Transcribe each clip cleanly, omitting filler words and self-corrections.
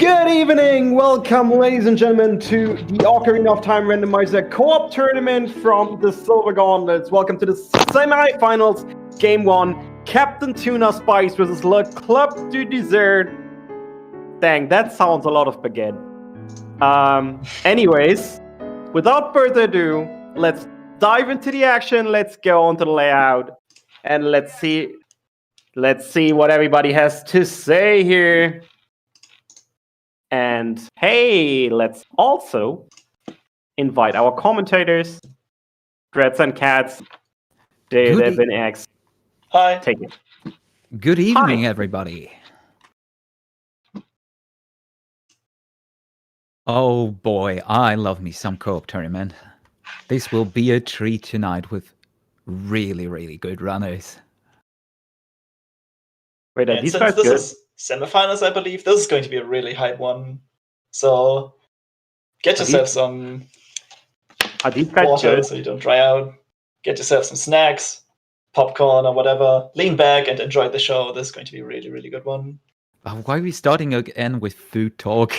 Good evening! Welcome, ladies and gentlemen, to the Ocarina of Time Randomizer Co-op tournament from the Silver Gauntlets. Welcome to the Semifinals, Game 1, Captain Tuna Spice versus Le Club du Désert. Dang, that sounds a lot of baguette. Anyways, without further ado, let's dive into the action, let's go on to the layout, and let's see what everybody has to say here. And hey, let's also invite our commentators, Dreads and Cats, David and X. Hi. Take it. Good evening, everybody. Oh boy, I love me some co-op tournament. This will be a treat tonight with really, really good runners. Wait, are And these since guys this good? is semifinals, I believe this is going to be a really hype one. So get yourself some Are these guys water good? so you don't dry out. Get yourself some snacks, popcorn or whatever. Lean back and enjoy the show. This is going to be a really, really good one. Why are we starting again with food talk?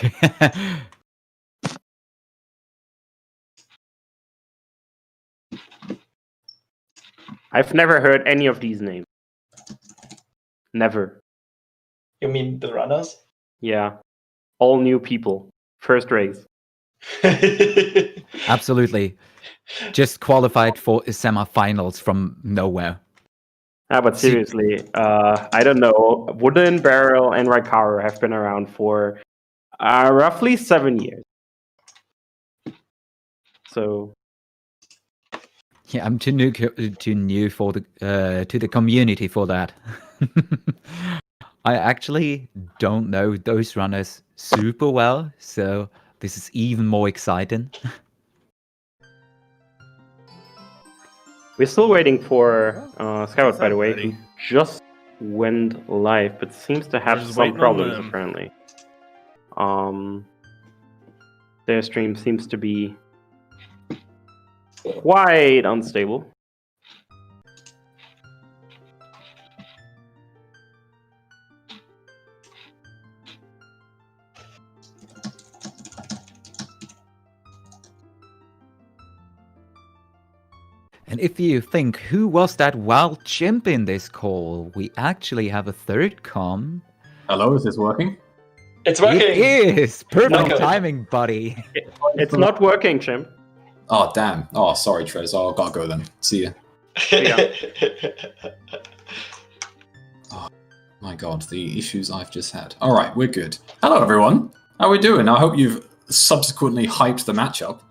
I've never heard any of these names. Never. You mean the runners? Yeah. All new people. First race. Absolutely. Just qualified for semifinals from nowhere. But seriously, I don't know. Wooden Barrel and Raikaru have been around for roughly 7 years. So Yeah, I'm too new for the to the community for that. I actually don't know those runners super well, so this is even more exciting. we're still waiting for Skyward, by the way, who just went live, but seems to have some problems apparently. Their stream seems to be quite unstable. And if you think, who was that wild chimp in this call? We actually have a third com. Hello, is this working? It's working! It is! Perfect Okay. timing, buddy. It's not working, Chimp. Oh, damn. Oh, sorry, Trez. Oh, gotta go then. See ya. Oh, my God, the issues I've just had. All right, we're good. Hello, everyone. How are we doing? I hope you've subsequently hyped the matchup.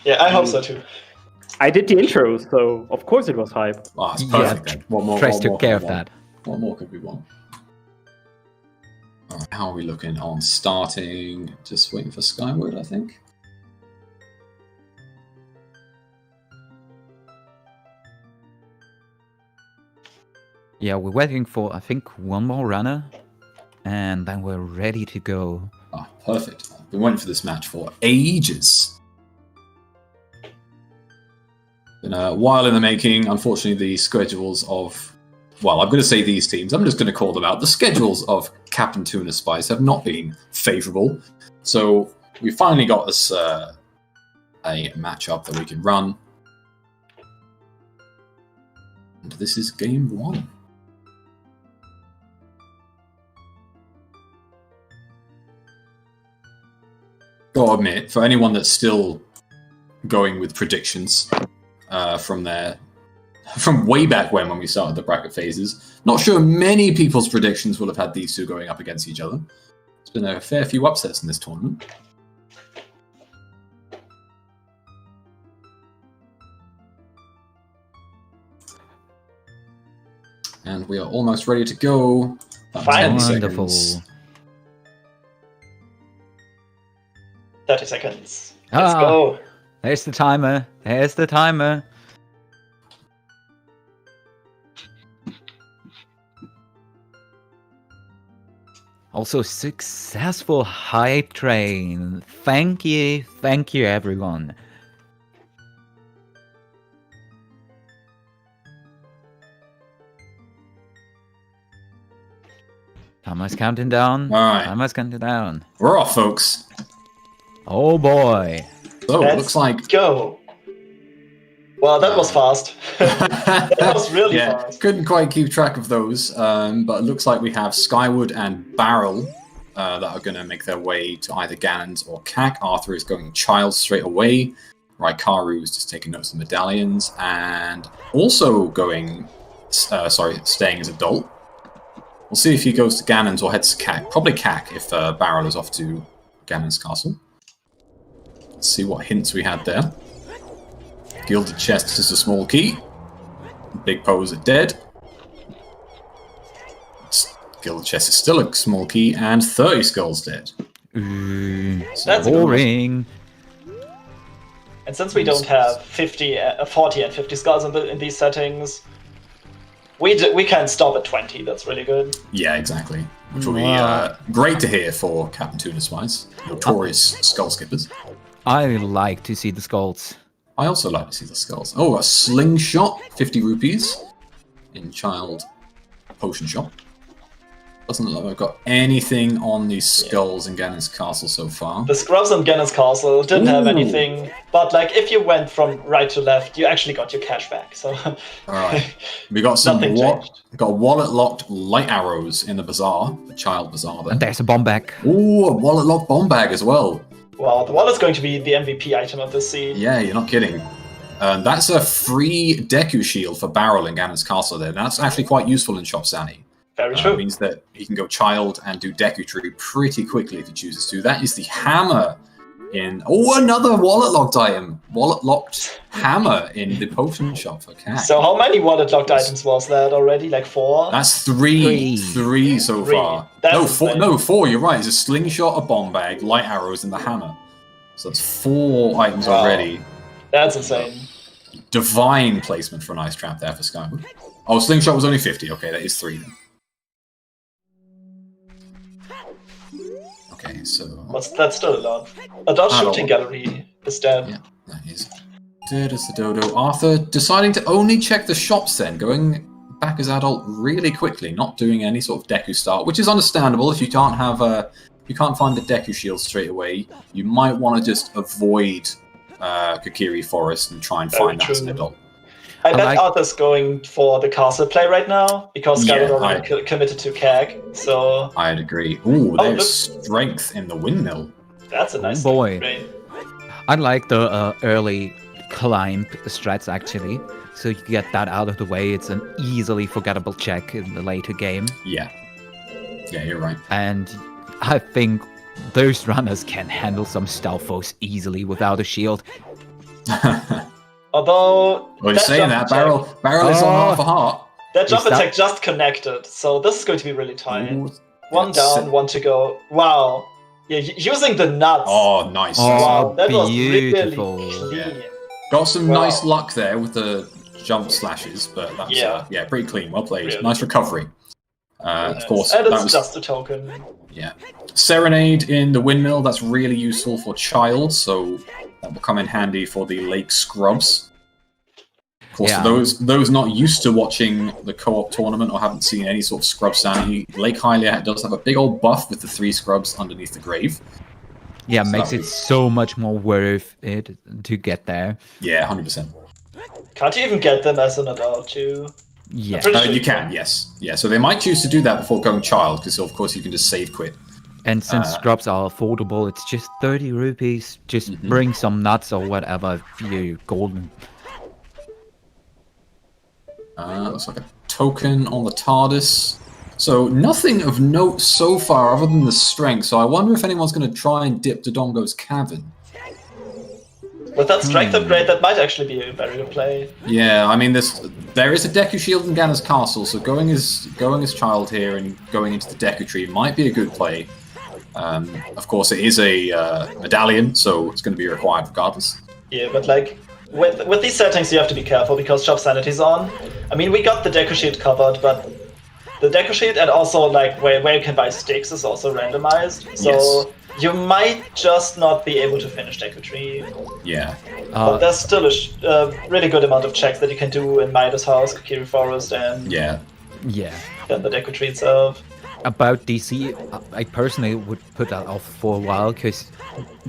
Yeah, I hope so too. I did the intro, so of course it was hype. Oh, it's perfect then. What more? Trace what took more care could of we that. want? What more could we want? All right, how are we looking on starting? Just waiting for Skyward, I think. Yeah, we're waiting for, I think, one more runner. And then we're ready to go. Oh, perfect. I've been waiting for this match for ages. Been a while in the making. Unfortunately, the schedules of, well, I'm going to say these teams. I'm just going to call them out. The schedules of Captain Tuna Spice have not been favourable. So we finally got this a matchup that we can run. And this is game 1. Gotta admit, for anyone that's still going with predictions from way back when we started the bracket phases, not sure many people's predictions will have had these two going up against each other. There's been a fair few upsets in this tournament. And we are almost ready to go. About 10 Wonderful. seconds. 30 seconds. Let's Ah. go. There's the timer. There's the timer. Also, successful hype train. Thank you everyone. Timer's counting down. All right. Timer's counting down. We're off, folks. Oh boy. So Let's looks like go. Well, that was fast. That was really fast. Couldn't quite keep track of those, but it looks like we have Skyward and Barrel that are going to make their way to either Ganon's or Cac. Arthur is going Child straight away. Raikaru is just taking notes of medallions and also going, staying as adult. We'll see if he goes to Ganon's or heads to Cac. Probably Cac if Barrel is off to Ganon's castle. Let's see what hints we had there. Gilded chest is a small key. Big pose are dead. Gilded chest is still a small key, and 30 skulls dead. Ooh, That's boring. And since we don't have 40 and 50 skulls in these settings, we can stop at 20. That's really good. Yeah, exactly. Which will be great to hear for Captain Tuna's wise. Notorious skull skippers. I like to see the skulls. I also like to see the skulls. Oh, a slingshot, 50 rupees in child potion shop. Doesn't look like I've got anything on these skulls in Ganon's castle so far. The scrubs in Ganon's castle didn't have anything, but like if you went from right to left, you actually got your cash back. So, all right, we got some got wallet-locked light arrows in the bazaar, the child bazaar there. And there's a bomb bag. Ooh, a wallet-locked bomb bag as well. Wow, the wallet's going to be the MVP item of this scene. Yeah, you're not kidding. That's a free Deku shield for Barrel in Ganon's castle there. That's actually quite useful in Shop Sani. Very true. It means that he can go child and do Deku Tree pretty quickly if he chooses to. That is the hammer in... Oh, another wallet-locked item. Wallet-locked hammer in the potion shop for Cac. So how many wallet-locked items was that already? Like 4? That's three so far. That's four, you're right. It's a slingshot, a bomb bag, light arrows, and the hammer. So that's 4 items already. That's insane. Divine placement for an ice trap there for Skyward. Oh, slingshot was only 50. Okay, that is 3 then. Okay, so... That's still a lot. Adult shooting gallery is dead. Yeah, that is. Dead as the dodo. Arthur deciding to only check the shops then, going back as adult really quickly, not doing any sort of Deku start, which is understandable if you can't have you can't find the Deku shield straight away. You might want to just avoid Kokiri Forest and try and find that as an adult. I bet Arthur's going for the castle play right now, because Skyward already committed to Cac, so... I'd agree. Ooh, there's strength in the windmill. That's a nice boy. thing. I like the early climb strats, actually. So you get that out of the way. It's an easily forgettable check in the later game. Yeah. Yeah, you're right. And I think those runners can handle some Stalfos easily without a shield. Although... Well, you're saying that, Barrel is on half a heart. That jump attack just connected, so this is going to be really tight. One down, one to go. Wow. Yeah, using the nuts. Oh, nice. Wow, that was beautiful. really clean. Got some nice luck there with the jump slashes, but that's pretty clean. Well played. Really. Nice recovery. Of course. And it's just a token. Yeah. Serenade in the windmill, that's really useful for child, so that will come in handy for the lake scrubs. Of course, for those not used to watching the co-op tournament or haven't seen any sort of scrub sanity, Lake Hylia does have a big old buff with the 3 scrubs underneath the grave. Yeah, makes it so much more worth it to get there. Yeah, 100%. Can't you even get them as an adult too? Yeah. You can, yes. Yeah, so they might choose to do that before going child, because of course you can just save quit. And since scrubs are affordable, it's just 30 rupees. Just bring some nuts or whatever for you golden. Looks like a token on the TARDIS. So nothing of note so far other than the strength, so I wonder if anyone's going to try and dip Dodongo's cavern. With that strength upgrade, that might actually be a very good play. Yeah, I mean, there is a Deku shield in Ganon's castle, so going as child here and going into the Deku tree might be a good play. Of course, it is a medallion, so it's going to be required regardless. Yeah, but like with these settings, you have to be careful because Shop Sanity's on. I mean, we got the Deku shield covered, but the Deku shield and also like where you can buy sticks is also randomized. So you might just not be able to finish Deku tree. Yeah. But there's still a really good amount of checks that you can do in Midas House, Kokiri Forest, and yeah, then the Deku tree itself. about DC, I personally would put that off for a while because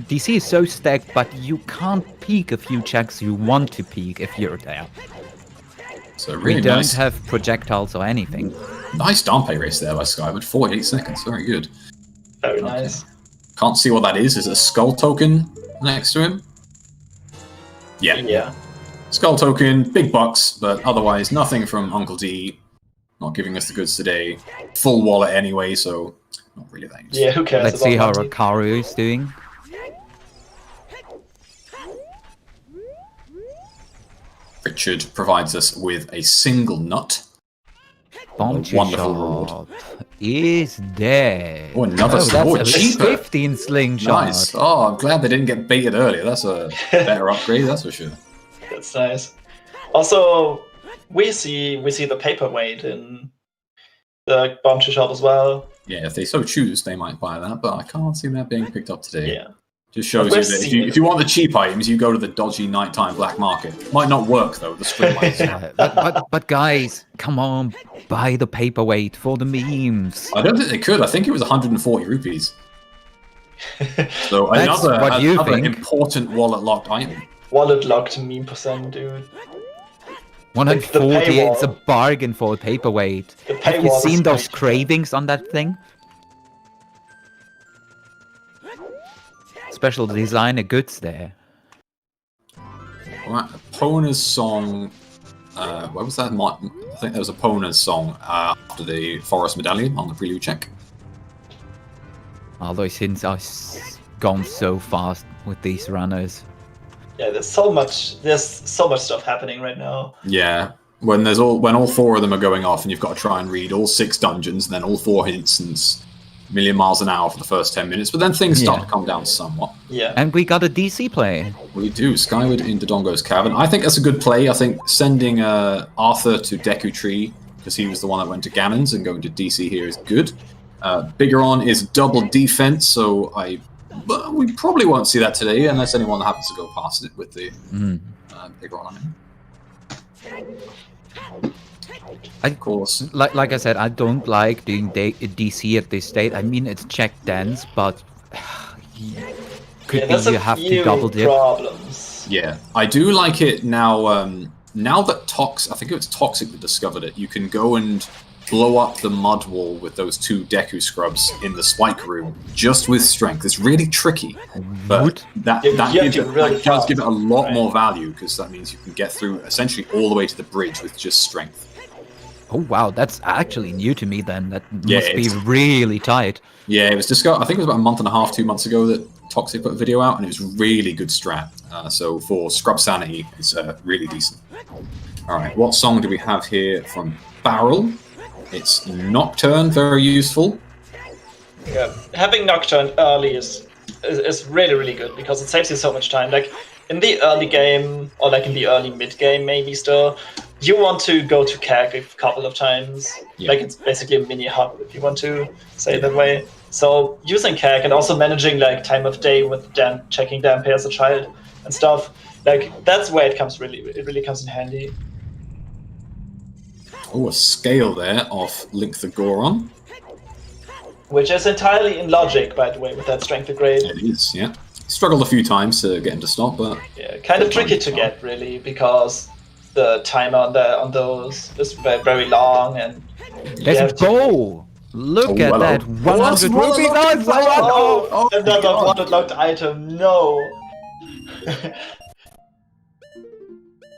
DC is so stacked, but you can't peek a few checks you want to peek if you're there. So really We don't nice, have projectiles or anything. nice Dante race there by Skyward. 48 seconds, very good. Very nice. Can't see what that is. Is it a skull token next to him? Yeah. Yeah. Skull token, big bucks, but otherwise nothing from Uncle D. Not giving us the goods today. Full wallet anyway, so not really that useful. Yeah, who cares? Let's see how about money? Rakaru is doing. Richard provides us with a single nut. Bounty Wonderful shot is there. Oh, another that's a cheaper. 15 slingshot. Nice. Oh, I'm glad they didn't get baited earlier. That's a better upgrade, that's for sure. That's nice. Also, we see the paperweight in the bounty shop as well. Yeah, if they so choose, they might buy that, but I can't see that being picked up today. Yeah. Just shows you that if you want the cheap items, you go to the dodgy nighttime black market. Might not work though. The spring might. But guys, come on, buy the paperweight for the memes. I don't think they could. I think it was 140 rupees. So That's what you another think. important wallet locked item. Wallet locked meme percent, dude. 140, paywall. it's a bargain for a paperweight. The Have you paywall is seen those like- cravings on that thing? Special designer goods there. Right, Pona's song. Where was that? I think there was a Pona's song after the Forest Medallion on the prelude check. All those hints are gone so fast with these runners. Yeah, there's so much stuff happening right now. Yeah, when all four of them are going off, and you've got to try and read all 6 dungeons, and then all 4 hints, and a million miles an hour for the first 10 minutes. But then things start to calm down somewhat. Yeah. And we got a DC play. We do. Skyward into Dodongo's Cavern. I think that's a good play. I think sending Arthur to Deku Tree, because he was the one that went to Ganon's, and going to DC here is good. Bigoron is double defense, so but we probably won't see that today unless anyone happens to go past it with the Bigoron on him. Of course. Like I said, I don't like doing DC at this state. I mean, it's check dense, but could be there's you a have to few double dip. problems. Yeah, I do like it now. Now that I think it was Toxic that discovered it, you can go and blow up the mud wall with those 2 Deku scrubs in the spike room just with strength. It's really tricky, but Wood? that You have gives to it, really that does give it a lot right. more value, because that means you can get through essentially all the way to the bridge with just strength. Oh wow, that's actually new to me then. That Yeah, must be it's- really tight. Yeah, it was discovered. I think it was about a month and a half, 2 months ago that Toxic put a video out, and it was really good strat. So for Scrub Sanity, it's really decent. All right, what song do we have here from Barrel? It's Nocturne, very useful. Yeah. Having Nocturne early is really, really good because it saves you so much time. Like in the early game, or like in the early mid game, maybe still, you want to go to CAG a couple of times. Yeah. Like it's basically a mini hub, if you want to say it that way. So using CAG and also managing like time of day with checking Dampé as a child and stuff, like that's where it really comes in handy. Oh, a scale there of Link the Goron. Which is entirely in logic, by the way, with that strength upgrade. It is, yeah. Struggled a few times to get him to stop, but Yeah, kind of tricky to get, really, because the timer on those is very long, and you Let's have to- go! Look Oh, at hello. that! 100 Oh, rupees! look at Oh, that. Oh, Oh, another God. wallet locked item. No.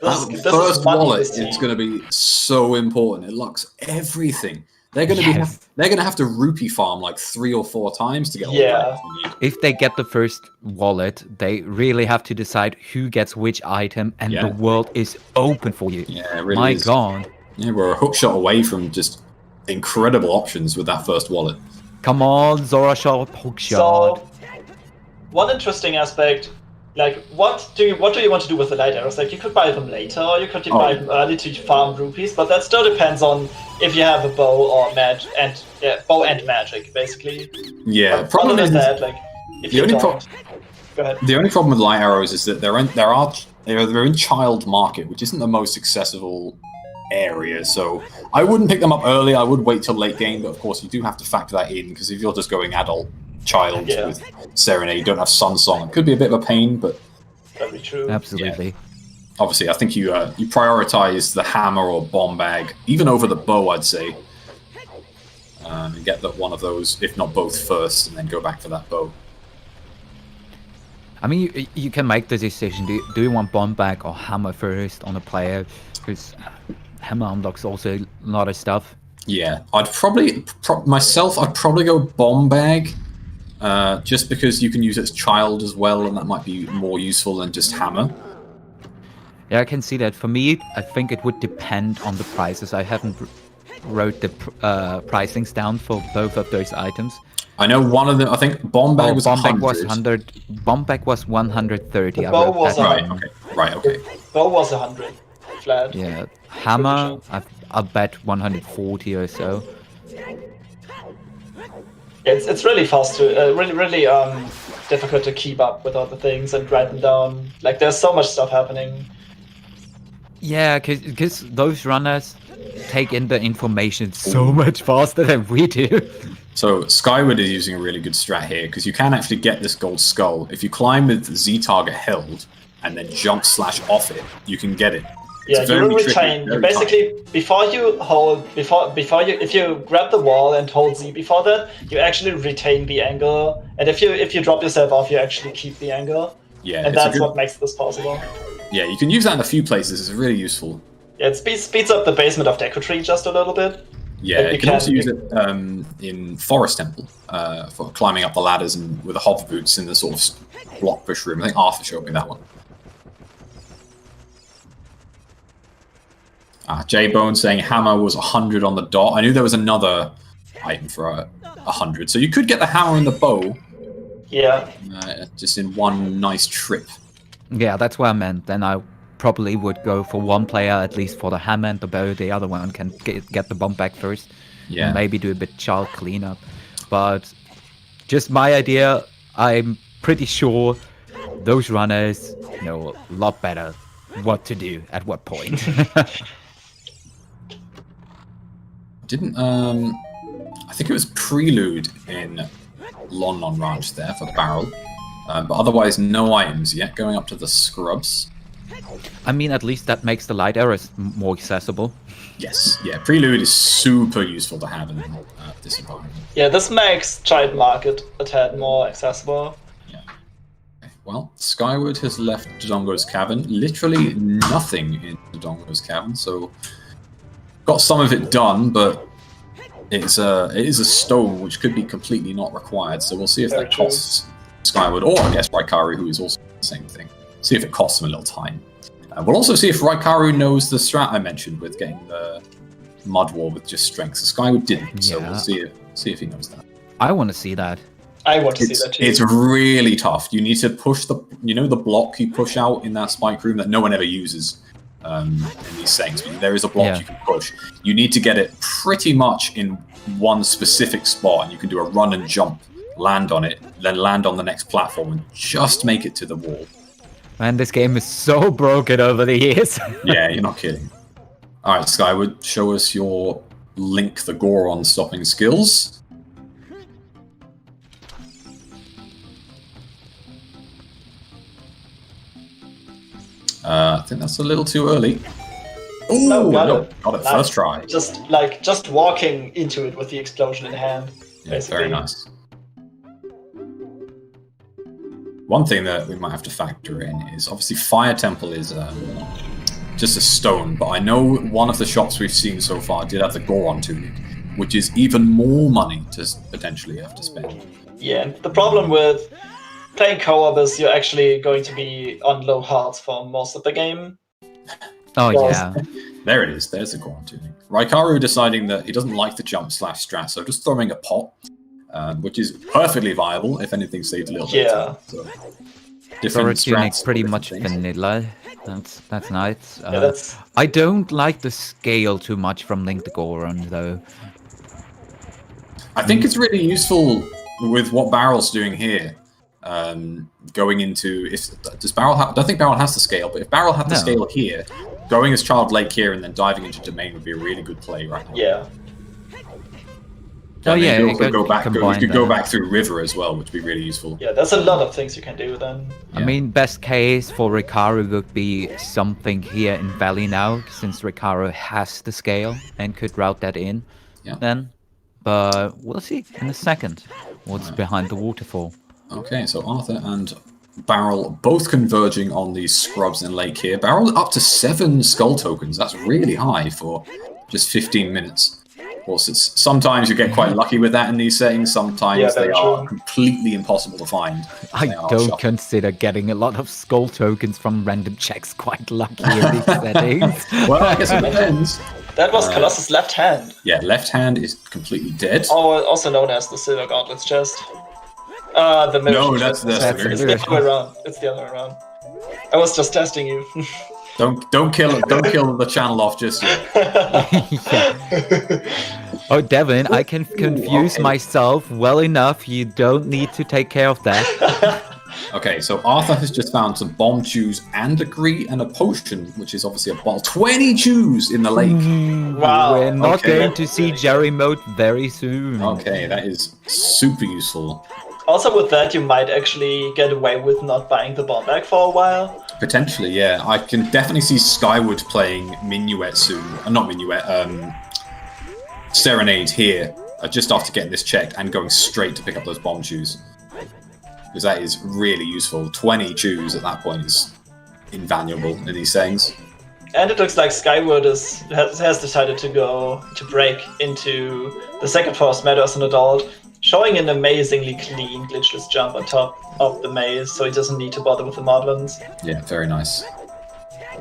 that This first is money wallet this is team. going to be so important. It locks everything. They're going to Yes. they're going to have to rupee farm like 3 or 4 times to get all Yeah. the items they need. If they get the first wallet, they really have to decide who gets which item, and Yeah. the world is open for you. Yeah, it really My is. god. Yeah, we're a hook shot away from just incredible options with that first wallet. Come on, Zora Shot, hook shot. So, one interesting aspect, like, what do you want to do with the light arrows? Like, you could buy them later, or you could buy them early to farm rupees, but that still depends on if you have a bow or bow and magic, basically. Yeah, But problem other is than that, like, if the you only don't, go ahead. the only problem with light arrows is that they're in child market, which isn't the most accessible area. So I wouldn't pick them up early. I would wait till late game, but of course you do have to factor that in, because if you're just going adult child with Serenade, you don't have Sun Song, it could be a bit of a pain, but Very true. Absolutely. Yeah. Obviously, I think you prioritize the hammer or bomb bag, even over the bow, I'd say. And get one of those, if not both, first, and then go back for that bow. I mean, you can make the decision. Do you want bomb bag or hammer first on a player? Because hammer unlocks also a lot of stuff. Yeah, I'd probably I'd probably go bomb bag, just because you can use it as child as well, and that might be more useful than just hammer. Yeah, I can see that. For me, I think it would depend on the prices. I haven't wrote the pricings down for both of those items. I know one of them. I think bomb bag was bomb bag 100. was 100. Bomb bag was 130. The bow was right. Okay. Bow was 100 flat. Yeah, hammer. I'll bet 140 or so. It's really fast to really difficult to keep up with all the things and write them down. Like there's so much stuff happening. Yeah, because those runners take in the information so much faster than we do. So Skyward is using a really good strat here, because you can actually get this gold skull. If you climb with Z target held and then jump / off it, you can get it. Yeah, you will retain. You basically, if you grab the wall and hold Z before that, you actually retain the angle. And if you drop yourself off, you actually keep the angle. Yeah, and that's what makes this possible. Yeah, you can use that in a few places. It's really useful. Yeah, it speeds up the basement of Deku Tree just a little bit. Yeah, you can also use it in Forest Temple for climbing up the ladders and with the hover boots in the sort of block push room. I think Arthur showed me that one. J-Bone saying hammer was 100 on the dot. I knew there was another item for 100. So you could get the hammer and the bow. Yeah. Just in one nice trip. Yeah, that's what I meant. Then I probably would go for one player, at least for the hammer and the bow. The other one can get the bomb back first. Yeah. And maybe do a bit child cleanup. But just my idea, I'm pretty sure those runners know a lot better what to do at what point. I think it was Prelude in Lon Lon Ranch there for Barrel. But otherwise, no items yet. Going up to the Scrubs. I mean, at least that makes the light arrows more accessible. Yes, yeah. Prelude is super useful to have in this environment. Yeah, this makes Child Market a tad more accessible. Yeah. Okay. Well, Skyward has left Dodongo's Cavern. Literally nothing in Dodongo's Cavern, so got some of it done, but it is a stone which could be completely not required. So we'll see if that costs Skyward, or I guess Raikaru, who is also the same thing. See if it costs him a little time. We'll also see if Raikaru knows the strat I mentioned with getting the mud wall with just strength. So Skyward didn't, so we'll see if he knows that. I want to see that. I want to see that too. It's really tough. You need to push the block you push out in that spike room that no one ever uses in these settings. There is a block you can push. You need to get it pretty much in one specific spot, and you can do a run and jump, land on it, then land on the next platform, and just make it to the wall. Man, this game is so broken over the years. Yeah, you're not kidding. All right, Skyward, show us your Link the Goron stopping skills. I think that's a little too early. Oh, no, got it first try. Just walking into it with the explosion in hand. Yeah, very nice. One thing that we might have to factor in is obviously Fire Temple is just a stone, but I know one of the shops we've seen so far did have the Goron tunic, which is even more money to potentially have to spend. Yeah, the problem with playing co-op is you're actually going to be on low hearts for most of the game. Oh, yeah. There it is. There's the Goron tunic. Raikaru deciding that he doesn't like the jump / strat, so just throwing a pot. Which is perfectly viable, if anything saved a little bit. Yeah. So, different strats, pretty much vanilla. That's nice. I don't like the scale too much from Link the Goron, though. I think it's really useful with what Barrel's doing here. Going into I don't think Barrel has the scale, but if Barrel had the scale here, going as Child Lake here and then diving into Domain would be a really good play right now. Yeah. Oh, And yeah, you it could could go combine back through River as well, which would be really useful. Yeah, there's a lot of things you can do then. I mean, best case for Ricaru would be something here in Valley now, since Ricaru has the scale and could route that in. Yeah. Then, but we'll see in a second what's behind the waterfall. Okay, so Arthur and Barrel both converging on these scrubs in Lake here. Barrel up to 7 skull tokens. That's really high for just 15 minutes. Of course, sometimes you get quite lucky with that in these settings. Sometimes they are completely impossible to find. I don't consider getting a lot of skull tokens from random checks quite lucky in these settings. Well, I guess it depends. That was Colossus' left hand. Yeah, left hand is completely dead. Oh, also known as the Silver Gauntlet's chest. The No, that's it's the other way around. It's the other way around. I was just testing you. Don't kill the channel off just yet. Oh, Devin, I can confuse myself well enough. You don't need to take care of that. Okay, so Arthur has just found some bomb chews and a Gree and a potion, which is obviously a ball. 20 chews in the lake. Wow. We're not going to see Jerry mode very soon. Okay, that is super useful. Also with that, you might actually get away with not buying the bomb back for a while. Potentially, yeah. I can definitely see Skyward playing Minuet soon. Not Minuet, Serenade here, just after getting this checked and going straight to pick up those bomb chews. Because that is really useful. 20 chews at that point is invaluable in these settings. And it looks like Skyward has decided to break into the second force meta as an adult, showing an amazingly clean glitchless jump on top of the maze, so he doesn't need to bother with the moblins. Yeah, very nice.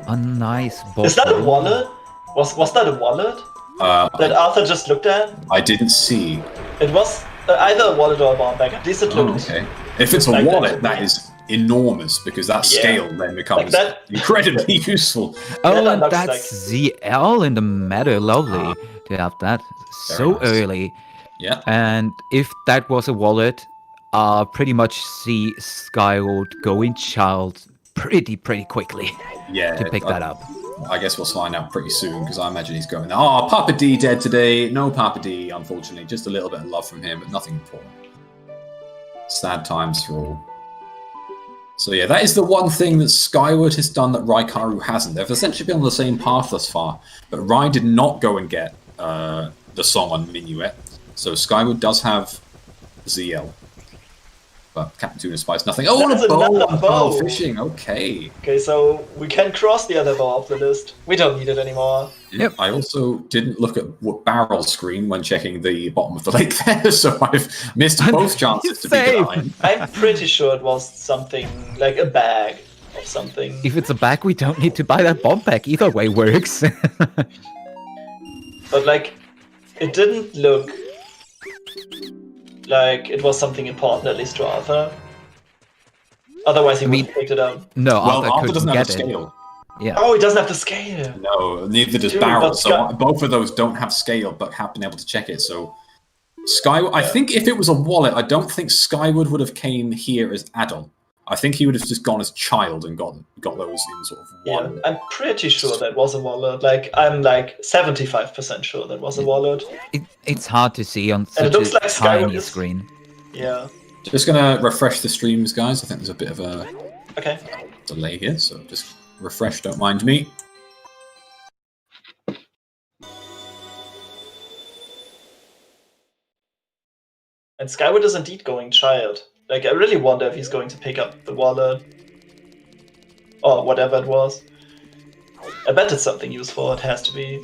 A nice ball. Is that a wallet? Was that a wallet that Arthur just looked at? I didn't see. It was either a wallet or a bomb bag. At least it looked. Okay. If it's a like wallet, that is enormous because that scale then becomes incredibly useful. Oh, that and looks that's ZL in the meta. Lovely to have that so nice. early. Yeah. And if that was a wallet, pretty much see Skyward go in child pretty quickly to pick that up. I guess we'll find out pretty soon because I imagine he's going, oh, Papa D dead today. No Papa D, unfortunately. Just a little bit of love from him, but nothing important. Sad times for all. So yeah, that is the one thing that Skyward has done that Raikaru hasn't. They've essentially been on the same path thus far, but Rai did not go and get the song on Minuet. So Skyward does have ZL. But Captain Tuna spies nothing. Oh, and a bow! Fishing, okay. Okay, so we can cross the other bow off the list. We don't need it anymore. Yep. I also didn't look at what barrel screen when checking the bottom of the lake there, so I've missed both chances to be behind. I'm pretty sure it was something like a bag of something. If it's a bag, we don't need to buy that bomb pack. Either way works. But like, it didn't look like it was something important, at least to Arthur. Otherwise, he wouldn't have picked it up. No, Arthur doesn't have the scale. Yeah. Oh, he doesn't have the scale. No, neither does Barrel. So both of those don't have scale, but have been able to check it. So Skyward, I think if it was a wallet, I don't think Skyward would have came here as adult. I think he would have just gone as child and got those in sort of one. Yeah, I'm pretty sure that was a wallet. Like, I'm like 75% sure that was a wallet. It's hard to see on such a tiny screen. Yeah. Just gonna refresh the streams, guys. I think there's a bit of a delay here, so just refresh. Don't mind me. And Skyward is indeed going child. Like, I really wonder if he's going to pick up the wallet. Or whatever it was. I bet it's something useful, it has to be.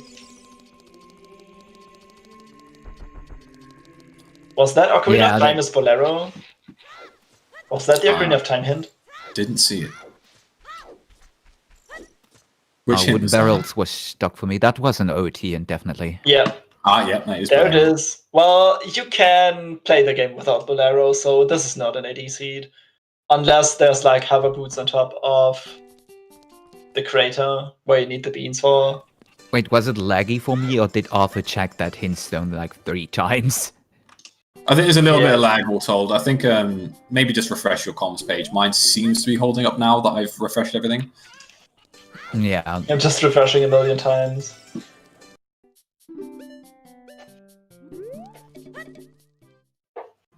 Was that Ocarina of Time is Bolero? Was that the Ocarina of Time hint? Didn't see it. Which hint Wooden was Barrels was stuck for me. That was an OT, and definitely. Yeah. Yeah, that is there it is. Well, you can play the game without Bolero, so this is not an AD seed. Unless there's like hover boots on top of the crater where you need the beans for. Wait, was it laggy for me, or did Arthur check that hint stone like 3 times? I think there's a little bit of lag all told. I think maybe just refresh your comms page. Mine seems to be holding up now that I've refreshed everything. Yeah. I'm just refreshing a million times.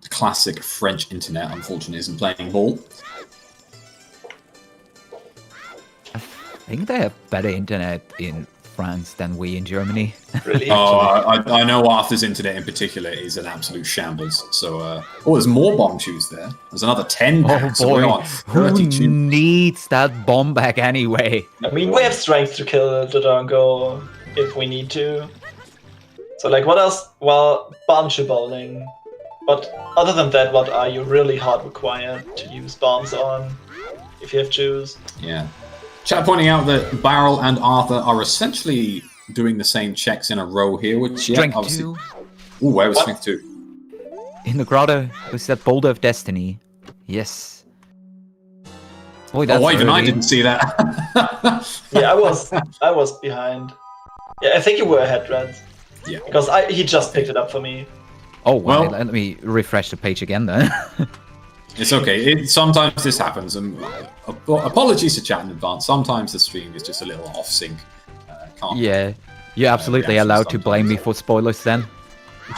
The classic French internet, unfortunately, isn't playing ball. I think they have better internet in France than we in Germany. Really? I know Arthur's internet in particular is an absolute shambles. So, there's more bomb shoes there. There's another 10 back, so we're on who 32. needs that bomb back anyway? I mean, we have strength to kill the Dongo if we need to. So, like, what else? Well, bomb shoe bowling. But other than that, what are you really hard required to use bombs on if you have shoes? Yeah. Chat pointing out that Barrel and Arthur are essentially doing the same checks in a row here, which Strength obviously. 2 Ooh, where was Strength 2? in the grotto was that Boulder of Destiny. Yes. Boy, that's Even I early. didn't see that. Yeah, I was behind. Yeah, I think you were ahead, Red. Yeah. Because he just picked it up for me. Oh, well, Well- let me refresh the page again then. It's okay. Sometimes this happens, and apologies to chat in advance. Sometimes the stream is just a little off sync. Can't. Yeah, you're absolutely reactions allowed to blame me sometimes. for spoilers then.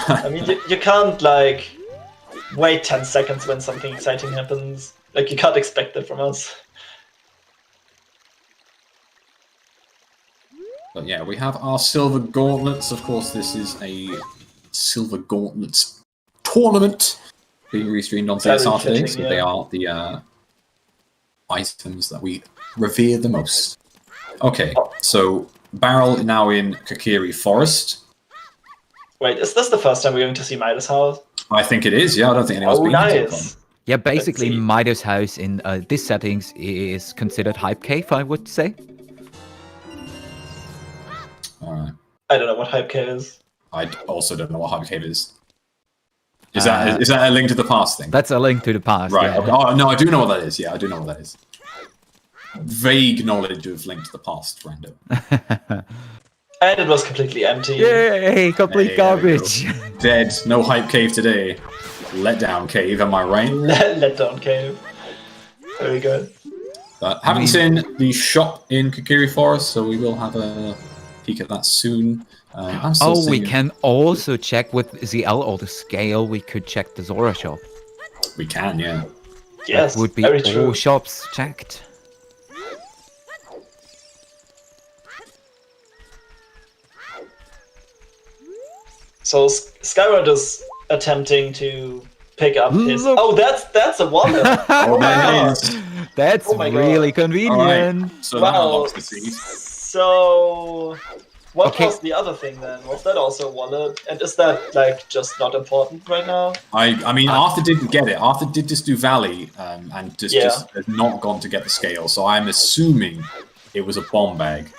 I mean, you can't, like, wait 10 seconds when something exciting happens. Like, you can't expect that from us. But yeah, we have our silver gauntlets. Of course, this is a silver gauntlets tournament being restreamed on Very CSR today, fitting, so yeah. they are the items that we revere the most. Okay, so Barrel now in Kokiri Forest. Wait, is this the first time we're going to see Midas' house? I think it is. Yeah, I don't think anyone's Oh, been here so nice. Yeah, basically, see. Midas' house in this settings is considered hype cave, I would say. far. All right. I don't know what Hype K is. I also don't know what Hyper Cave is. Is that a Link to the Past thing? That's a link to the past. Right. Yeah. Okay. Oh, no, I do know what that is. Yeah, I do know what that is. Vague knowledge of Link to the Past, random. And it was completely empty. Yay, complete Hey, there we go. garbage. Dead. No Hype Cave today. Letdown Cave, am I right? Let down cave. Very good. But haven't seen the shop in Kokiri Forest, so we will have a peek at that soon. I'm still Oh, we seeing- can also check with ZL or the scale. We could check the Zora shop. We can, yeah. Yes, Would be very all true. shops checked. So Skyward is attempting to pick up his. Look. Oh, that's a wallet. Oh, my that is. That's Oh my God. really convenient. So that Wow. unlocks the seed. So, what Okay. was the other thing then? Was that also a wallet? And is that like just not important right now? I mean, Arthur didn't get it. Arthur did just do Valley and just has not gone to get the scale. So I'm assuming it was a bomb bag.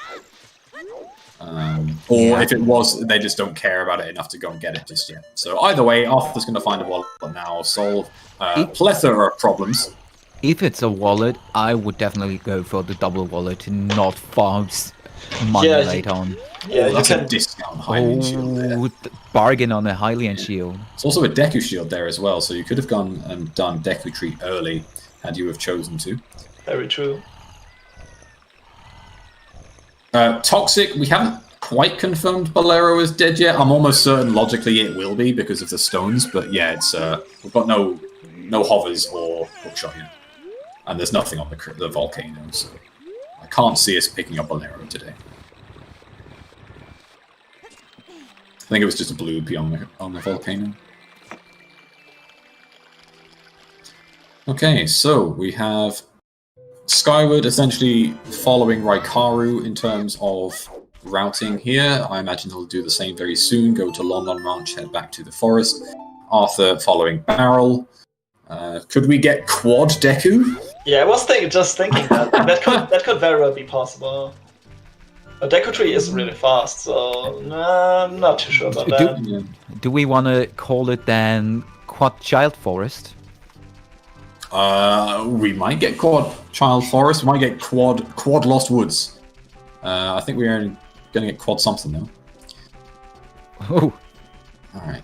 Or Yeah. if it was, they just don't care about it enough to go and get it just yet. So either way, Arthur's going to find a wallet now, solve a plethora of problems. If it's a wallet, I would definitely go for the double wallet to not farm money Yeah, later on. Yeah, you That's a can. discount Hylian shield there. Oh, bargain on a Hylian shield. It's also a Deku shield there as well, so you could have gone and done Deku Tree early had you have chosen to. Very true. Toxic, we haven't quite confirmed Bolero is dead yet. I'm almost certain logically it will be because of the stones, but yeah, it's we've got no hovers or hookshot yet. And there's nothing on the volcano, so I can't see us picking up Bolero today. I think it was just a blue P on the volcano. Okay, so we have Skyward essentially following Raikaru in terms of routing here. I imagine he'll do the same very soon, go to London Ranch, head back to the forest. Arthur following Barrel. Could we get quad Deku? Yeah, I was just thinking that that could very well be possible. But Deku Tree is really fast, so nah, I'm not too sure about that. Do we want to call it then Quad Child Forest? We might get quad Child Forest. We might get quad Lost Woods. I think we are going to get quad something though. Oh, All right.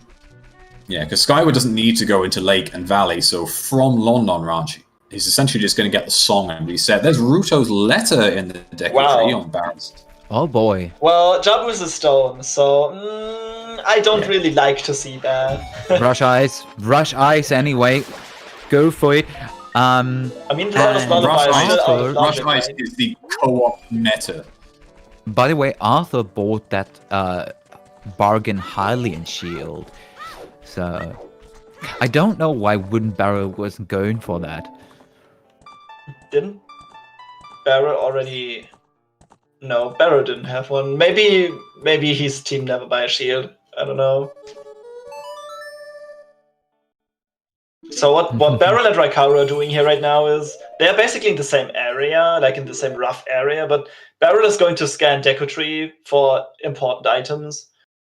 Yeah, because Skyward doesn't need to go into Lake and Valley, so from London Ranch, he's essentially just going to get the song and reset. There's Ruto's letter in the deck tree on Barrels. Oh boy. Well, Jabu's a stone, so I don't really like to see that. Rush Ice anyway. Go for it. I mean, the Zelda's Lullaby is still out of Rush logic, Ice right? is the co-op meta. By the way, Arthur bought that bargain Hylian shield. So I don't know why Wooden Barrel wasn't going for that. Didn't Barrow already? No, Barrow didn't have one. Maybe his team never buy a shield. I don't know. So what Barrel and Raikaru are doing here right now is they're basically in the same area, like in the same rough area, but Barrel is going to scan Deku Tree for important items,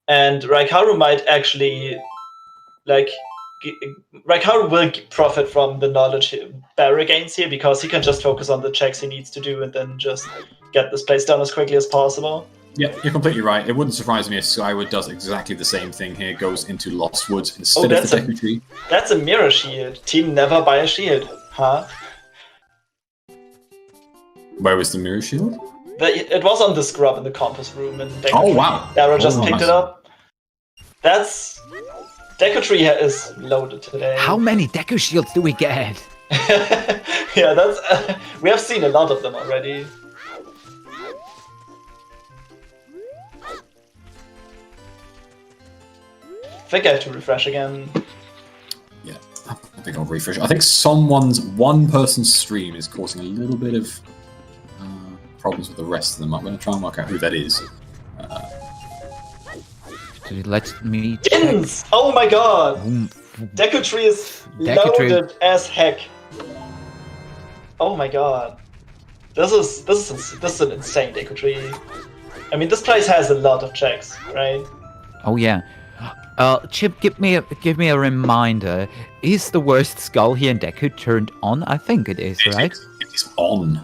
and Raikaru might actually Raikaru will profit from the knowledge Barrel gains here because he can just focus on the checks he needs to do and then just get this place done as quickly as possible. Yeah, you're completely right. It wouldn't surprise me if Skyward does exactly the same thing here, goes into Lost Woods instead of the Deku Tree. That's a mirror shield. Team never buy a shield, huh? Where was the mirror shield? It was on the scrub in the compass room, and Oh, wow. Barrow just picked nice. it up. That's Deku Tree is loaded today. How many Deku shields do we get? Yeah, that's we have seen a lot of them already. I think I have to refresh again. Yeah, I think I'll refresh. I think one person's stream is causing a little bit of problems with the rest of them. I'm going to try and work out who that is. Let me Dins! Oh my god! Deku Tree is loaded as heck. Oh my god. This is an insane Deku Tree. I mean, this place has a lot of checks, right? Oh yeah. Chip, give me a reminder. Is the worst skull here in Deku turned on? I think it is, right? It is on.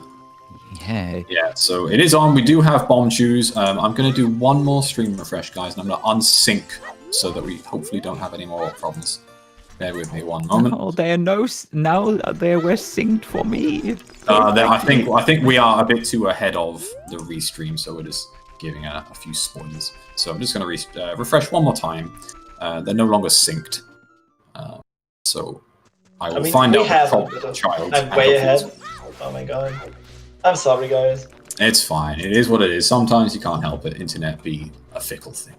Yeah. Yeah, so it is on. We do have bomb shoes. I'm going to do one more stream refresh, guys, and I'm going to unsync so that we hopefully don't have any more problems. Bear with me one moment. Oh, now they were synced for me. I think we are a bit too ahead of the restream, so we're just giving a few spoilers. So I'm just going to refresh one more time. They're no longer synced. So I will find out the problem with the child. I'm way ahead. Oh my god. I'm sorry, guys. It's fine. It is what it is. Sometimes you can't help it. Internet be a fickle thing.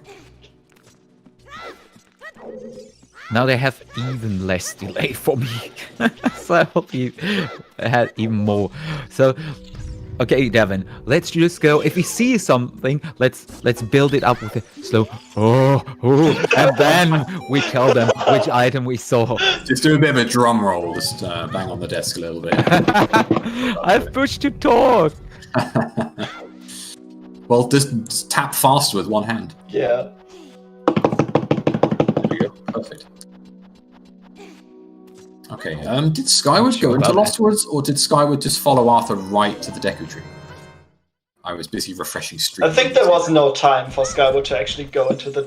Now they have even less delay for me. So I hope you had even more. So, okay, Devin, let's just go. If we see something, let's build it up with a slow and then we tell them which item we saw. Just do a bit of a drum roll. Just bang on the desk a little bit. I've pushed to talk. Well, just tap faster with one hand. Yeah. There we go. Perfect. Okay, did Skyward go into Lost Woods, or did Skyward just follow Arthur right to the Deku Tree? I was busy refreshing stream. I think there was no time for Skyward to actually go into the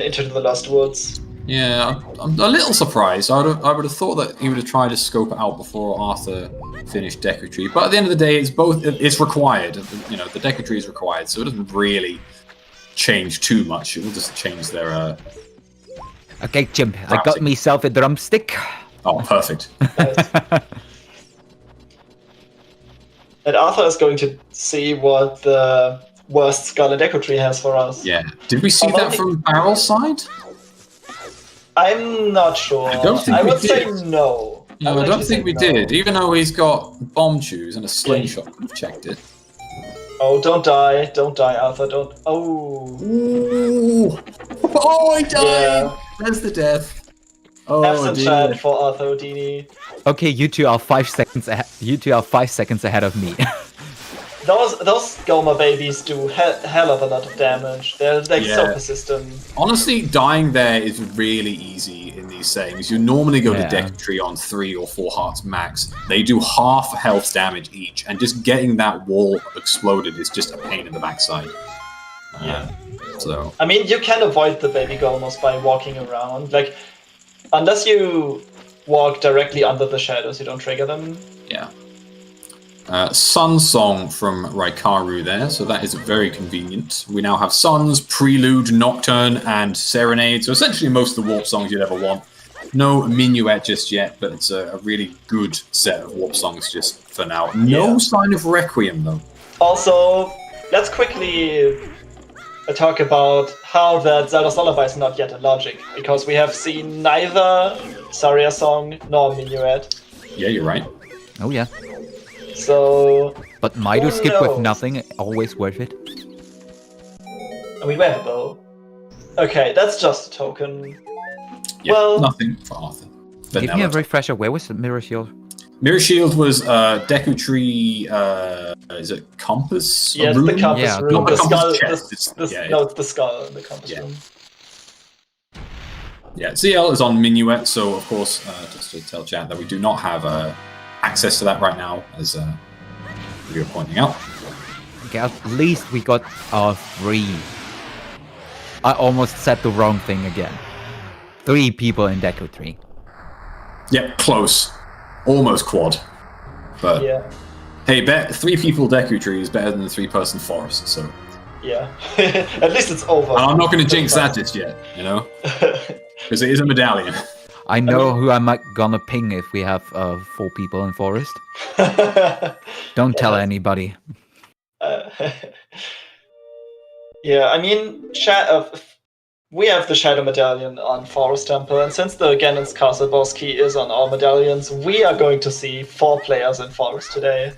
into the Lost Woods. Yeah, I'm a little surprised. I would have thought that he would have tried to scope it out before Arthur finished Deku Tree. But at the end of the day, it's required. You know, the Deku Tree is required, so it doesn't really change too much. It will just change their. Okay, Jim, I got myself a drumstick. Oh, perfect. And Arthur is going to see what the worst skull in Deku Tree has for us. Yeah. Did we see that from Barrel's side? I'm not sure. I would say no. No, I don't think we did. Even though he's got bomb shoes and a slingshot, could have checked it. Oh, don't die. Don't die, Arthur. Don't. Oh. Ooh. Oh, I died! Yeah. There's the death. Oh, Have some chat for Arthur Odini. Okay, you two are 5 seconds ahead. You two are 5 seconds ahead of me. Those Goma babies do hell of a lot of damage. They're like so persistent. Honestly, dying there is really easy in these settings. You normally go to Deku Tree on 3 or 4 hearts max. They do half health damage each, and just getting that wall exploded is just a pain in the backside. Yeah. So I mean, you can avoid the baby Gomos by walking around. Like, unless you walk directly under the shadows, you don't trigger them. Yeah. Sun Song from Raikaru there, so that is very convenient. We now have Suns, Prelude, Nocturne, and Serenade, so essentially most of the warp songs you'd ever want. No Minuet just yet, but it's a really good set of warp songs just for now. No sign of Requiem, though. Also, let's quickly talk about how that Zelda's Lullaby is not yet in logic, because we have seen neither Saria Song nor Minuet. Yeah, you're right. Oh yeah. So... But Mido skip knows? with nothing, always worth it. I mean, we have a bow. Okay, that's just a token. Yeah, Well... nothing for Arthur. Give me a refresher, where was the Mirror Shield? Mirror Shield was Deku Tree, is it Compass? Yeah, it's room? the compass Yeah, room. not The the skull, compass chest. no, it's the skull in the compass Yeah. room. Yeah, ZL is on Minuet, so of course, just to tell chat that we do not have access to that right now, as we were pointing out. Okay, at least we got our 3. I almost said the wrong thing again. 3 people in Deku 3. Yep, close. Almost quad. But Yeah, hey, 3 people Deku Tree is better than the 3-person forest, so... yeah. At least it's over. And I'm not going to jinx that just yet, you know? Because it is a medallion. I know who I'm gonna ping if we have 4 people in Forest. Don't tell anybody. Yeah, I mean, we have the Shadow Medallion on Forest Temple, and since the Ganon's Castle boss key is on all medallions, we are going to see 4 players in Forest today.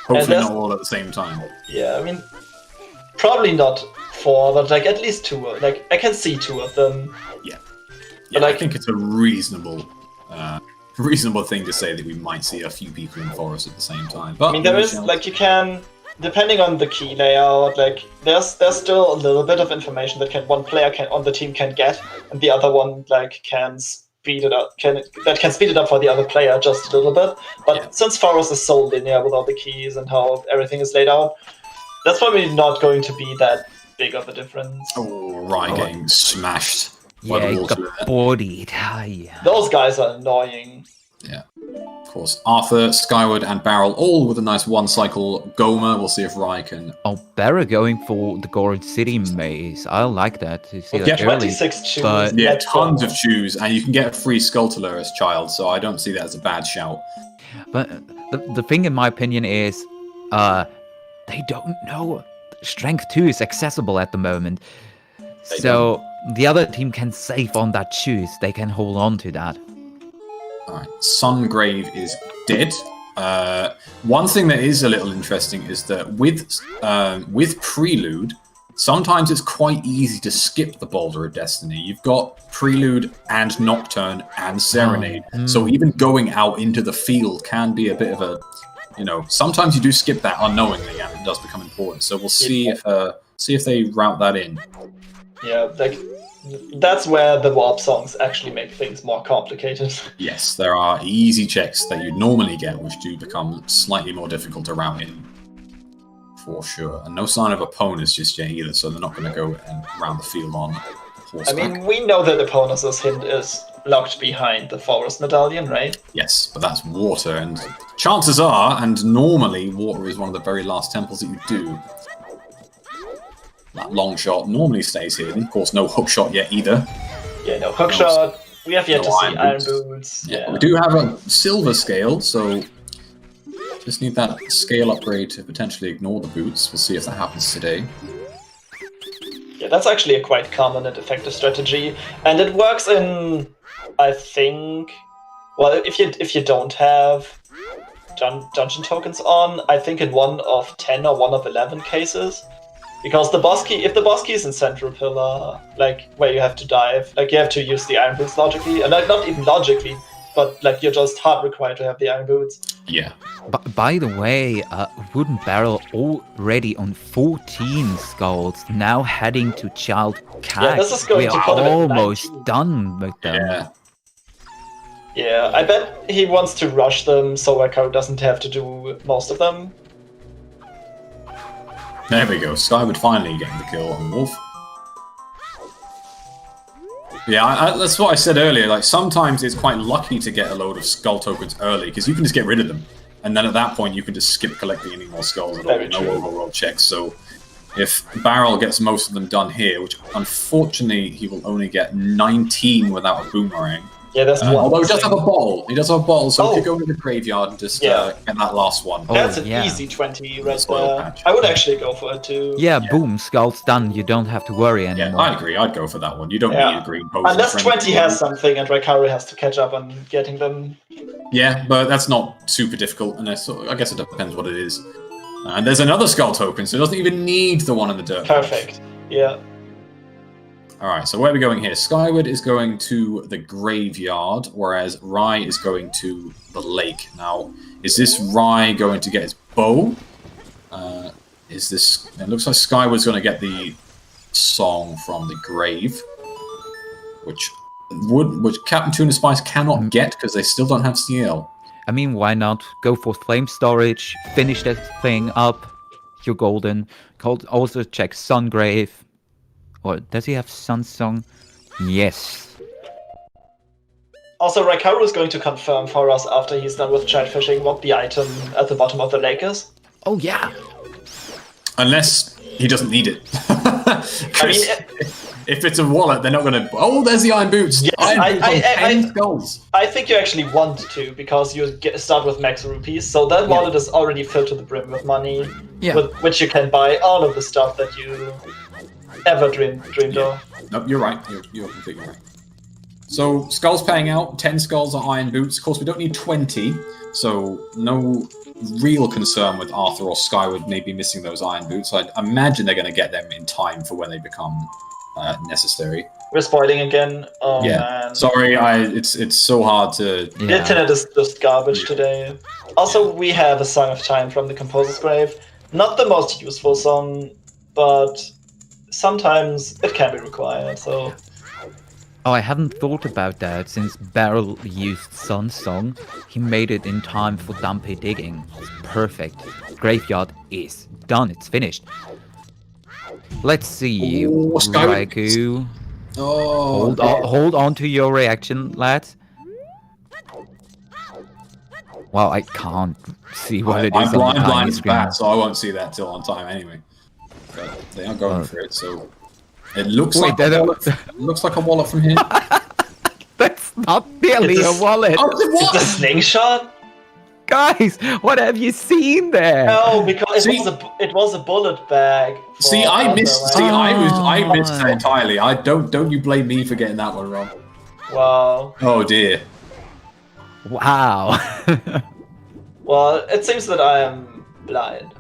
Hopefully there's- not all at the same time. Yeah, I mean, probably not 4, but like at least 2. Like, I can see 2 of them. Yeah, like- I think it's a reasonable thing to say that we might see a few people in forest at the same time. But I mean, there is, like, you can, depending on the key layout, like, there's still a little bit of information that one player on the team can get, and the other one, like, can speed it up, that can speed it up for the other player just a little bit. But since Forest is so linear with all the keys and how everything is laid out, that's probably not going to be that big of a difference. Oh, right, getting smashed. by Yeah, the he water got there. bodied. Yeah. Those guys are annoying. Yeah. Of course, Arthur, Skyward, and Barrel all with a nice one-cycle Goma. We'll see if Rai can... Oh, Barra going for the Gold City maze. I like that. You see Yeah, that early. 26 choose. but- Yeah, let's tons go. of choose, and you can get a free Skulltula as child, so I don't see that as a bad shout. But the thing, in my opinion, is they don't know Strength 2 is accessible at the moment. So the other team can save on that choose. They can hold on to that. Alright, Sungrave is dead. One thing that is a little interesting is that with Prelude, sometimes it's quite easy to skip the Boulder of Destiny. You've got Prelude and Nocturne and Serenade, so even going out into the field can be a bit of a, sometimes you do skip that unknowingly and it does become important. So we'll see if they route that in. Yeah, like, that's where the warp songs actually make things more complicated. Yes, there are easy checks that you'd normally get, which do become slightly more difficult to route in. For sure. And no sign of opponents just yet either, so they're not going to go and round the field on I horseback. mean, we know that Opponus' hint is locked behind the Forest Medallion, right? Yes, but that's water, and chances are, and normally, water is one of the very last temples that you do. That long shot normally stays hidden. Of course, no hook shot yet either. Yeah, no hookshot. We have yet No to see iron Iron boots. Boots. Yeah, we do have a silver scale, so just need that scale upgrade to potentially ignore the boots. We'll see if that happens today. Yeah, that's actually a quite common and effective strategy, and it works in, I think, well, if you don't have dungeon tokens on, I think in 1 of 10 or 1 of 11 cases, because the boss key, if the boss key is in Central Pillar, like where you have to dive, like you have to use the Iron Boots logically, and like not even logically, but like you're just hard required to have the Iron Boots. Yeah. By the way, Wooden Barrel already on 14 skulls, now heading to Child Cat. Yeah, this is going we to are put him at almost 19. done with them. Yeah. Yeah, I bet he wants to rush them so Echo doesn't have to do most of them. There we go. Skyward finally getting the kill on Wolf. Yeah, that's what I said earlier. Like sometimes it's quite lucky to get a load of skull tokens early because you can just get rid of them, and then at that point you can just skip collecting any more skulls at all. Very No true. overworld checks. So if Barrel gets most of them done here, which unfortunately he will only get 19 without a boomerang. Yeah, that's one. Although he does have a bottle. He does have a bottle, so Oh. he could go to the graveyard and just Yeah. get that last one. Oh, That's an yeah. easy 20 right Spoil there. patch. I would actually go for it too. Yeah, boom, skull's done. You don't have to worry Yeah, anymore. I agree. I'd go for that one. You don't Yeah. need a green potion. Unless for 20 anything. has something and Raikaru has to catch up on getting them. Yeah, but that's not super difficult, and I guess it depends what it is. And there's another skull token, so it doesn't even need the one in the dirt. Perfect. Yeah. Alright, so where are we going here? Skyward is going to the graveyard, whereas Rai is going to the lake. Now, is this Rai going to get his bow? Is this... It looks like Skyward's going to get the song from the grave, which Captain Tuna Spice cannot get because they still don't have CL. I mean, why not go for flame storage, finish that thing up, you're golden. Also check Sungrave. Or does he have Sun Song? Yes. Also, Raikaru is going to confirm for us after he's done with giant fishing what the item at the bottom of the lake is. Oh yeah. Unless he doesn't need it. I mean, if it's a wallet, they're not going to... Oh, there's the Iron Boots! Yes, Iron Boots on 10 skulls! I think you actually want to, because you start with max rupees, so that wallet is already filled to the brim with money, Yeah. with which you can buy all of the stuff that you ever dreamed of. No, you're right. You're completely right. So, skulls paying out. 10 skulls are Iron Boots. Of course, we don't need 20, so no real concern with Arthur or Skyward maybe missing those Iron Boots. I imagine they're going to get them in time for when they become necessary. We're spoiling again. Oh Yeah. man. Sorry, it's so hard to... The Yeah. internet is just garbage today. Also, we have a Song of Time from the Composer's Grave. Not the most useful song, but sometimes it can be required, so... Oh, I hadn't thought about that. Since Barrel used Sun Song, he made it in time for Dumpy digging. It's perfect. Graveyard is done. It's finished. Let's see. Oh, Skyward. Raikou. Oh, Hold on to your reaction, lads. Well, I can't see what it is I'm on the tiny blind screen. bad, so I won't see that till on time anyway. But they are going for it, so it looks Wait, like a wallet. Looks like a wallet from here. That's not really It's a wallet. Oh, it's a It's a wallet! slingshot? Guys, what have you seen there? No, because See- it was a bullet bag. for See, I missed. Arthur, See, right? I missed that entirely. I don't you blame me for getting that one wrong? Wow. Oh dear. Wow. Well, it seems that I am blind.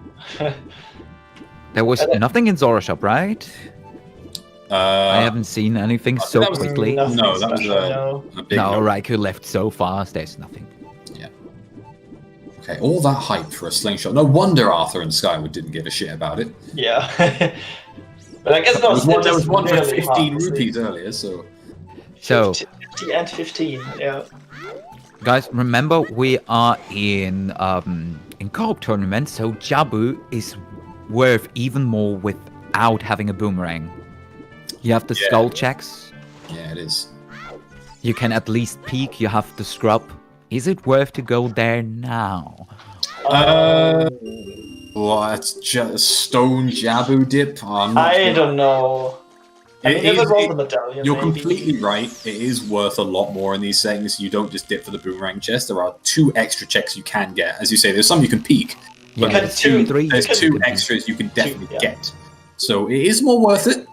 There was nothing in Zora Shop, right? I haven't seen anything so that was- quickly. Nothing No, that was special, no. a big. No, no. Raikou left so fast, there's nothing. Okay, all that hype for a slingshot. No wonder Arthur and Skyward didn't give a shit about it. Yeah. But I guess There was one, it there is was one for really 15 hard to see. rupees earlier, so. So, 50 and 15, yeah. guys, remember we are in Coop tournament, so Jabu is worth even more without having a boomerang. You have the Yeah. skull checks. Yeah, it is. You can at least peek. You have the scrub. Is it worth to go there now? Well, it's just a stone Jabu dip. I'm not I sure. don't know. I mean, if it was the It- medallion, You're maybe. completely right. It is worth a lot more in these settings. You don't just dip for the boomerang chest. There are 2 extra checks you can get. As you say, there's some you can peek. But can there's two- three. There's can- 2 extras you can definitely yeah. get. So it is more worth it.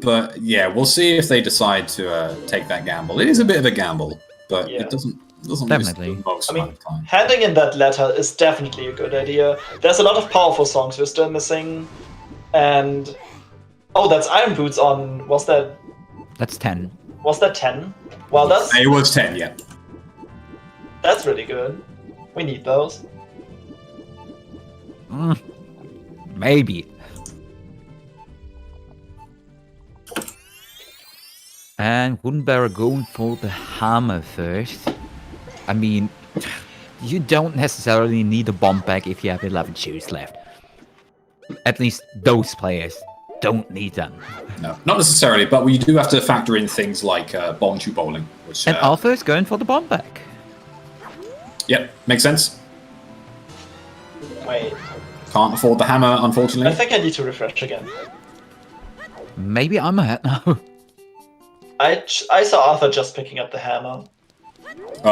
But yeah, we'll see if they decide to take that gamble. It is a bit of a gamble, but Yeah. it doesn't Definitely. waste the most I mean, amount of time. handing in that letter is definitely a good idea. There's a lot of powerful songs we're still missing, and that's Iron Boots on. Was that That's 10. 10? Well, It was 10, yeah. that's really good. We need those. Maybe. And wouldn't better going for the hammer first? I mean, you don't necessarily need a bomb bag if you have 11 shoes left. At least those players don't need them. No, not necessarily, but we do have to factor in things like bomb shoe bowling. Which, And Arthur is going for the bomb back. Yep, makes sense. Wait, Can't afford the hammer, I unfortunately. think I need to refresh again. Maybe I'm ahead now. I saw Arthur just picking up the hammer.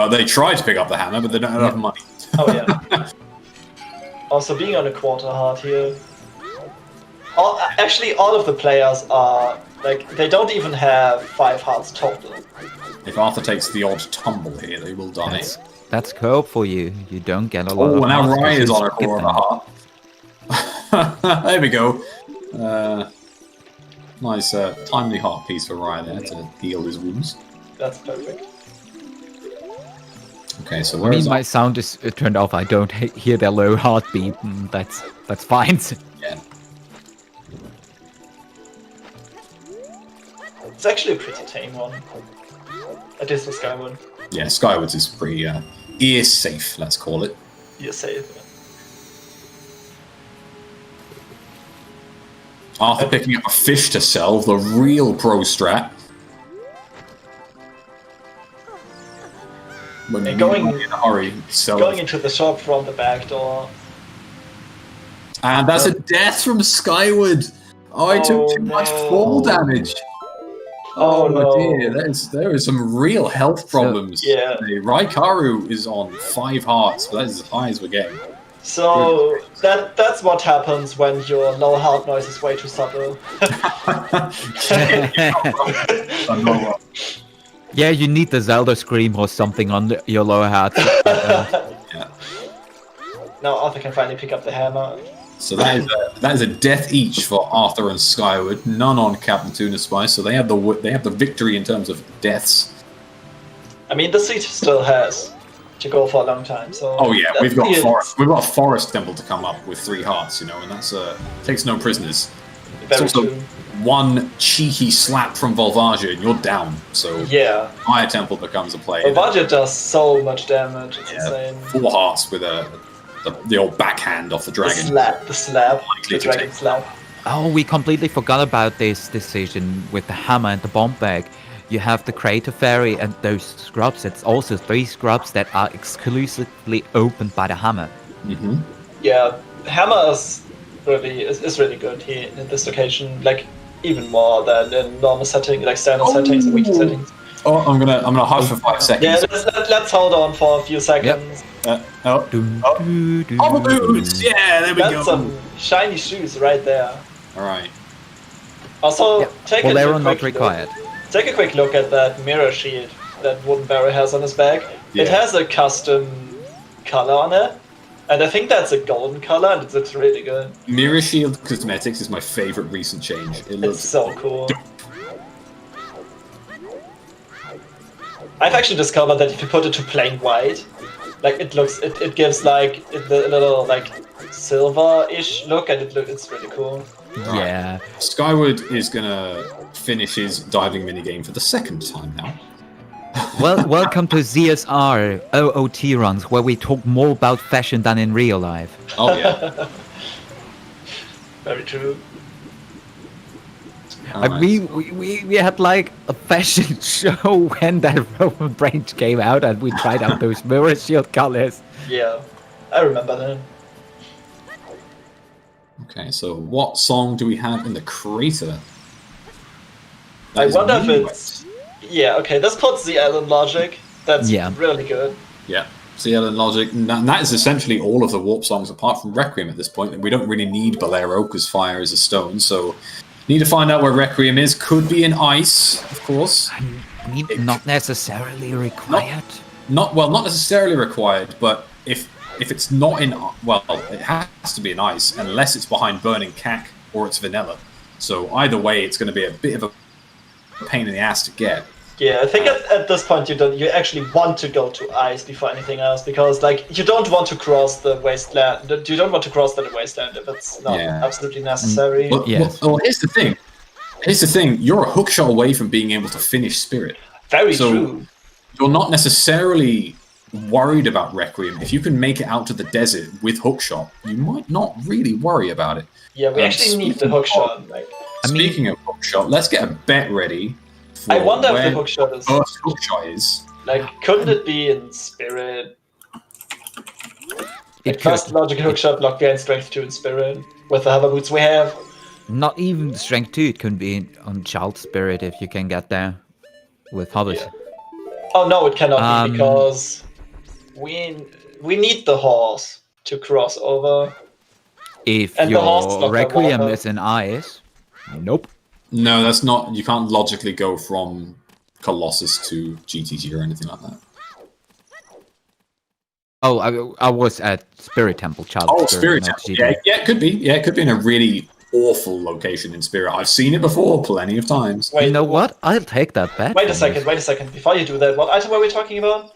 They tried to pick up the hammer, but they don't have enough money. Oh yeah. Also, being on a quarter heart here. Actually, all of the players are like they don't even have 5 hearts total. If Arthur takes the odd tumble here, they will die. That's Coop for you. You don't get a lot of Oh, now hearts Ryan is because on a you quarter give of a heart. There we go. Nice timely heart piece for Ryan there to heal his wounds. That's perfect. Okay, so I where mean, is my sound is turned off. I don't hear their low heartbeat. That's fine. Yeah. It's actually a pretty tame one. It is the Skyward. Yeah, Skywards is pretty ear safe, let's call it. You say it. Arthur picking up a fish to sell, the real pro strat. When And you going- in a hurry, sell Going it. into the shop from the back door. And that's a death from Skyward. Oh, I took too much no. fall damage. Oh, no. dear, there is some real health problems. yeah. Raikaru is on 5 hearts, but that is as high as we're getting. So that's what happens when your low heart noise is way too subtle. Yeah, you need the Zelda scream or something on your lower heart. Yeah. Now Arthur can finally pick up the hammer. So that is a death each for Arthur and Skyward. None on Captain Tuna Spice, so they have the victory in terms of deaths. I mean, the seat still has to go for a long time. So Oh yeah, that's we've got the- Forest. We've got a Forest Temple to come up with 3 hearts, and that's takes no prisoners. Very It's also true. one cheeky slap from Volvagia and you're down. So Yeah. Fire Temple becomes a play. Volvagia does so much damage. It's Yeah, insane. 4 hearts with the old backhand off the The dragon. slap, the Likely to dragon take- slap. Oh, we completely forgot about this decision with the hammer and the bomb bag. You have the Crater Fairy and those scrubs. It's also 3 scrubs that are exclusively opened by the hammer. Mm-hmm. Yeah, hammer is really good here in this location. Like even more than in normal settings, like standard settings and weekly settings. Oh, I'm gonna hush for 5 Yeah, seconds. let's hold on for a few seconds. Dun, Oh, doo, doo, oh, boots! Yeah, there we That's go. some shiny shoes right there. All right. Also, Yeah. take Well, a they quick are not look- required. Take a quick look at that mirror shield that Wooden Barrel has on his back. It Yeah. has a custom color on it, and I think that's a golden color, and it looks really good. Mirror Shield Cosmetics is my favorite recent change. It It's looks so cool. I've actually discovered that if you put it to plain white, like it gives like the little like silver-ish look, and it's really cool. Yeah. Skyward is gonna finish his diving minigame for the 2nd time now. Well, welcome to ZSR OoTR, where we talk more about fashion than in real life. Oh yeah. Very true. Like, we had like a fashion show when that Roman branch came out, and we tried out those mirror shield colors. Yeah, I remember that. Okay, so what song do we have in the crater? I That is wonder if Minuet. it's... Yeah, okay, this puts the Ellen logic. That's Yeah. really good. Yeah. CL and Logic, and that is essentially all of the Warp songs apart from Requiem at this point. We don't really need Bolero because Fire is a stone, so need to find out where Requiem is. Could be in Ice, of course. I mean, not necessarily required. Not necessarily required, but if it's not in, well, it has to be in Ice unless it's behind Burning Cack or it's Vanilla. So either way, it's going to be a bit of a pain in the ass to get. Yeah, I think at this point you actually want to go to Ice before anything else, because like you don't want to cross the wasteland. You don't want to cross the wasteland if it's not Yeah. absolutely necessary. Yes. Well, here's the thing. You're a hookshot away from being able to finish Spirit. Very So true. you're not necessarily worried about Requiem. If you can make it out to the desert with hookshot, you might not really worry about it. Yeah, we actually need the hook shot. Like, Speaking of hookshot, let's get a bet ready. For I wonder if where the hookshot is. first hookshot is. Like, couldn't it be in Spirit? It Like, first logical hookshot blocked behind Strength 2 in Spirit with the hover boots we have. Not even Strength 2, it could be on Child Spirit if you can get there with hovers. Yeah. Oh no, it cannot be because we need the horse to cross over. If And the horse is your not Requiem water. is in ice, nope. No, that's not. You can't logically go from Colossus to GTG or anything like that. Oh, I was at Spirit Temple, Child Oh, Spirit. Spirit not Temple. GT. Yeah, it could be. Yeah, it could be in a really awful location in Spirit. I've seen it before plenty of times. Wait, You know what? I'll take that bet. Wait a second. Before you do that, what item were we talking about?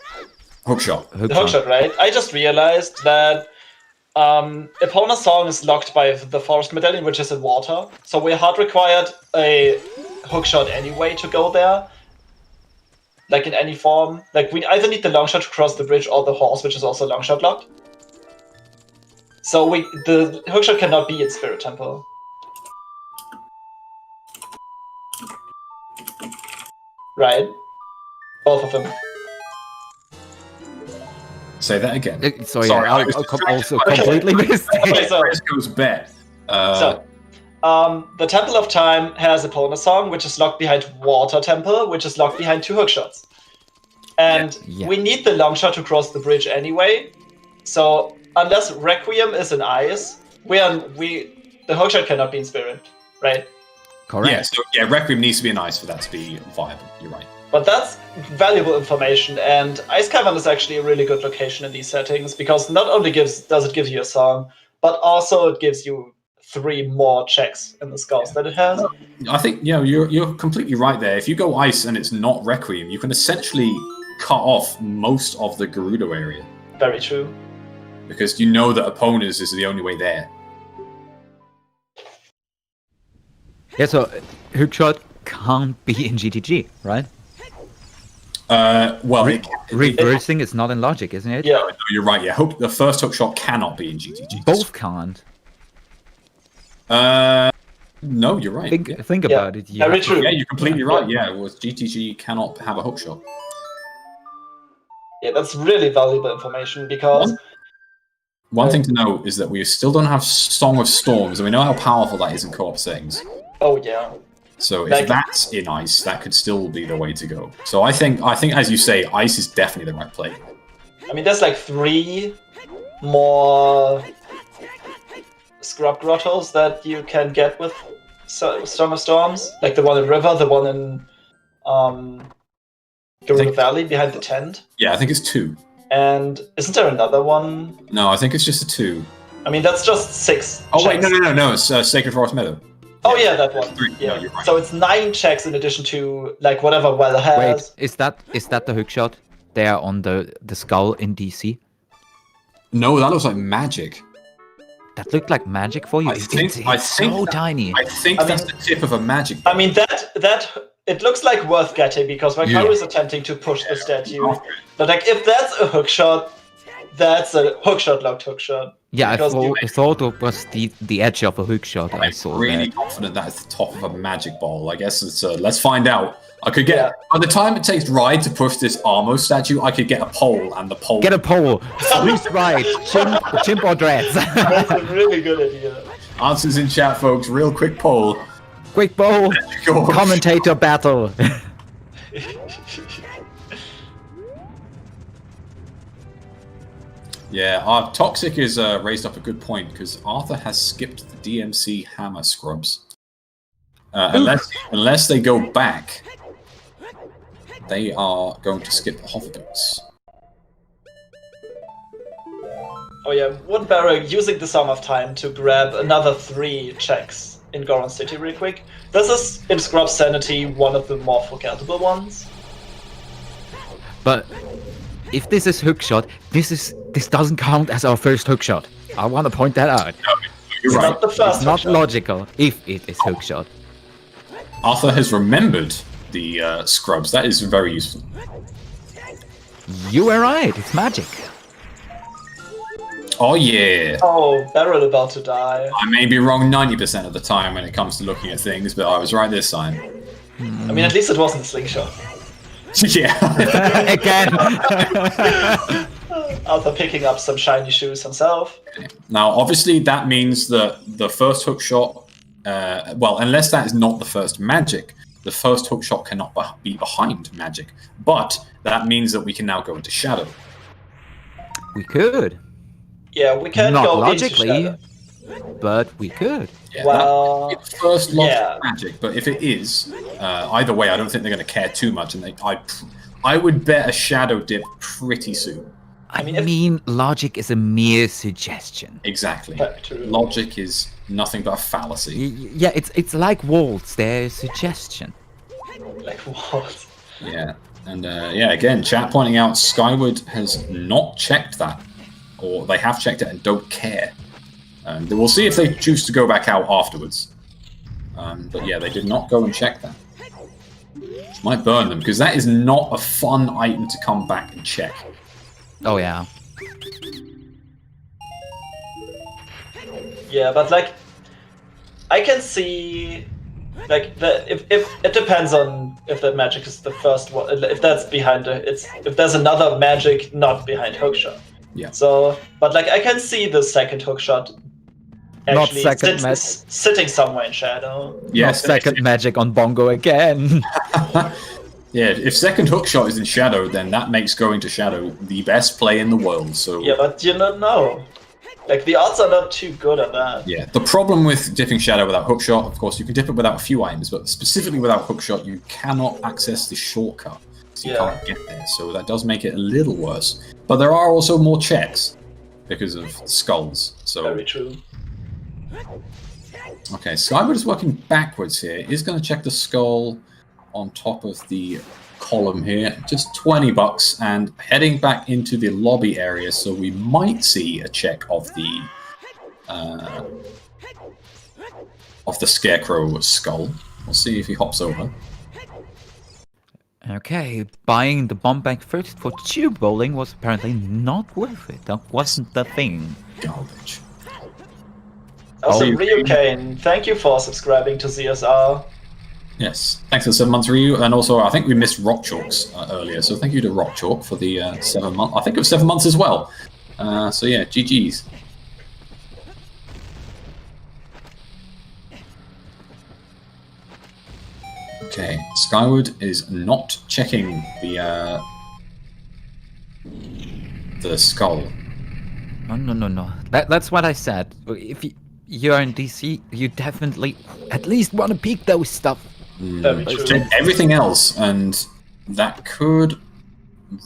Hookshot. The hookshot, right? I just realized that Epona's song is locked by the Forest Medallion, which is in water. So we hard required a hookshot anyway to go there. Like in any form. Like we either need the longshot to cross the bridge or the horse, which is also longshot locked. So the hookshot cannot be in Spirit Temple. Right? Both of them. Say that again. Sorry, Sorry, I I was also distracted. completely missed Okay, it. so Fresco's bet. the Temple of Time has Epona's song, which is locked behind Water Temple, which is locked behind 2 hookshots. And Yeah. we need the longshot to cross the bridge anyway. So unless Requiem is in ice, the hookshot cannot be in Spirit, right? Correct. Requiem needs to be nice for that to be viable. You're right. But that's valuable information, and Ice Cavern is actually a really good location in these settings because not only does it give you a song, but also it gives you 3 more checks in the skulls that it has. I think you're completely right there. If you go ice and it's not Requiem, you can essentially cut off most of the Gerudo area Very true. because you know that Epona's is the only way there. Yeah, so hookshot can't be in GTG, right? Reversing is not in logic, isn't it? Yeah. No, you're right. Yeah, the first hookshot cannot be in GTG. Both can't. No, you're right. Think about it. Very true. Yeah, you're completely right. Yeah, it was GTG cannot have a hookshot. Yeah, that's really valuable information because One thing to note is that we still don't have Song of Storms, and we know how powerful that is in co-op settings. oh yeah. So if that's in ice, that could still be the way to go. So I think as you say, ice is definitely the right play. I mean, there's like 3 more scrub grottos that you can get with Song of Storms, like the one in River, the one in Gerudo Valley behind the tent. Yeah, I think it's 2. And isn't there another one? No, I think it's just a 2. I mean, that's just 6. Oh wait, checks. no, it's Sacred Forest Meadow. Oh yeah, that one. 3. Yeah. No, you're right. So it's 9 checks in addition to like whatever Well has. Wait, is that the hookshot there on the skull in DC? No, that looks like magic. That looked like magic for you. I think so tiny. I think that's the tip of a magic. I mean that it looks like worth getting because Wakaru is attempting to push the statue. But like if that's a hookshot, that's a hookshot locked hookshot. Yeah, I Because thought it was the edge of a hookshot. I saw I'm really that. confident that it's the top of a magic ball. I guess it's let's find out. I could get by the time it takes Ride to push this Armo statue, I could get a pole and the pole. Get a pole. Who's right? Chimp or dreads? That's a really good idea. Answers in chat, folks. Real quick poll. Quick bowl. Go. Commentator battle. Yeah, Toxic is raised up a good point because Arthur has skipped the DMC hammer scrubs. Unless they go back, they are going to skip the hoverboots. Oh yeah, Woodbarrow using the Song of Time to grab another 3 checks in Goron City real quick. This is, in Scrub Sanity, one of the more forgettable ones. But if this is hookshot, this doesn't count as our first hookshot. I want to point that out. No, you're It's right. not the first It's not hookshot. logical if it is hookshot. Arthur has remembered the scrubs. That is very useful. You were right. It's magic. Oh yeah. Oh, Barrel about to die. I may be wrong 90% of the time when it comes to looking at things, but I was right this time. I mean, at least it wasn't a slingshot. Yeah. Again. Arthur picking up some shiny shoes himself. Now, obviously, that means that the first hook shot, well, unless that is not the first magic, the first hook shot cannot be behind magic. But that means that we can now go into shadow. We could. Yeah, we can't Not go logically, into shadow. but we could. Yeah, Well, that- it's first logic yeah. magic, but if it is, either way, I don't think they're going to care too much, and I would bet a shadow dip pretty soon. I mean, if- mean, logic is a mere suggestion. Exactly. Very true. Logic is nothing but a fallacy. Yeah, it's like walls. They're a suggestion. Like what? Yeah, and yeah, again, chat pointing out Skyward has not checked that, or they have checked it and don't care. And we'll see if they choose to go back out afterwards. But yeah, they did not go and check that. Which might burn them, because that is not a fun item to come back and check. Oh yeah. Yeah, but like, I can see, like, if it depends on if that magic is the first one, if that's behind if there's another magic not behind hookshot. Yeah. So, but like, I can see the second hookshot Not actually second sitting somewhere in shadow. Yes, Not second magic on Bongo again. Yeah, if second hookshot is in shadow, then that makes going to shadow the best play in the world. So Yeah, but you don't know. Like, the odds are not too good at that. yeah, the problem with dipping shadow without hookshot, of course, you can dip it without a few items, but specifically without hookshot, you cannot access the shortcut. So you Yeah. can't get there. So that does make it a little worse. But there are also more checks because of skulls. So Very true. okay, Skyward is working backwards here. He's going to check the skull on top of the column here. Just $20 and heading back into the lobby area. So we might see a check of the scarecrow skull. We'll see if he hops over. Okay, buying the bomb bag first for tube bowling was apparently not worth it. That wasn't the thing. Garbage. Also, Oh. Ryu Kane, thank you for subscribing to ZSR. Yes, thanks for the 7 months, Ryu. And also, I think we missed Rock Chalks earlier. So thank you to Rock Chalk for the 7 months. I think it was 7 months as well. So yeah, GG's. Okay, Skyward is not checking the skull. No. That's what I said. If you're in DC, you definitely at least want to peek those stuff. Very true. Check everything else, and that could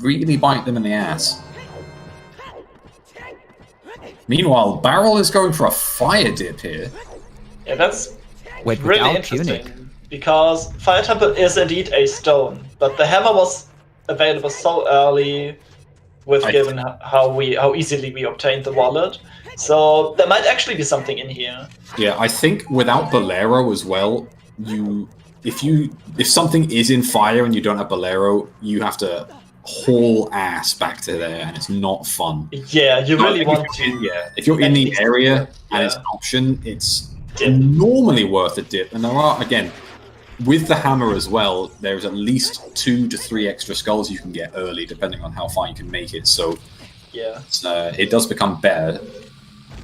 really bite them in the ass. Meanwhile, Barrel is going for a fire dip here. Yeah, that's Wait, really without interesting. tunic. Because Fire Temple is indeed a stone, but the hammer was available so early, given how easily we obtained the wallet. So there might actually be something in here. Yeah, I think without Bolero as well, if something is in fire and you don't have Bolero, you have to haul ass back to there, and it's not fun. Yeah, you really want if you're, to. yeah, if you're in the least area dip, and it's yeah. an option, it's Dip. normally worth a dip. And there are, again, with the hammer as well, there's at least 2 to 3 extra skulls you can get early, depending on how far you can make it. So Yeah. it does become better.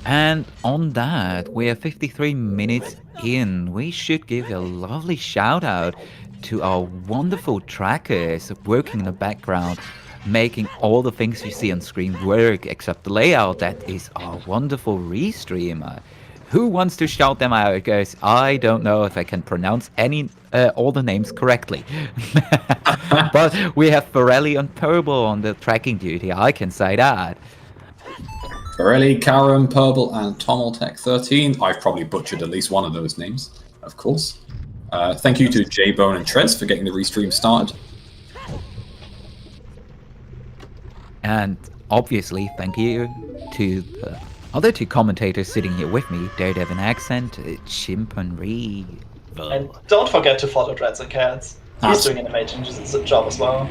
And on that, we are 53 minutes in. We should give a lovely shout out to our wonderful trackers working in the background, making all the things you see on screen work except the layout. That is our wonderful restreamer. Who wants to shout them out? Because I don't know if I can pronounce all the names correctly. But we have Pirelli and Purple on the tracking duty. I can say that. Pirelli, Karam, Purple, and Tomeltech13. I've probably butchered at least one of those names, of course. Thank you to J-Bone and Trez for getting the restream started. And obviously, thank you to the other 2 commentators sitting here with me, Daredevil Accent, Chimp and Ree. And don't forget to follow Dreads and Cats. He's doing an amazing job as well.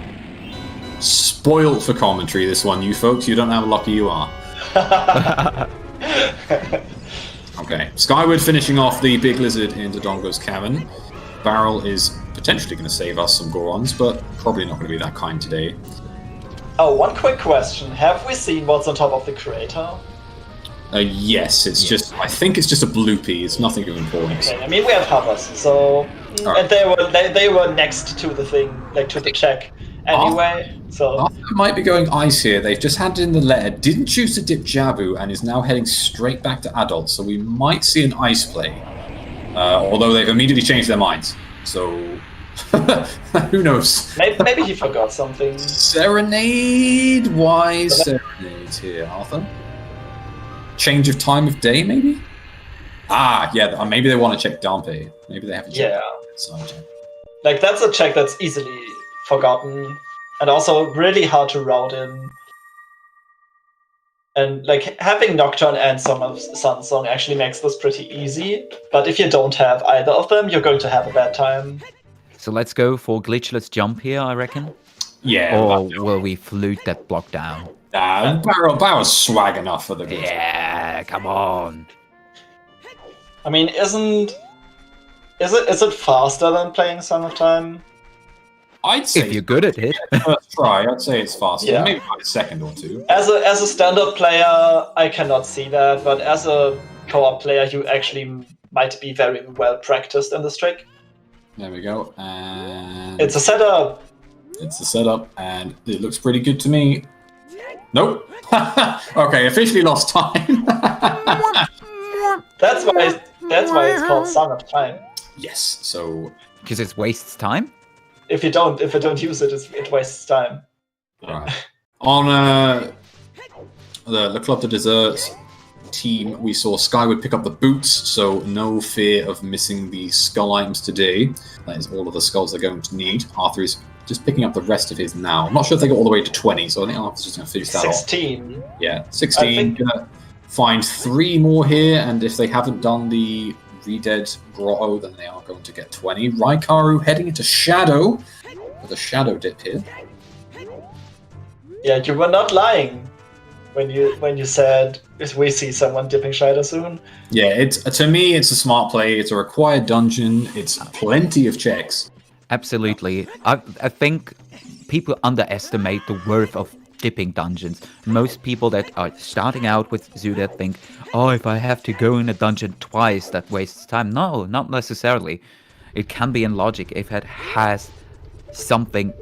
Spoiled for commentary, this one, you folks. You don't know how lucky you are. Okay, Skyward finishing off the big lizard in Dodongo's cavern. Barrel is potentially going to save us some Gorons, but probably not going to be that kind today. Oh, one quick question. Have we seen what's on top of the crater? Yes, it's just. I think it's just a bloopy. It's nothing of importance. Okay, I mean, we have hovers, so... Alright. And they were next to the thing, like to the check. Anyway, so... Arthur might be going ice here. They've just handed in the letter, didn't choose to dip Jabu, and is now heading straight back to adults, so we might see an ice play. Although they've immediately changed their minds. So, who knows? Maybe he forgot something. Serenade? Why Serenade here, Arthur? Change of time of day, maybe? Ah, yeah, maybe they want to check Dampe. Maybe they haven't checked. Yeah. Like, that's a check that's easily forgotten, and also really hard to route in. And like having Nocturne and Song of Sunsong actually makes this pretty easy, but if you don't have either of them, you're going to have a bad time. So let's go for glitchless jump here, I reckon. Yeah. Or will we flute that block down? Barrel's swag enough for the glitch. Yeah, come on. I mean, is it faster than playing Song of Time? I'd say If you're good at it. first try, I'd say it's faster. Yeah. Maybe by a second or two. As a standard player, I cannot see that, but as a co-op player, you actually might be very well practiced in this trick. There we go. And It's a setup. it's a setup, and it looks pretty good to me. Nope. Okay, officially lost time. That's why it's called Song of Time. Yes. So. Because it wastes time? If you don't use it, it wastes time. Right. On the Club de Désert team, we saw Skyward pick up the boots, so no fear of missing the skull items today. That is all of the skulls they're going to need. Arthur is just picking up the rest of his now. I'm not sure if they got all the way to 20, so I think Arthur's just going to finish that off. 16. Yeah, 16. Gonna find 3 more here, and if they haven't done the Redead Grotto, then they are going to get 20. Raikaru heading into Shadow with a Shadow dip here. Yeah, you were not lying when you said we see someone dipping Shadow soon. Yeah, to me, it's a smart play. It's a required dungeon. It's plenty of checks. Absolutely. I think people underestimate the worth of dipping dungeons. Most people that are starting out with Zelda think, oh, if I have to go in a dungeon twice, that wastes time. No, not necessarily. It can be in logic if it has something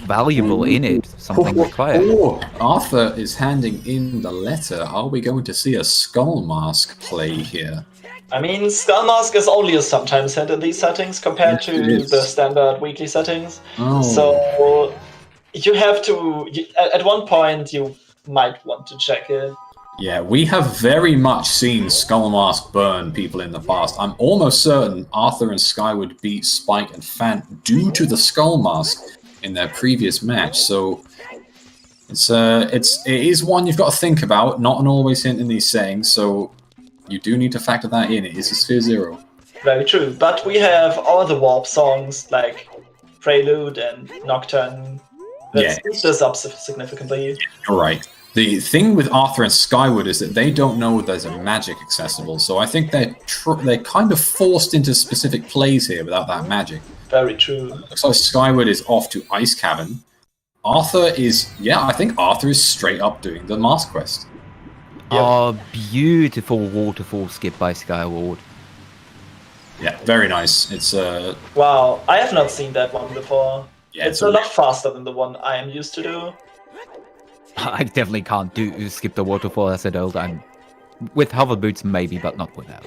valuable in it, something required. Oh, Arthur is handing in the letter. Are we going to see a Skull Mask play here? I mean, Skull Mask is only a sometimes hit in these settings compared to the standard weekly settings. Oh. So you have to, at one point, you might want to check it. Yeah, we have very much seen Skull Mask burn people in the past. I'm almost certain Arthur and Skyward beat Spike and Fant due to the Skull Mask in their previous match. So it is one you've got to think about. Not an always hint in these settings. So you do need to factor that in. It is a Sphere Zero. Very true. But we have all the warp songs like Prelude and Nocturne. That speed this up significantly. You're right. The thing with Arthur and Skyward is that they don't know there's a magic accessible, so I think they're kind of forced into specific plays here without that magic. Very true. Looks like Skyward is off to Ice Cavern. Arthur is, I think Arthur is straight up doing the Mask Quest. Yep. Oh, beautiful waterfall skip by Skyward. Yeah, very nice. It's Wow, I have not seen that one before. Yeah, it's a lot faster than the one I am used to do. I definitely can't skip the waterfall as an old. I'm with hover boots maybe, but not without.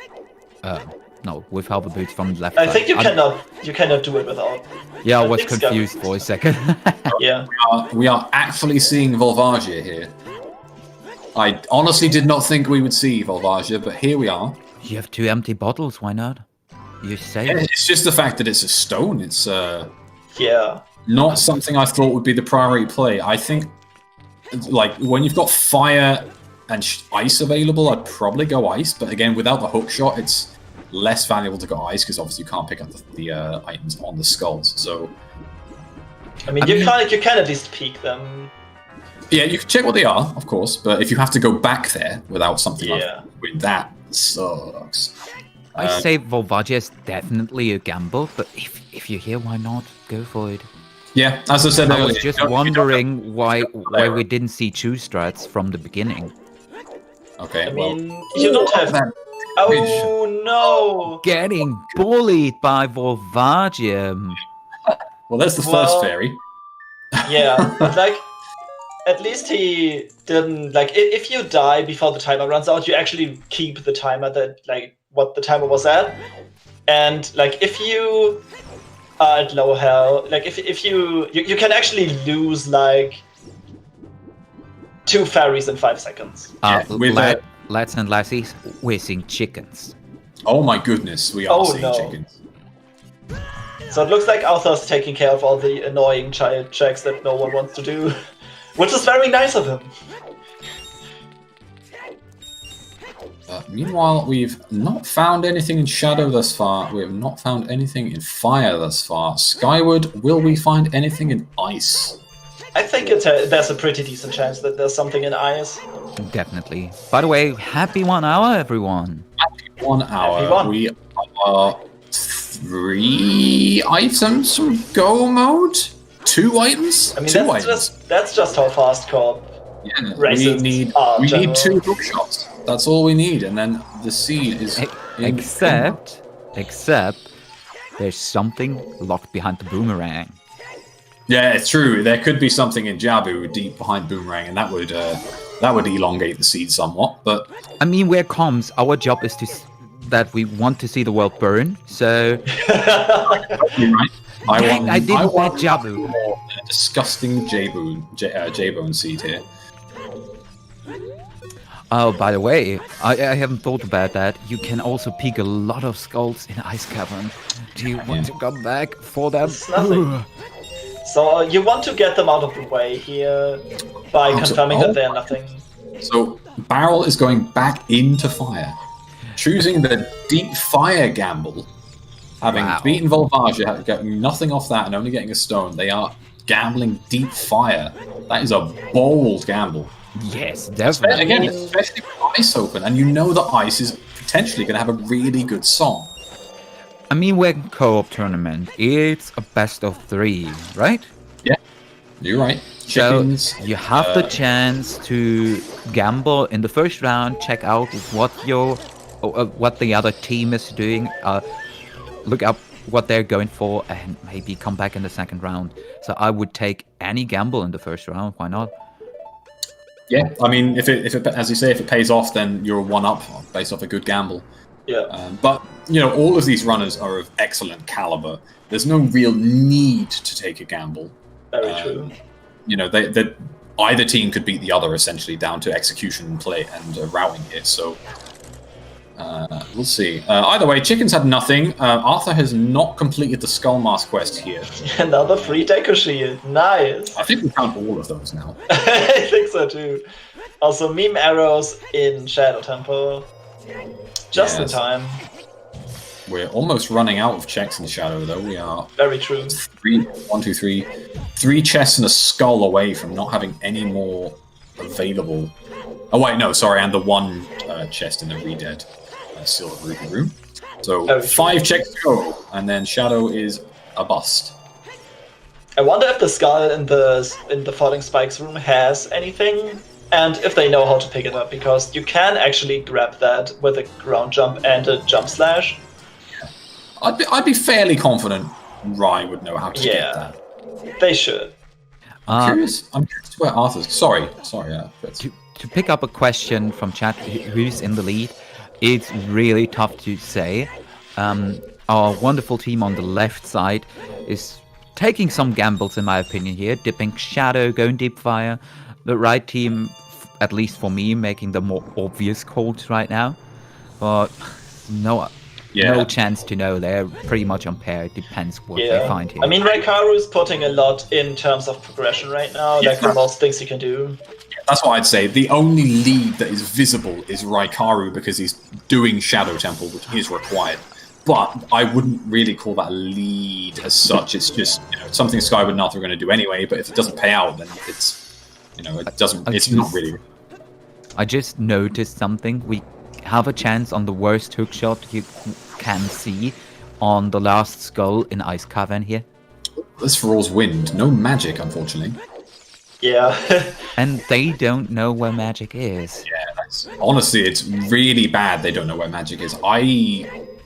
No, with hover boots from left. I think you cannot do it without. Yeah, I was confused for a second. Yeah. We are actually seeing Volvagia here. I honestly did not think we would see Volvagia, but here we are. You have 2 empty bottles. Why not? You say Yeah, it's just the fact that it's a stone. It's yeah. Not something I thought would be the priority play. I think, like, when you've got fire and ice available, I'd probably go ice. But again, without the hook shot, it's less valuable to go ice because obviously you can't pick up the items on the skulls. So, I mean, you can at least peek them. Yeah, you can check what they are, of course, but if you have to go back there without something Yeah. with that sucks. I say Volvagia is definitely a gamble, but if you're here, why not go for it? Yeah, as I said I earlier, was just you don't wondering why player. we didn't see two strats from the beginning. Okay, I well, mean, you don't have. that- Oh no! Getting bullied by Volvagia. well, there's the Well- first fairy. Yeah, but like, at least he didn't like. If you die before the timer runs out, you actually keep the timer that like what the timer was at, and like if you are at low health, like if you can actually lose like 2 fairies in 5 seconds. with Lads and lassies, we're seeing chickens. Oh my goodness, we are Oh, seeing no. chickens. So it looks like Arthur's taking care of all the annoying child checks that no one wants to do, which is very nice of him. Meanwhile, we've not found anything in Shadow thus far. We have not found anything in Fire thus far. Skyward, will we find anything in Ice? I think there's a pretty decent chance that there's something in Ice. Definitely. By the way, happy 1 hour, everyone. 1 hour. Happy one. We are 3 items from Go mode? 2 items? I mean, 2 that's items. just how fast Coop. Yeah, races we are need general. 2 hook shots. That's all we need, and then the seed is. Except there's something locked behind the boomerang. Yeah, it's true. There could be something in Jabu deep behind Boomerang, and that would elongate the seed somewhat. But I mean, we're comms. Our job is that we want to see the world burn. So you're right. I didn't want bet Jabu. more disgusting J-bone seed here. Oh, by the way, I haven't thought about that. You can also peek a lot of skulls in Ice Cavern. Do you want to come back for them? It's nothing. So you want to get them out of the way here by confirming that they're nothing. So Barrel is going back into Fire, choosing the deep Fire gamble. Having beaten Volvagia, getting nothing off that and only getting a stone, they are gambling deep Fire. That is a bold gamble. Yes, definitely. Again, especially with Ice open, and you know that Ice is potentially going to have a really good song. I mean, we're in co-op tournament. It's a best of 3, right? Yeah, you're right. Chickens, So you have the chance to gamble in the first round. Check out what the other team is doing. Look up what they're going for, and maybe come back in the second round. So I would take any gamble in the first round. Why not? Yeah, I mean, if it as you say, if it pays off, then you're 1-up based off a good gamble. Yeah. But you know, all of these runners are of excellent caliber. There's no real need to take a gamble. Very true. You know, they either team could beat the other essentially down to execution and play and routing here. So we'll see. Either way, Chickens had nothing. Arthur has not completed the Skull Mask quest here. Another free Deco Shield. Nice. I think we found all of those now. I think so too. Also, meme arrows in Shadow Temple. Just in Yes. time. We're almost running out of checks in the Shadow, though. We are Very true. 3 chests and a skull away from not having any more available. Oh wait, no, sorry, and the 1 chest in the Redead Silver Ruby room. So 5 checks to go, and then Shadow is a bust. I wonder if the skull in the Falling Spikes room has anything, and if they know how to pick it up, because you can actually grab that with a ground jump and a jump slash. I'd be fairly confident Rai would know how to get that. They should. I'm curious where Arthur's. Sorry. To pick up a question from chat, who's in the lead? It's really tough to say. Our wonderful team on the left side is taking some gambles, in my opinion, here, dipping Shadow, going deep Fire. The right team, at least for me, making the more obvious calls right now. But no chance to know. They're pretty much on pair. It depends what they find here. I mean, Raikaru is putting a lot in terms of progression right now, like the most things he can do. That's what I'd say. The only lead that is visible is Raikaru because he's doing Shadow Temple, which is required. But I wouldn't really call that a lead as such. It's just something Skyward and Arthur are going to do anyway, but if it doesn't pay out, then You know, it doesn't. I It's not just- really. I just noticed something. We have a chance on the worst hookshot you can see on the last skull in Ice Cavern here. This for all's wind. No magic, unfortunately. Yeah. And they don't know where magic is. Honestly, it's really bad they don't know where magic is.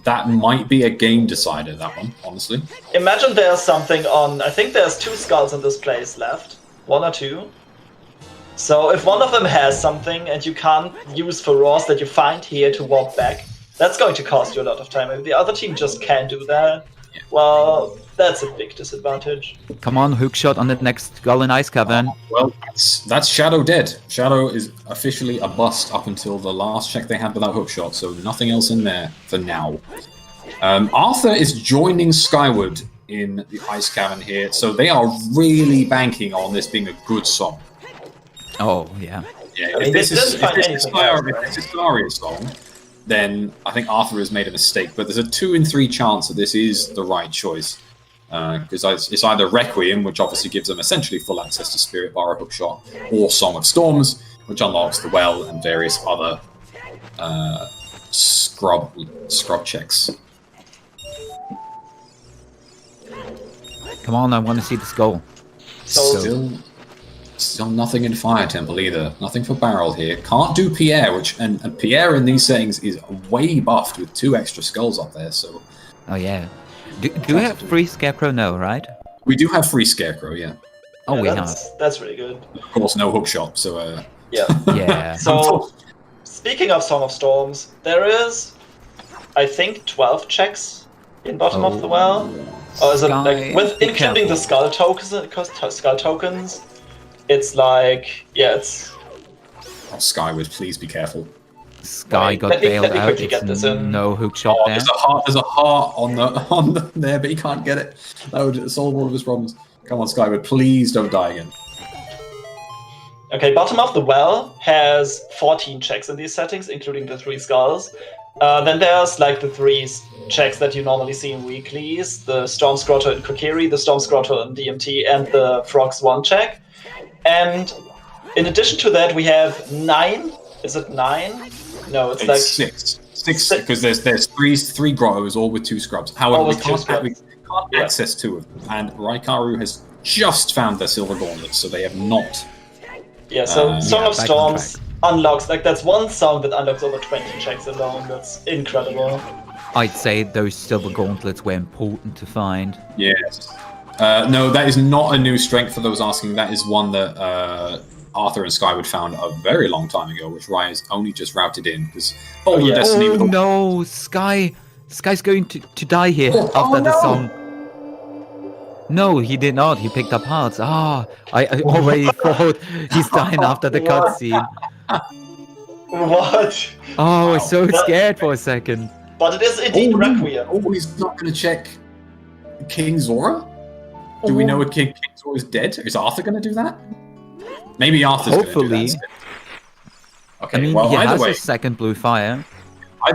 That might be a game decider, that one, honestly. Imagine there's something on. I think there's 2 skulls in this place left. 1 or 2. So if one of them has something and you can't use Faros that you find here to walk back, that's going to cost you a lot of time. If the other team just can't do that, well, that's a big disadvantage. Come on, hookshot on the next skull in Ice Cavern. Well, that's Shadow dead. Shadow is officially a bust up until the last check they had without hookshot, so nothing else in there for now. Arthur is joining Skyward in the Ice Cavern here, so they are really banking on this being a good song. Oh, yeah. Yeah, I mean, if this is anything else, Skaria's song, then I think Arthur has made a mistake. But there's a 2 in 3 chance that this is the right choice. Because it's either Requiem, which obviously gives them essentially full access to Spirit Bar or Hookshot, or Song of Storms, which unlocks the Well and various other scrub checks. Come on, I want to see the skull. Still nothing in Fire Temple either. Nothing for Barrel here. Can't do Pierre, and Pierre in these settings is way buffed with 2 extra skulls up there. So Oh, yeah. Do we have free Scarecrow? No, right? we do have free Scarecrow, yeah. Oh, we have. That's really good. Of course, no hookshot. So Yeah. Yeah. So, speaking of Song of Storms, there is, I think, 12 checks in bottom of the well. Or is it like with Be including the careful. skull tokens? It's like, yeah, it's. Oh, Skyward, please be careful. Sky Wait, got let me bailed out. quickly get It's this in. no hookshot Oh, there. there's a heart on there, but he can't get it. That would solve all of his problems. Come on, Skyward, please don't die again. Okay, bottom of the well has 14 checks in these settings, including the 3 skulls. Then there's like the 3 checks that you normally see in weeklies: the Storm Scrotter in Kokiri, the Storm Scrotter in DMT, and the Frogs 1 check. And in addition to that, we have 9. Is it 9? No, it's like 6 because there's three grottos, all with 2 scrubs. However, we with 2 can't scrubs. Yeah. access 2 of them, and Raikaru has just found their silver gauntlets, so they have not. Yeah, so Song yeah, of back on Storms unlocks, like, that's one song that unlocks over 20 checks alone. That's incredible. I'd say those silver gauntlets were important to find. Yes. No, that is not a new strength for those asking. That is one that Arthur and Skyward found a very long time ago, which Rai has only just routed in because Boulder yeah. Destiny. Oh with all- no, Sky's going to die here after the song. No, he did not. He picked up hearts. I already thought he's dying after the What? cutscene. What? Oh, I was Wow. so scared for a second. But it is indeed Requiem. Oh, he's not going to check King Zora? Do we know if King Zora is dead? Is Arthur going to do that? Maybe Arthur's going to do Hopefully. that. Okay, I mean, well, he either has way, a second blue fire.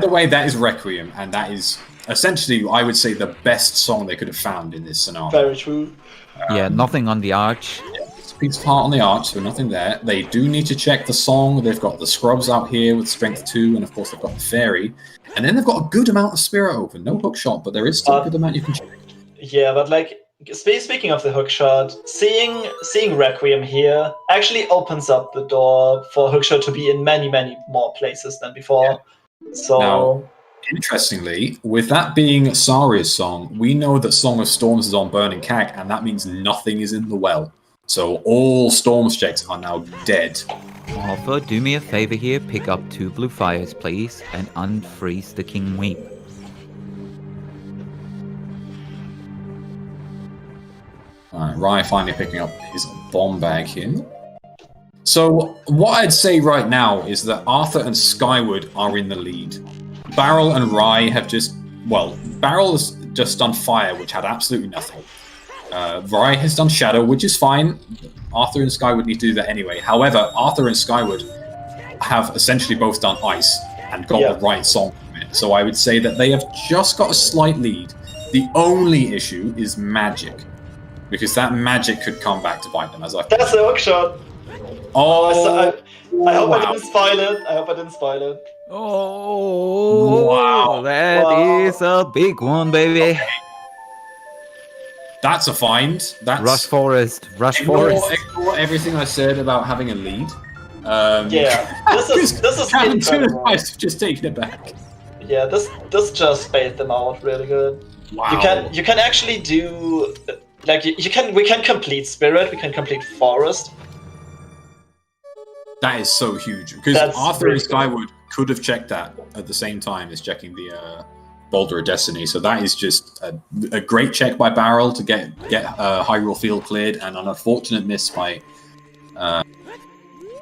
that is Requiem, and that is essentially, I would say, the best song they could have found in this scenario. Very true. Yeah, nothing on the arch. It's a piece of heart on the arch, so nothing there. They do need to check the song. They've got the Scrubs out here with Strength 2, and of course they've got the Fairy. And then they've got a good amount of Spirit open. No hookshot, but there is still a good amount you can check. Yeah, but like, speaking of the hookshot, seeing Requiem here actually opens up the door for hookshot to be in many, many more places than before. So Now, interestingly, with that being Saria's song, we know that Song of Storms is on Burning Cag, and that means nothing is in the well. So all Storms checks are now dead. Arthur, do me a favor here. Pick up 2 blue fires, please, and unfreeze the King Weep. Alright, Rai finally picking up his bomb bag here. So what I'd say right now is that Arthur and Skyward are in the lead. Barrel and Rai have Barrel has just done Fire, which had absolutely nothing. Rai has done Shadow, which is fine. Arthur and Skyward need to do that anyway. However, Arthur and Skyward have essentially both done Ice and got the right song from it. So I would say that they have just got a slight lead. The only issue is magic, because that magic could come back to bite them. that's a hookshot. I hope I wow. didn't spoil it. I hope I didn't spoil it. Oh, Wow. that is a big one, baby. That's a find. That's Rush Forest. Ignore everything I said about having a lead. Yeah, this is Captain Tuna's incredible. might have just taken it back. Yeah, this just bait them out really good. Wow. You can actually do like we can complete Spirit, we can complete Forest. That is so huge because That's Arthur really and Skyward could have checked that at the same time as checking the Boulder of Destiny. So that is just a great check by Barrel to get Hyrule Field cleared, and an unfortunate miss by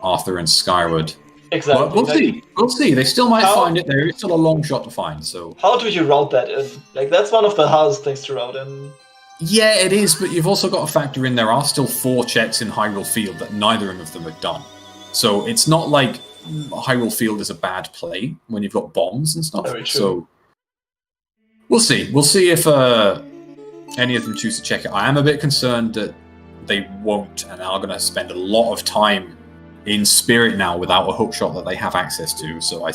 Arthur and Skyward. Exactly. But we'll see. We'll see. They still might find it. There is still a long shot to find. So how do you route that in? Like that's one of the hardest things to route in. yeah, it is. But you've also got to factor in there are still 4 checks in Hyrule Field that neither of them are done. So it's not like Hyrule Field is a bad play when you've got bombs and stuff. Very true. So we'll see. We'll see if any of them choose to check it. I am a bit concerned that they won't and are going to spend a lot of time in Spirit now without a hookshot that they have access to. So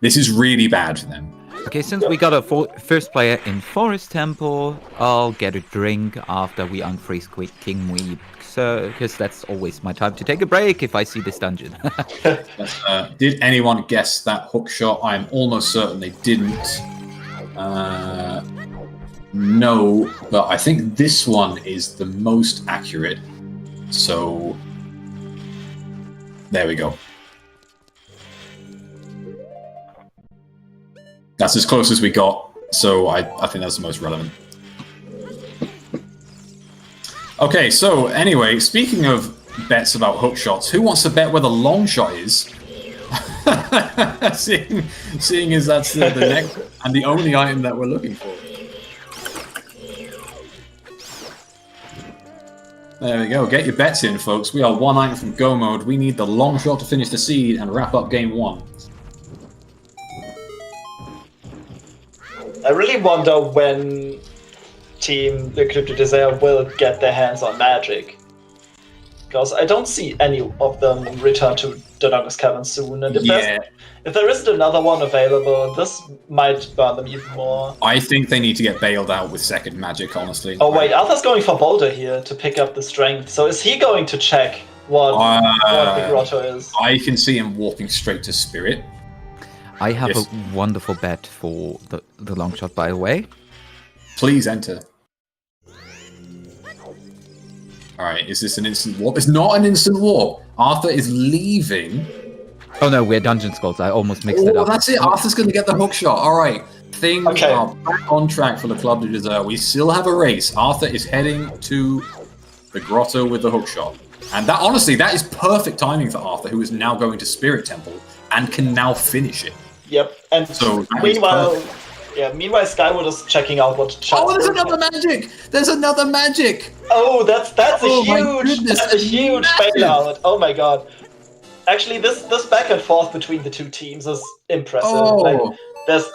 this is really bad for them. Okay, since we got a first player in Forest Temple, I'll get a drink after we unfreeze King Weeb. So, because that's always my time to take a break if I see this dungeon. Did anyone guess that hookshot? I'm almost certain they didn't. No, but I think this one is the most accurate. So there we go. That's as close as we got. So I think that's the most relevant. Okay, so anyway, speaking of bets about hook shots, who wants to bet where the long shot is? seeing as that's the next and the only item that we're looking for. There we go. Get your bets in, folks. We are 1 item from go mode. We need the long shot to finish the seed and wrap up game 1. I really wonder when Team the Crypto Desire will get their hands on magic. Because I don't see any of them return to Dodongo's Cavern soon, and if there isn't another one available, this might burn them even more. I think they need to get bailed out with second magic, honestly. Oh wait, Arthur's going for Boulder here to pick up the strength, so is he going to check what the grotto is? I can see him walking straight to Spirit. I have a wonderful bet for the long shot, by the way. Please enter. Alright, is this an instant warp? It's not an instant warp. Arthur is leaving. Oh no, we're Dungeon Skulls. I almost mixed it up. That's it. Arthur's going to get the hook shot. Alright. Things are back on track for the Club de Dessert. We still have a race. Arthur is heading to the grotto with the hook shot. And that, honestly, that is perfect timing for Arthur, who is now going to Spirit Temple and can now finish it. Yep, and so meanwhile Skyward is checking out what there's another magic! There's another magic! Oh, that's a huge bailout. Oh my god. Actually, this back and forth between the two teams is impressive. Oh. This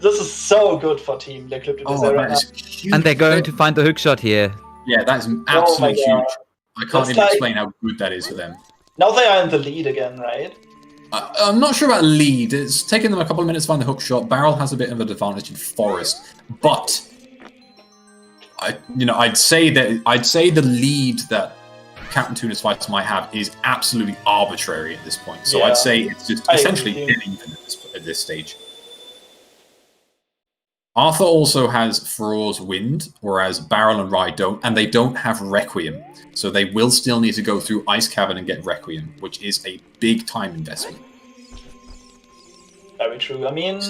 is so good for Team Le Club de Désert. And they're going to find the hookshot here. Yeah, that's absolutely huge. I can't even explain how good that is for them. Now they are in the lead again, right? I'm not sure about lead. It's taken them a couple of minutes to find the hook shot. Barrel has a bit of an advantage in Forest, but I'd say the lead that Captain Tuna's fights might have is absolutely arbitrary at this point. So I'd say it's just essentially dead even at this stage. Arthur also has Furor's Wind, whereas Barrel and Rye don't, and they don't have Requiem. So they will still need to go through Ice Cavern and get Requiem, which is a big time investment. Very true. I mean,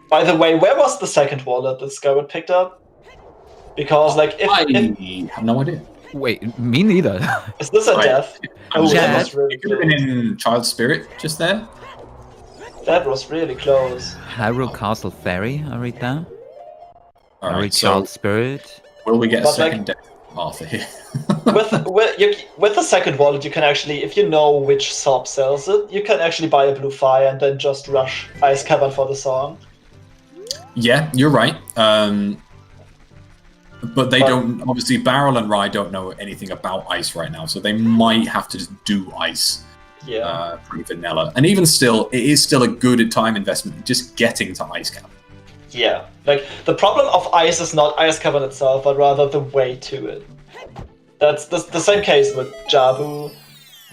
by the way, where was the second wallet that Skyward picked up? Because, I have no idea. Wait, me neither. Is this a death? Oh, that it could have been in Child Spirit just there. That was really close. Hyrule Castle Ferry, I read that. I read Child Spirit. Will we get a second death Arthur here? with the second wallet, you can actually, if you know which shop sells it, you can actually buy a blue fire and then just rush Ice Cavern for the song. Yeah, you're right. But they don't, obviously, Barrel and Rye don't know anything about ice right now, so they might have to just do ice. Yeah. Pretty vanilla. And even still, it is still a good time investment just getting to Ice Cavern. Yeah. Like, the problem of ice is not Ice Cavern itself, but rather the way to it. That's the same case with Jabu.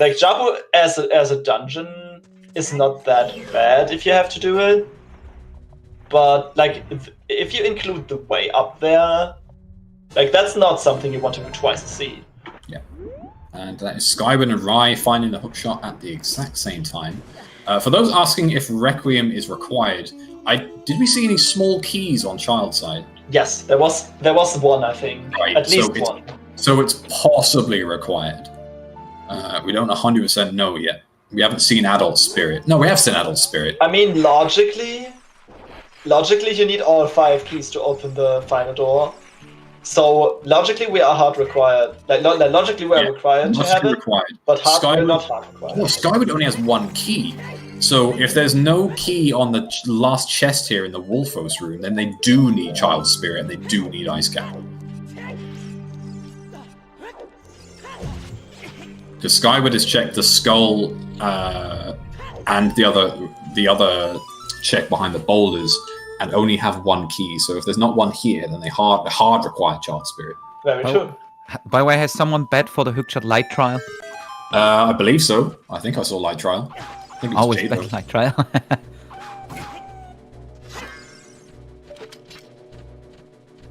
Like, Jabu as a dungeon is not that bad if you have to do it. But, like, if you include the way up there, like, that's not something you want to do twice a seed. Yeah. And that is Skyward and Rye finding the hookshot at the exact same time. For those asking if Requiem is required, did we see any small keys on Child's side? Yes, there was one, I think. Right, At least one. So it's possibly required. We don't 100% know yet. We haven't seen Adult Spirit. No, we have seen Adult Spirit. I mean, logically, you need all 5 keys to open the final door. So logically, we are hard required. Like logically, we are required to have it, but hard we're not hard required. Well, Skyward only has 1 key. So if there's no key on the last chest here in the Wolfos room, then they do need Child's Spirit and they do need Ice Cavern. Because Skyward has checked the skull and the other check behind the boulders, and only have 1 key. So if there's not 1 here, then they hard require Child's Spirit. Very true. By the way, has someone bet for the hookshot light trial? I believe so. I think I saw light trial. I think it was Always Jade, bet though. light trial.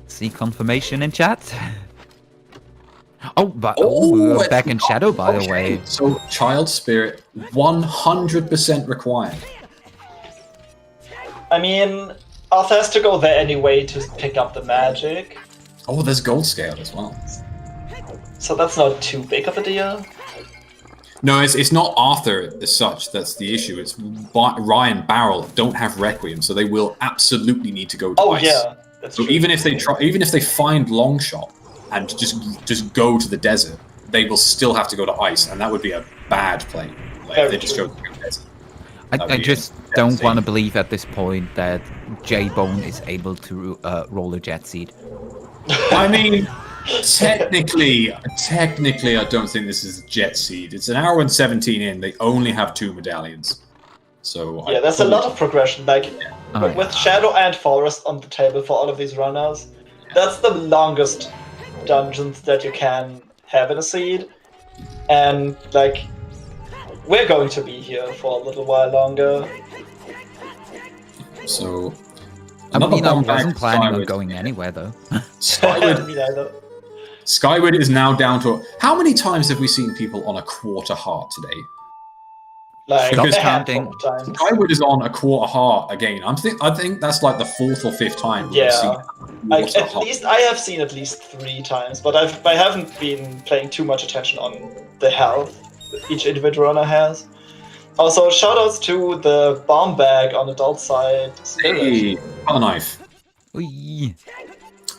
See confirmation in chat. Oh, but we're back in shadow, by the way. So Child's Spirit 100% required. I mean, Arthur has to go there anyway to pick up the magic. Oh, there's Gold Scale as well. So that's not too big of a deal. No, it's not Arthur as such that's the issue. It's Ryan Barrel don't have Requiem, so they will absolutely need to go to ice. Yeah, that's so true. even if they find Longshot and just go to the desert, they will still have to go to ice, and that would be a bad play. Like, if they just go to the desert. I just don't want to believe at this point that J-Bone is able to roll a jet seed. I mean, technically, I don't think this is a jet seed. It's an hour and 17 in. They only have 2 medallions. So yeah, there's a lot of progression. Like with Shadow and Forest on the table for all of these runners, that's the longest dungeons that you can have in a seed. And like, we're going to be here for a little while longer. So, I mean, I wasn't planning on going anywhere, though. Skyward, Me neither. Skyward is now down to... How many times have we seen people on a quarter heart today? Like, Because a handful of times. Skyward is on a quarter heart again. I think that's like the 4th or 5th time. we've Yeah. seen Like, quarter at heart. least I have seen at least 3 times, but I haven't been paying too much attention on the health each individual runner has. Also, shoutouts to the bomb bag on adult side. Hey, got a knife. Whee.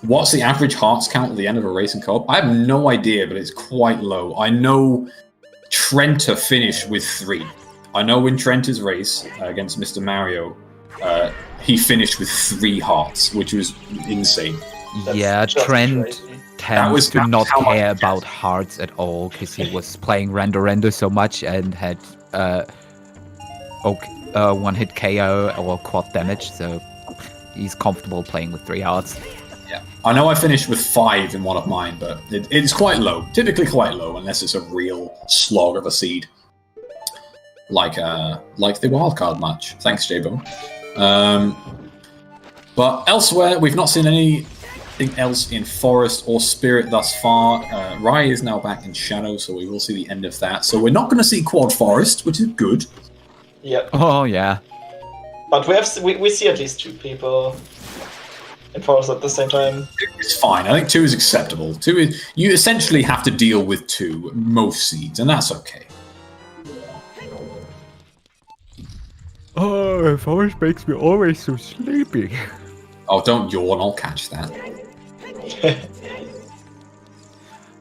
What's the average hearts count at the end of a race in co-op? I have no idea, but it's quite low. I know Trenta finished with 3. I know in Trenta's race against Mr. Mario, he finished with 3 hearts, which was insane. That's Yeah, just Trent crazy. tends to not how much- care about hearts at all because he was playing Render so much and had one-hit KO or quad damage, so he's comfortable playing with 3 hearts. Yeah, I know I finished with 5 in one of mine, but it's quite low. Typically quite low, unless it's a real slog of a seed, like the wildcard match. Thanks, J-Bone. But elsewhere, we've not seen anything else in Forest or Spirit thus far. Rye is now back in Shadow, so we will see the end of that. So we're not going to see Quad Forest, which is good. Yep. Oh, yeah. But we see at least 2 people in Forest at the same time. It's fine. I think 2 is acceptable. 2 is... You essentially have to deal with 2 most seeds, and that's okay. Oh, Forest makes me always so sleepy. Oh, don't yawn. I'll catch that.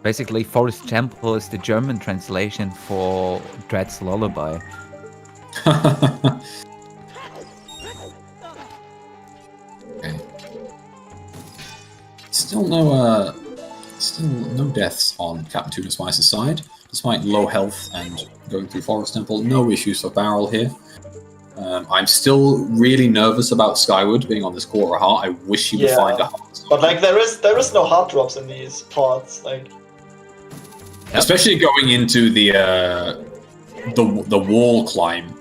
Basically, Forest Temple is the German translation for Dread's Lullaby. Okay. Still no deaths on Captain Tuna Spice's side, despite low health and going through Forest Temple. No issues for Barrel here. I'm still really nervous about Skyward being on this quarter heart. I wish he would find a heart. But like there is no heart drops in these parts, like especially going into the wall climb.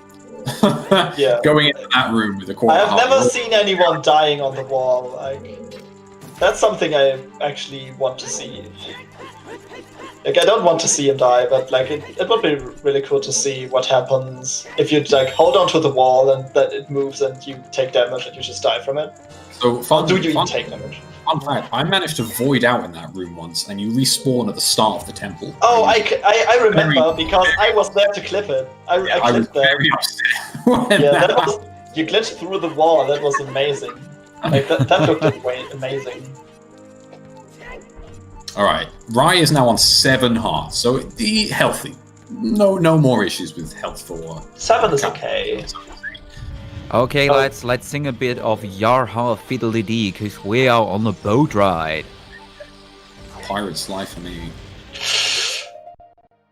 Yeah. Going into that room with the quarter I have heart. never seen anyone dying on the wall. Like that's something I actually want to see. Like I don't want to see him die, but like it would be really cool to see what happens if you like hold on to the wall and that it moves and you take damage and you just die from it. So Or do you even take damage? Fun fact, I managed to void out in that room once, and you respawn at the start of the temple. Oh, I remember because I was there to clip it. I I was clipped that. very upset. when Yeah, that you glitched through the wall. That was amazing. Like that looked amazing. All right, Rai is now on 7 hearts, so healthy. No more issues with health for 7 is okay. Okay, Oh. let's sing a bit of Yarha Fiddly-Dee, because we are on a boat ride. Pirate's life for me.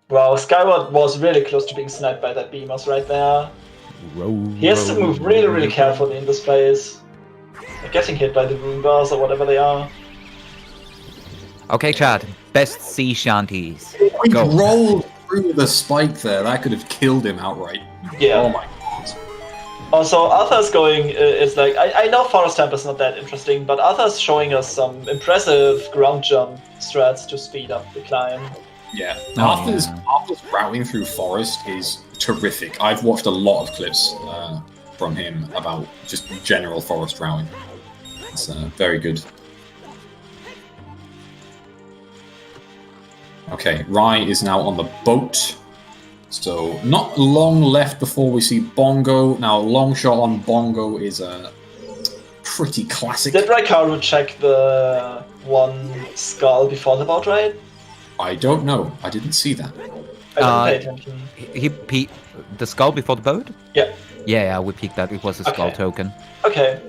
Wow, Skyward was really close to being sniped by that beamers right there. He has to move really carefully in this place. Like getting hit by the rune bars or whatever they are. Okay, chat. Best sea shanties. We Go. rolled through the spike there. That could have killed him outright. Yeah. Oh my god. Also, Arthur's going is like I know Forest Temple is not that interesting, but Arthur's showing us some impressive ground jump strats to speed up the climb. Yeah. Oh, Arthur's routing through forest is terrific. I've watched a lot of clips from him about just general forest routing. It's very good. Okay, Rai is now on the boat. So not long left before we see Bongo. Now, long shot on Bongo is a pretty classic. Did Raikaru check the one skull before the boat ride? I don't know. I didn't see that. I didn't pay attention. He the skull before the boat? Yeah. Yeah, we peeked that. It was a skull Okay. token. Okay.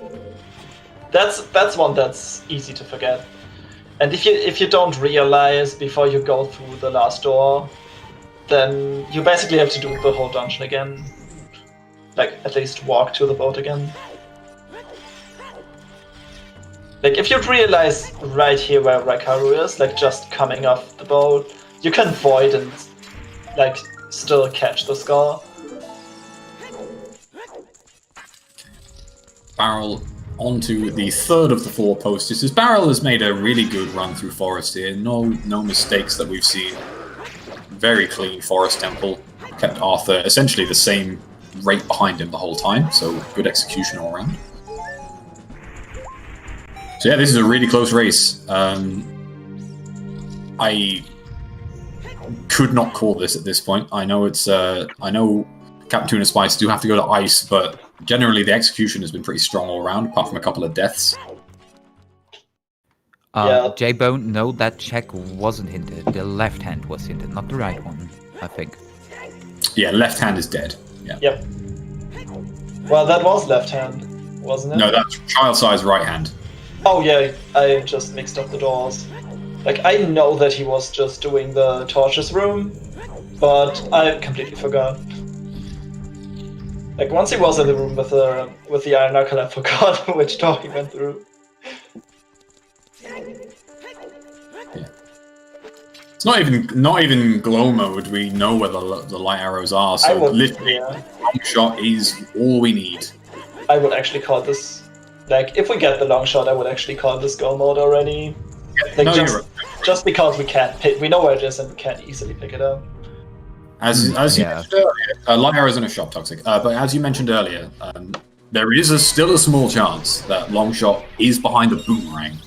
That's one that's easy to forget. And if you don't realize before you go through the last door, then you basically have to do the whole dungeon again. Like, at least walk to the boat again. Like, if you'd realize right here where Raikaru is, like, just coming off the boat, you can void and, like, still catch the skull. Barrel onto the third of the 4 posters. Barrel has made a really good run through forest here. No mistakes that we've seen. Very clean forest temple. Kept Arthur essentially the same rate behind him the whole time, so good execution all around. So yeah, this is a really close race. I could not call this at this point. I know I know Captain Tuna Spice do have to go to ice, but generally the execution has been pretty strong all around, apart from a couple of deaths. Yeah. J-Bone, no, that check wasn't hinted. The left hand was hinted, not the right one, I think. Yeah, left hand is dead. Yeah. Yep. Well, that was left hand, wasn't it? No, that's child size right hand. Oh yeah, I just mixed up the doors. Like, I know that he was just doing the torches room, but I completely forgot. Like, once he was in the room with the iron knuckle, I forgot which door he went through. It's not even glow mode. We know where the light arrows are, I so would, literally, yeah. long shot is all we need. I would actually call this, like, if we get the long shot, I would actually call this go mode already. Like, No, just, you're right. just because we can't pick, we know where it is and we can't easily pick it up. As you Yeah. mentioned earlier, light arrows in a shop toxic. But as you mentioned earlier, there is still a small chance that long shot is behind the boomerang.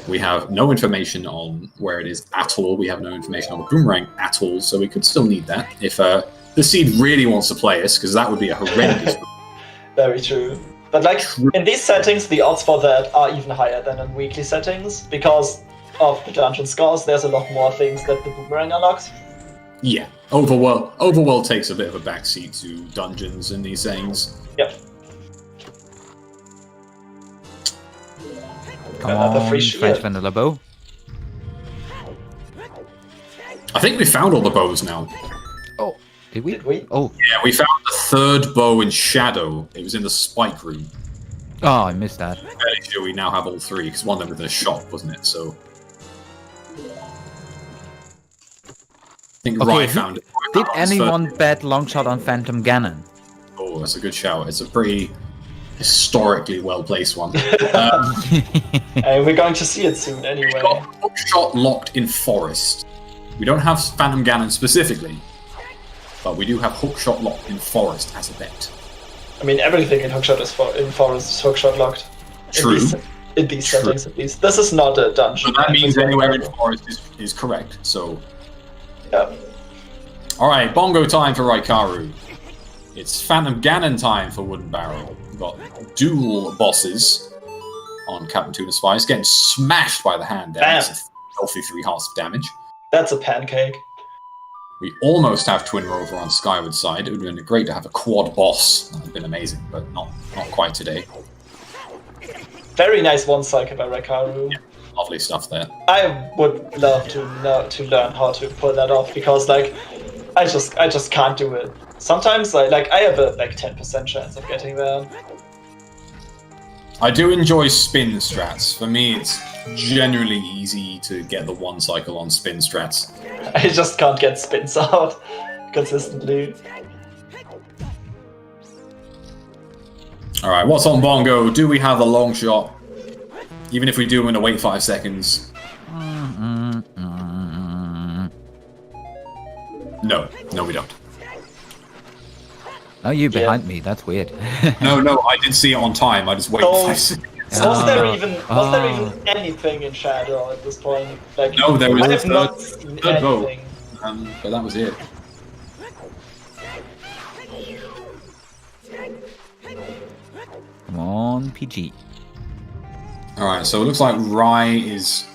We have no information on where it is at all. We have no information on the boomerang at all, so we could still need that if the seed really wants to play us, because that would be a horrendous. Very true. But like, in these settings, the odds for that are even higher than in weekly settings, because of the dungeon scores, there's a lot more things that the boomerang unlocks. Yeah, Overworld takes a bit of a backseat to dungeons in these things. Yep. Come Another on, free French shield. vanilla bow. I think we found all the bows now. Oh, did we? Did we? Oh, Yeah, we found the third bow in Shadow. It was in the spike room. oh, I missed that. I'm fairly sure we now have all three, because one of them was in a shop, wasn't it? So I think Okay, Rye who- found it. Did Rye found it anyone first. bet long shot on Phantom Ganon? Oh, that's a good shout. It's a pretty historically well-placed one. And we're going to see it soon We anyway. got Hookshot locked in Forest. We don't have Phantom Ganon specifically, but we do have Hookshot locked in Forest as a bet. I mean, everything in Hookshot is in Forest is Hookshot locked. True. In these True. settings, at least. This is not a dungeon. So that means anywhere in Forest is correct. So, Yeah. all right, bongo time for Raikaru. It's Phantom Ganon time for Wooden Barrel. We've got dual bosses on Captain Tuna Spice, getting smashed by the hand there. Bam. That's a healthy 3 hearts of damage. That's a pancake. We almost have Twin Rover on Skyward side. It would have been great to have a quad boss. That would have been amazing, but not quite today. Very nice one cycle by Raikaru. Yeah. Lovely stuff there. I would love to learn how to pull that off because like I just can't do it. Sometimes I have a 10% chance of getting there. I do enjoy spin strats. For me, it's generally easy to get the one cycle on spin strats. I just can't get spins out consistently. All right, what's on bongo? Do we have the long shot? Even if we do, we're gonna wait 5 seconds. No, we don't. Oh, you Yeah. behind me. That's weird. No, I did see it on time. I just waited Oh. 5 seconds. Was there Ah. even anything in Shadow at this point? Like, No, there was I a have not seen third vote. anything. But that was it. Come on, PG. All right, so it looks like Rye is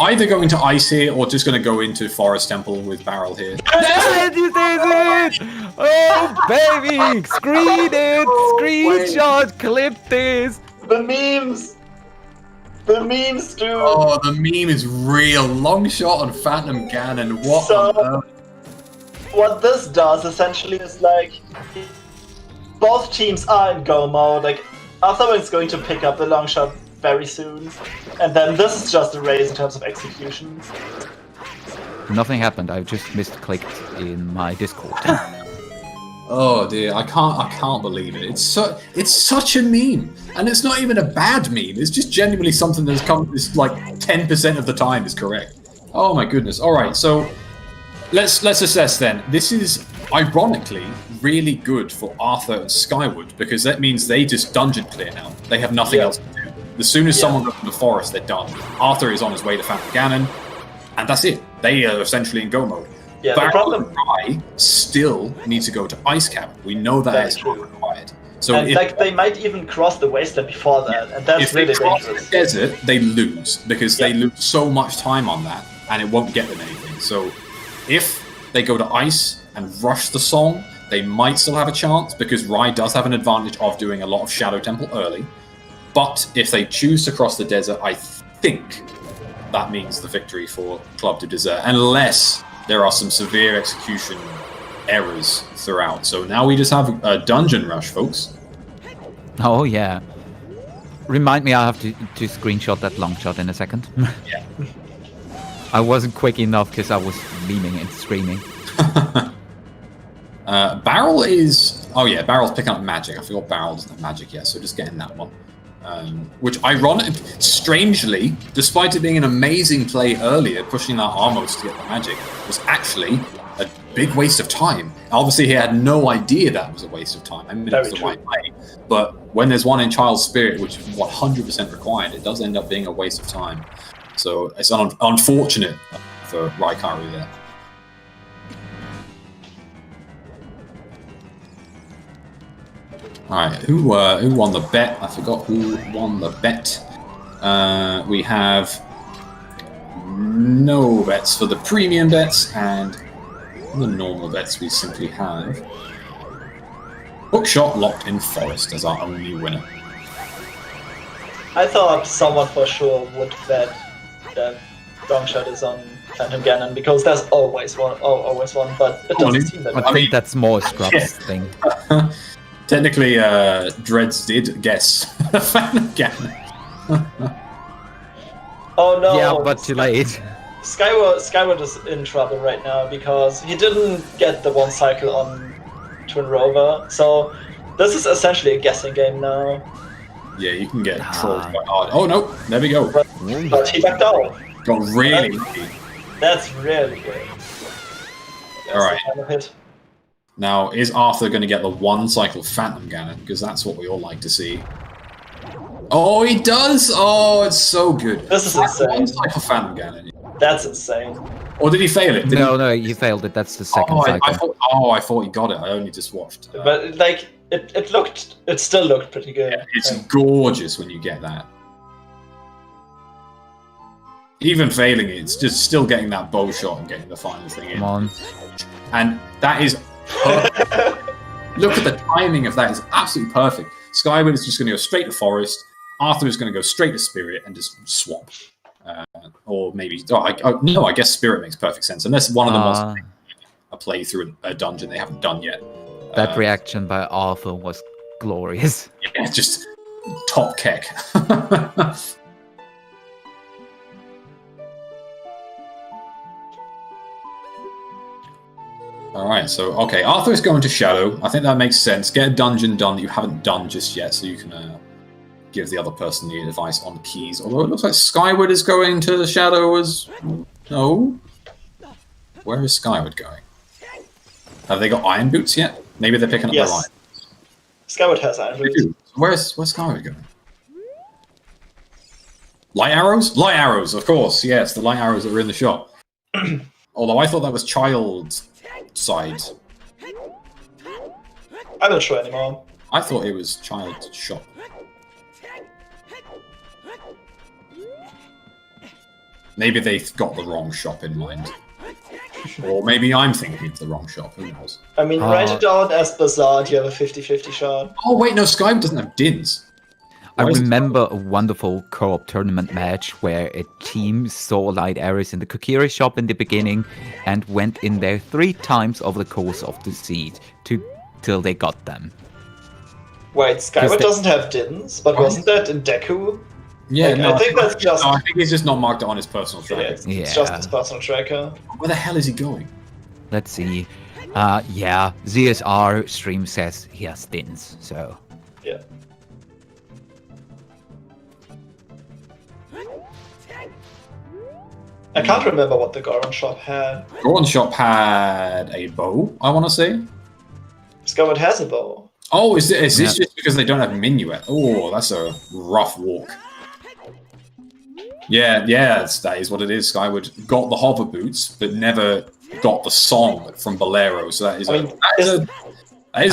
either going to ice here or just going to go into Forest Temple with Barrel here. Did you say it? Oh, baby! Screen it! Screenshot! Clip this! The memes! The memes, dude! Oh, the meme is real. Long shot on Phantom Ganon. What So- on earth? What this does essentially is like both teams are in go mode. Like Arthur is going to pick up the long shot very soon, and then this is just a race in terms of execution. Nothing happened. I just misclicked in my Discord. Oh dear, I can't believe it. It's such a meme, and it's not even a bad meme. It's just genuinely something that's come. It's like 10% of the time is correct. Oh my goodness. All right, so let's assess then. This is ironically really good for Arthur and Skyward because that means they just dungeon clear now. They have nothing Yeah. else to do. As soon as Yeah. someone goes in the forest, they're done. Arthur is on his way to Phantom Ganon, and that's it. They are essentially in go mode. Yeah, the Barrel problem, and Rye still need to go to Ice Cap. We know that Very is true. not required. So and if, like they might even cross the wasteland before that, and that's if they really cross the dangerous. desert, they lose because they Yeah. lose so much time on that, and it won't get them anything. So if they go to Ice and rush the song, they might still have a chance because Rye does have an advantage of doing a lot of Shadow Temple early. But if they choose to cross the desert, I think that means the victory for Club de Désert, unless there are some severe execution errors throughout. So now we just have a dungeon rush, folks. Oh, yeah. Remind me, I have to screenshot that long shot in a second. Yeah. I wasn't quick enough because I was memeing and screaming. Barrel is... Oh yeah, Barrel's picking up magic. I forgot Barrel doesn't have magic yet, so just getting that one. Which, ironically, strangely, despite it being an amazing play earlier, pushing that Armos to get the magic, was actually a big waste of time. Obviously, he had no idea that was a waste of time. I mean, it was the right play. But when there's one in Child's Spirit, which is 100% required, it does end up being a waste of time. So it's unfortunate for Raikaru there. Alright, who won the bet? I forgot who won the bet. We have no bets for the premium bets, and the normal bets we simply have Hookshot locked in Forest as our only winner. I thought someone for sure would bet that long shot is on Phantom Ganon because there's always one, but it doesn't seem that I way. think that's more Scrub's thing. Technically, Dreads did guess Phantom Ganon. Oh no! Yeah, but too late. Skyward is in trouble right now because he didn't get the one cycle on Twin Rover, so this is essentially a guessing game now. Yeah, you can get trolled quite hard. Oh no, there we go. But he backed out. Got really lucky. That's really good. That's Alright. the final hit. Now, is Arthur going to get the one cycle Phantom Ganon? Because that's what we all like to see. Oh, he does! Oh, it's so good. This is One insane. cycle Phantom Ganon. That's insane. Or did he fail it? Did No, he failed it. That's the second cycle. I thought he got it. I only just watched. But like, it still looked pretty good. Yeah, it's gorgeous when you get that. Even failing it, it's just still getting that bow shot and getting the final thing in. Come on. And that is perfect. Look at the timing of that. It's absolutely perfect. Skyward is just going to go straight to Forest. Arthur is going to go straight to Spirit and just swap. Or maybe... no, I guess Spirit makes perfect sense. Unless one of them wants to play through a dungeon they haven't done yet. That reaction by Arthur was glorious. Yeah, just top keck. Alright, so, okay, Arthur is going to Shadow. I think that makes sense. Get a dungeon done that you haven't done just yet, so you can give the other person the advice on the keys. Although it looks like Skyward is going to Shadow as... No? Where is Skyward going? Have they got iron boots yet? Maybe they're picking up their iron. Skyward has iron boots. Where's Skyward going? Light arrows? Light arrows, of course, yes, the light arrows that were in the shop. Although I thought that was child side. I'm not sure anymore. I thought it was child shop. Maybe they've got the wrong shop in mind. Or maybe I'm thinking of the wrong shop, who knows? I mean, write it down as Bizarre, you have a 50-50 shot. Oh wait, no, Skyward doesn't have dins. I remember a wonderful co-op tournament match where a team saw light arrows in the Kokiri shop in the beginning and went in there 3 times over the course of the seed till they got them. Wait, Skyward doesn't have dins, but wasn't that in Deku? Yeah, Like, no, I think that's just... No, I think he's just not marked it on his personal tracker. Yeah, it's just his personal tracker. Where the hell is he going? Let's see. Yeah, ZSR stream says he has dins, so... Yeah. I can't remember what the Goron shop had. Goron shop had a bow, I want to say. Skyward has a bow. Oh, is this just because they don't have minuet? Oh, that's a rough walk. Yeah, that is what it is. Skyward got the hover boots, but never got the song from Bolero. So that is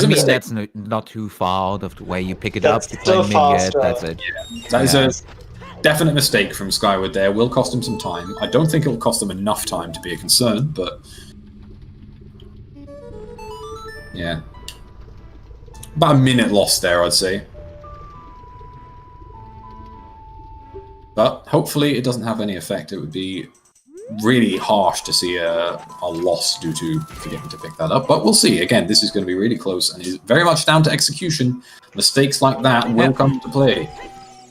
a mistake. That's not too far out of the way you pick it up. You play still minuet, faster. that's it. Yeah, that is a definite mistake from Skyward there. Will cost him some time. I don't think it will cost them enough time to be a concern, but... Yeah. About a minute lost there, I'd say. But hopefully it doesn't have any effect. It would be really harsh to see a loss due to forgetting to pick that up. But we'll see. Again, this is going to be really close and is very much down to execution. Mistakes like that will come to play.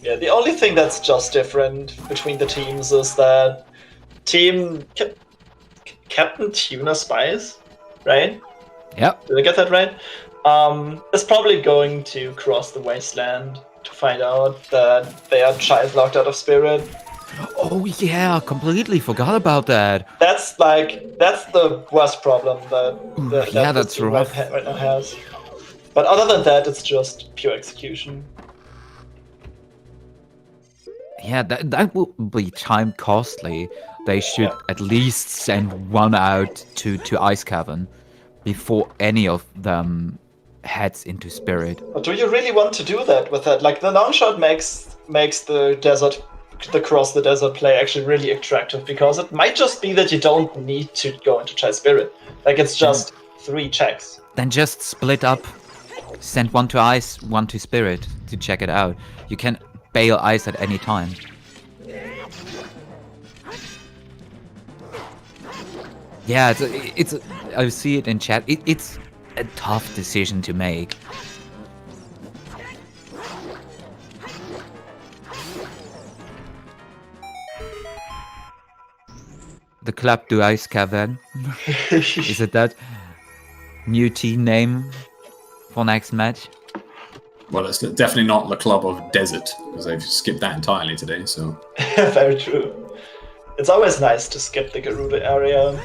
Yeah, the only thing that's just different between the teams is that Captain Tuna Spice, right? Yep. Did I get that right? Is probably going to cross the wasteland to find out that they are child locked out of Spirit. Oh yeah, completely forgot about that. That's the worst problem that that's this team rough. right now has. But other than that, it's just pure execution. Yeah, that will be time costly. They should at least send one out to Ice Cavern before any of them heads into Spirit. But do you really want to do that with that? Like, the long shot makes the cross the desert play actually really attractive, because it might just be that you don't need to go into Chai Spirit. Like, it's just 3 checks. Then just split up. Send one to Ice, one to Spirit to check it out. You can bail ice at any time. Yeah, I see it in chat. It's a tough decision to make. The Club du Ice Cavern. Is it that new team name for next match? Well, it's definitely not the Club of Désert, because they've skipped that entirely today, so... Very true. It's always nice to skip the Gerudo area.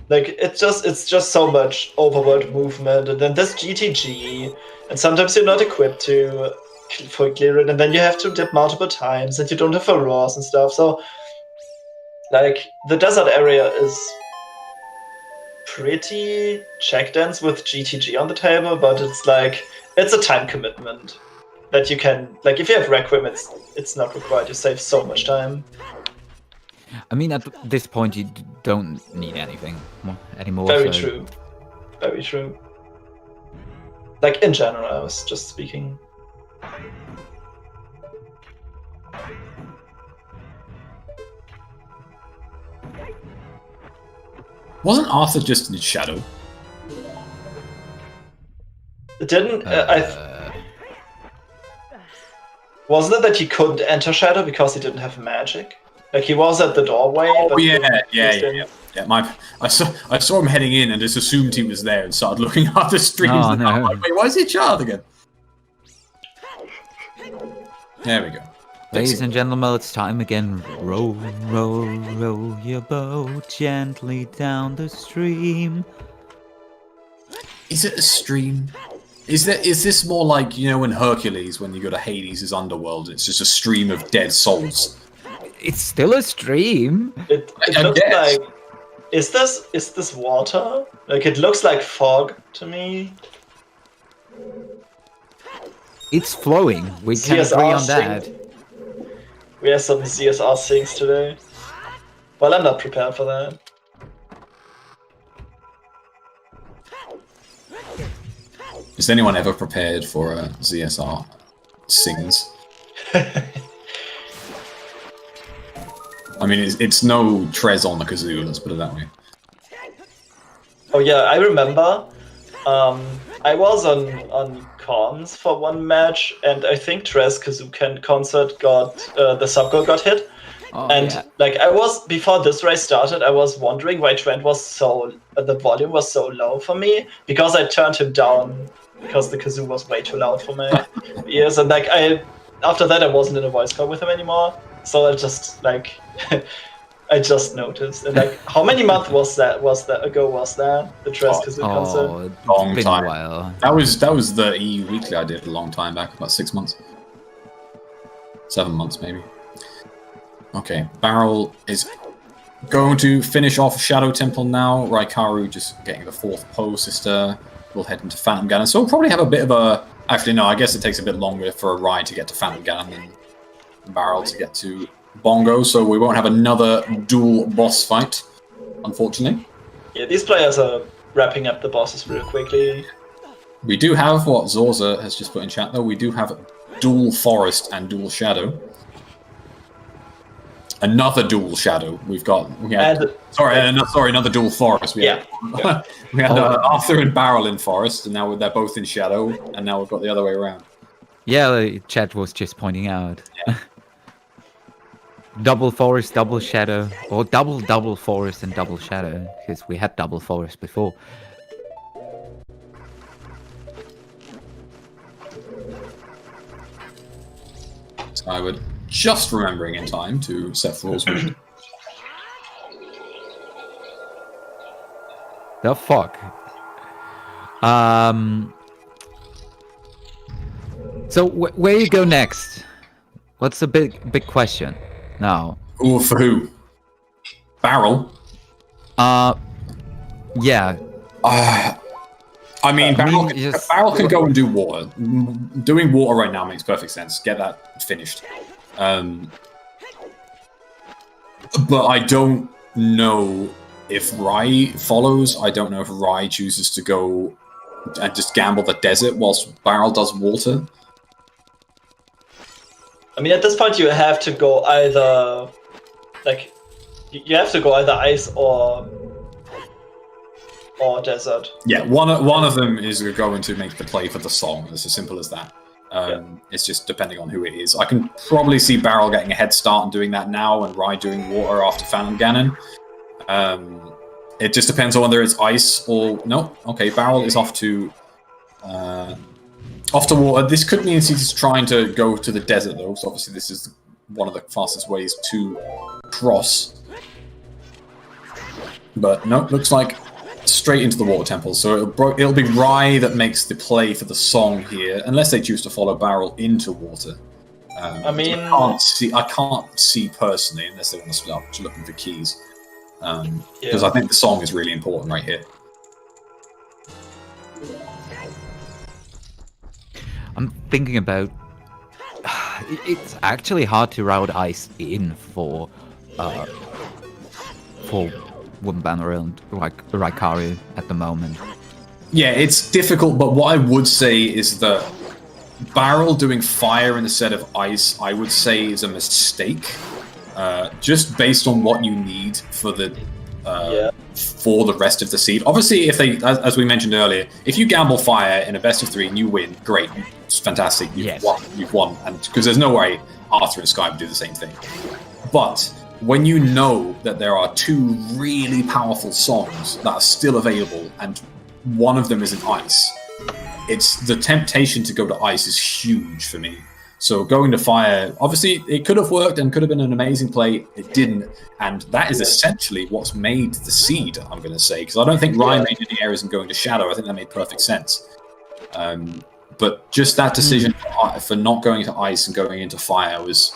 Like, it's just so much overworld movement, and then this GTG, and sometimes you're not equipped to clear it, and then you have to dip multiple times, and you don't have Aurors and stuff, so... Like, the desert area is pretty check-dense with GTG on the table, but it's like, it's a time commitment that you can, like, if you have Requiem, it's not required, you save so much time. I mean, at this point, you don't need anything anymore. Very true. Very true. Like, in general, I was just speaking. Wasn't Arthur just in Shadow? It didn't... wasn't it that he couldn't enter Shadow because he didn't have magic? Like, he was at the doorway. Oh, but yeah. I saw him heading in and just assumed he was there and started looking up the streams. Oh, no. I'm like, wait, why is he child again? There we go. Ladies and gentlemen, it's time again. Row, row, row your boat gently down the stream. Is it a stream? Is this more like, you know, in Hercules when you go to Hades' underworld, it's just a stream of dead souls? It's still a stream. It looks like... Is this water? Like, it looks like fog to me. It's flowing. We can agree on that. We have some CSR things today. Well, I'm not prepared for that. Is anyone ever prepared for a ZSR sings? I mean, it's no Trez on the kazoo, let's put it that way. Oh yeah, I remember. I was on comms for one match, and I think Trez Kazuken concert got the subgoal got hit. Oh, and yeah. like I was before this race started, I was wondering why Trent was the volume was so low for me, because I turned him down because the kazoo was way too loud for my ears, and like after that I wasn't in a voice call with him anymore, so I just like I just noticed. And like, how many months was that the Trez Kazoo concert? Long been time. A while. That was the EU Weekly I did a long time back, about 6 months. 7 months maybe. Okay, Barrel is going to finish off Shadow Temple now. Raikaru just getting the 4th pole sister. We'll head into Phantom Ganon. So we'll probably have a bit of a... Actually, no, I guess it takes a bit longer for a ride to get to Phantom Ganon than Barrel to get to Bongo, so we won't have another dual boss fight, unfortunately. Yeah, these players are wrapping up the bosses real quickly. We do have what Zorza has just put in chat, though. We do have dual Forest and dual Shadow. Another dual Shadow. Another dual Forest. We had Arthur and Barrel in Forest, and now they're both in Shadow, and now we've got the other way around. Yeah, the chat was just pointing out. Yeah. Double Forest, double Shadow, or double Forest and double Shadow, because we had double Forest before. So I would just remembering in time to set the rules. The fuck? So where you go next? What's the big question now? Ooh, for who? Barrel? Yeah. I mean, Barrel can go and do water. Doing water right now makes perfect sense. Get that finished. But I don't know if Rai follows. I don't know if Rai chooses to go and just gamble the desert whilst Barrel does water. I mean, at this point, you have to go either you have to go either ice or desert. Yeah, one of them is going to make the play for the song. It's as simple as that. It's just depending on who it is. I can probably see Barrel getting a head start and doing that now, and Rye doing water after Phantom Ganon. It just depends on whether it's ice or no. Okay, Barrel is off to water. This could mean he's trying to go to the desert though. So obviously this is one of the fastest ways to cross. But no, looks like straight into the water temple. So it'll be Rye that makes the play for the song here, unless they choose to follow Barrel into water. I mean, I can't see personally unless they want to split up to looking for keys. Because I think the song is really important right here. I'm thinking about. It's actually hard to route ice in for Wooden Banner and Raikaru at the moment. Yeah, it's difficult, but what I would say is that Barrel doing fire instead of ice, I would say, is a mistake. Just based on what you need for the rest of the seed. Obviously, if they, as we mentioned earlier, if you gamble fire in a best of 3 and you win, great, it's fantastic. You've won, and because there's no way Arthur and Sky would do the same thing. But when you know that there are 2 really powerful songs that are still available, and one of them is in ice, it's the temptation to go to ice is huge for me. So going to fire, obviously, it could have worked and could have been an amazing play. It didn't, and that is essentially what's made the seed, I'm going to say, because I don't think Ryan made any errors in going to Shadow. I think that made perfect sense. But just that decision for not going to ice and going into fire was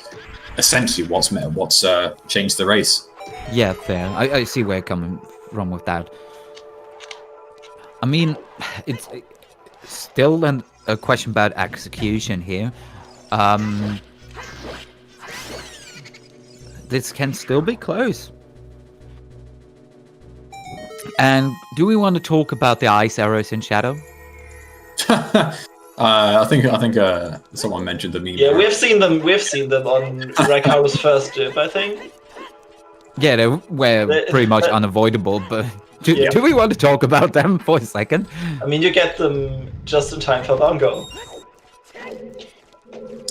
essentially what's changed the race. Yeah, fair. I see where you're coming from with that. I mean, it's still a question about execution here. This can still be close. And do we want to talk about the ice arrows in Shadow? I think someone mentioned the meme. Yeah, we've seen them on Raikaru's first dip, I think. Yeah, they were pretty much unavoidable, but do we want to talk about them for a second? I mean, you get them just in time for Bongo.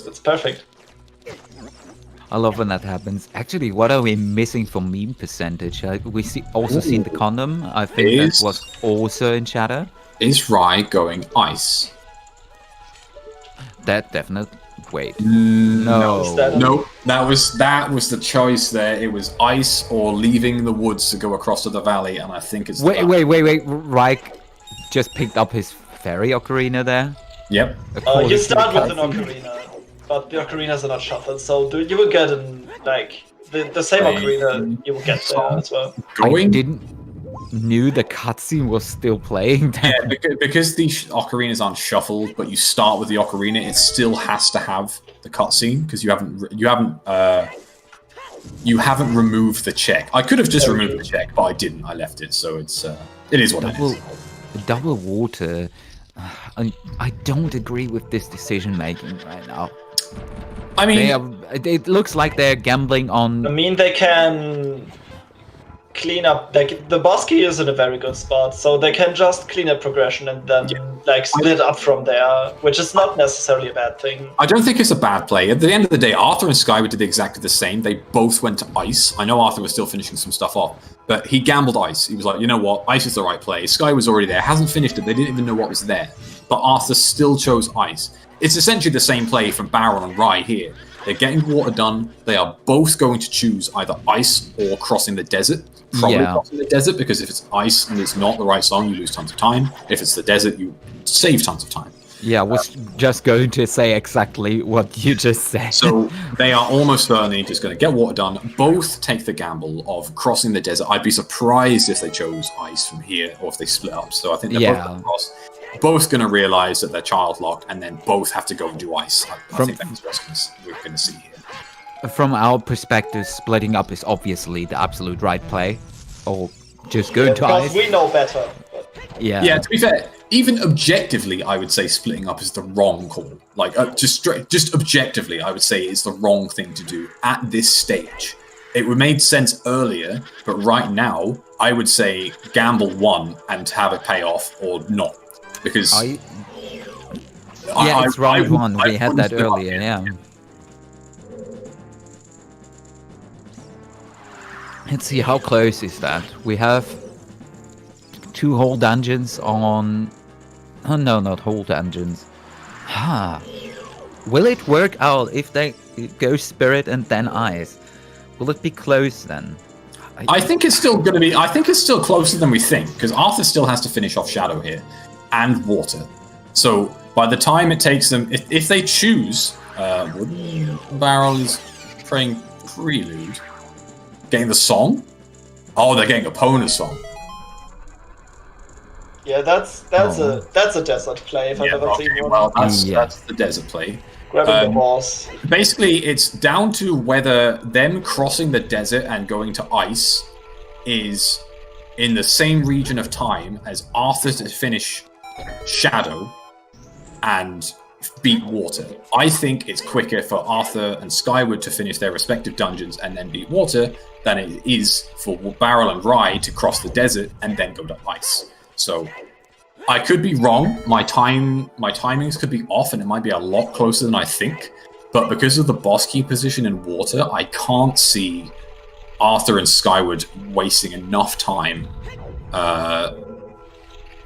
It's perfect. I love when that happens. Actually, what are we missing for meme percentage? We also seen the condom. I think that was also in Shadow. Is Rye going ice? That definitely. Wait. No. That was the choice there. It was ice or leaving the woods to go across to the valley, and I think it's. Wait. Rye just picked up his fairy ocarina there. Yep. You start with an ocarina, but the ocarinas are not shuffled, so you will get the same ocarina you will get there as well. I didn't knew the cutscene was still playing. Yeah, because the ocarinas aren't shuffled, but you start with the ocarina, it still has to have the cutscene because you haven't removed the check. I could have just removed the check, but I didn't. I left it, so it is what it is. Double water. I don't agree with this decision making right now. I mean, it looks like they're gambling on. I mean, they can clean up. The boss key is in a very good spot, so they can just clean up progression and then split up from there, which is not necessarily a bad thing. I don't think it's a bad play. At the end of the day, Arthur and Skyward did exactly the same. They both went to ice. I know Arthur was still finishing some stuff off, but he gambled ice. He was like, you know what, ice is the right play. Sky was already there, hasn't finished it. They didn't even know what was there, but Arthur still chose ice. It's essentially the same play from Barrel and Rye here. They're getting water done. They are both going to choose either ice or crossing the desert. Probably crossing the desert, because if it's ice and it's not the right song, you lose tons of time. If it's the desert, you save tons of time. Yeah, I was just going to say exactly what you just said. So they are almost certainly just going to get water done. Both take the gamble of crossing the desert. I'd be surprised if they chose ice from here or if they split up. So I think they're both going to cross. Both going to realize that they're child locked, and then both have to go and do ice. I think that's what we're going to see here. From our perspective, splitting up is obviously the absolute right play. Or just go to ice. We know better. Yeah. Yeah, to be fair, even objectively, I would say splitting up is the wrong call. Like, just objectively, I would say it's the wrong thing to do at this stage. It would made sense earlier, but right now, I would say gamble one and have it pay off or not. Because... it's round one. We had that earlier, yeah. Let's see, how close is that? We have 2 whole dungeons on... Oh, no, not whole dungeons. Will it work out if they go Spirit and then Ice? Will it be close then? I think it's still going to be... I think it's still closer than we think, because Arthur still has to finish off Shadow here, and Water. So by the time it takes them... If they choose... Barrel is playing Prelude. Getting the song? Oh, they're getting Epona's song. Yeah, that's a Desert play if I've ever seen one. Well, that's the Desert play. Grabbing the boss. Basically, it's down to whether them crossing the desert and going to Ice is in the same region of time as Arthur to finish Shadow and beat Water. I think it's quicker for Arthur and Skyward to finish their respective dungeons and then beat Water than it is for Barrel and Rye to cross the desert and then go to Ice. So I could be wrong. My timings could be off, and it might be a lot closer than I think. But because of the boss key position in Water, I can't see Arthur and Skyward wasting enough time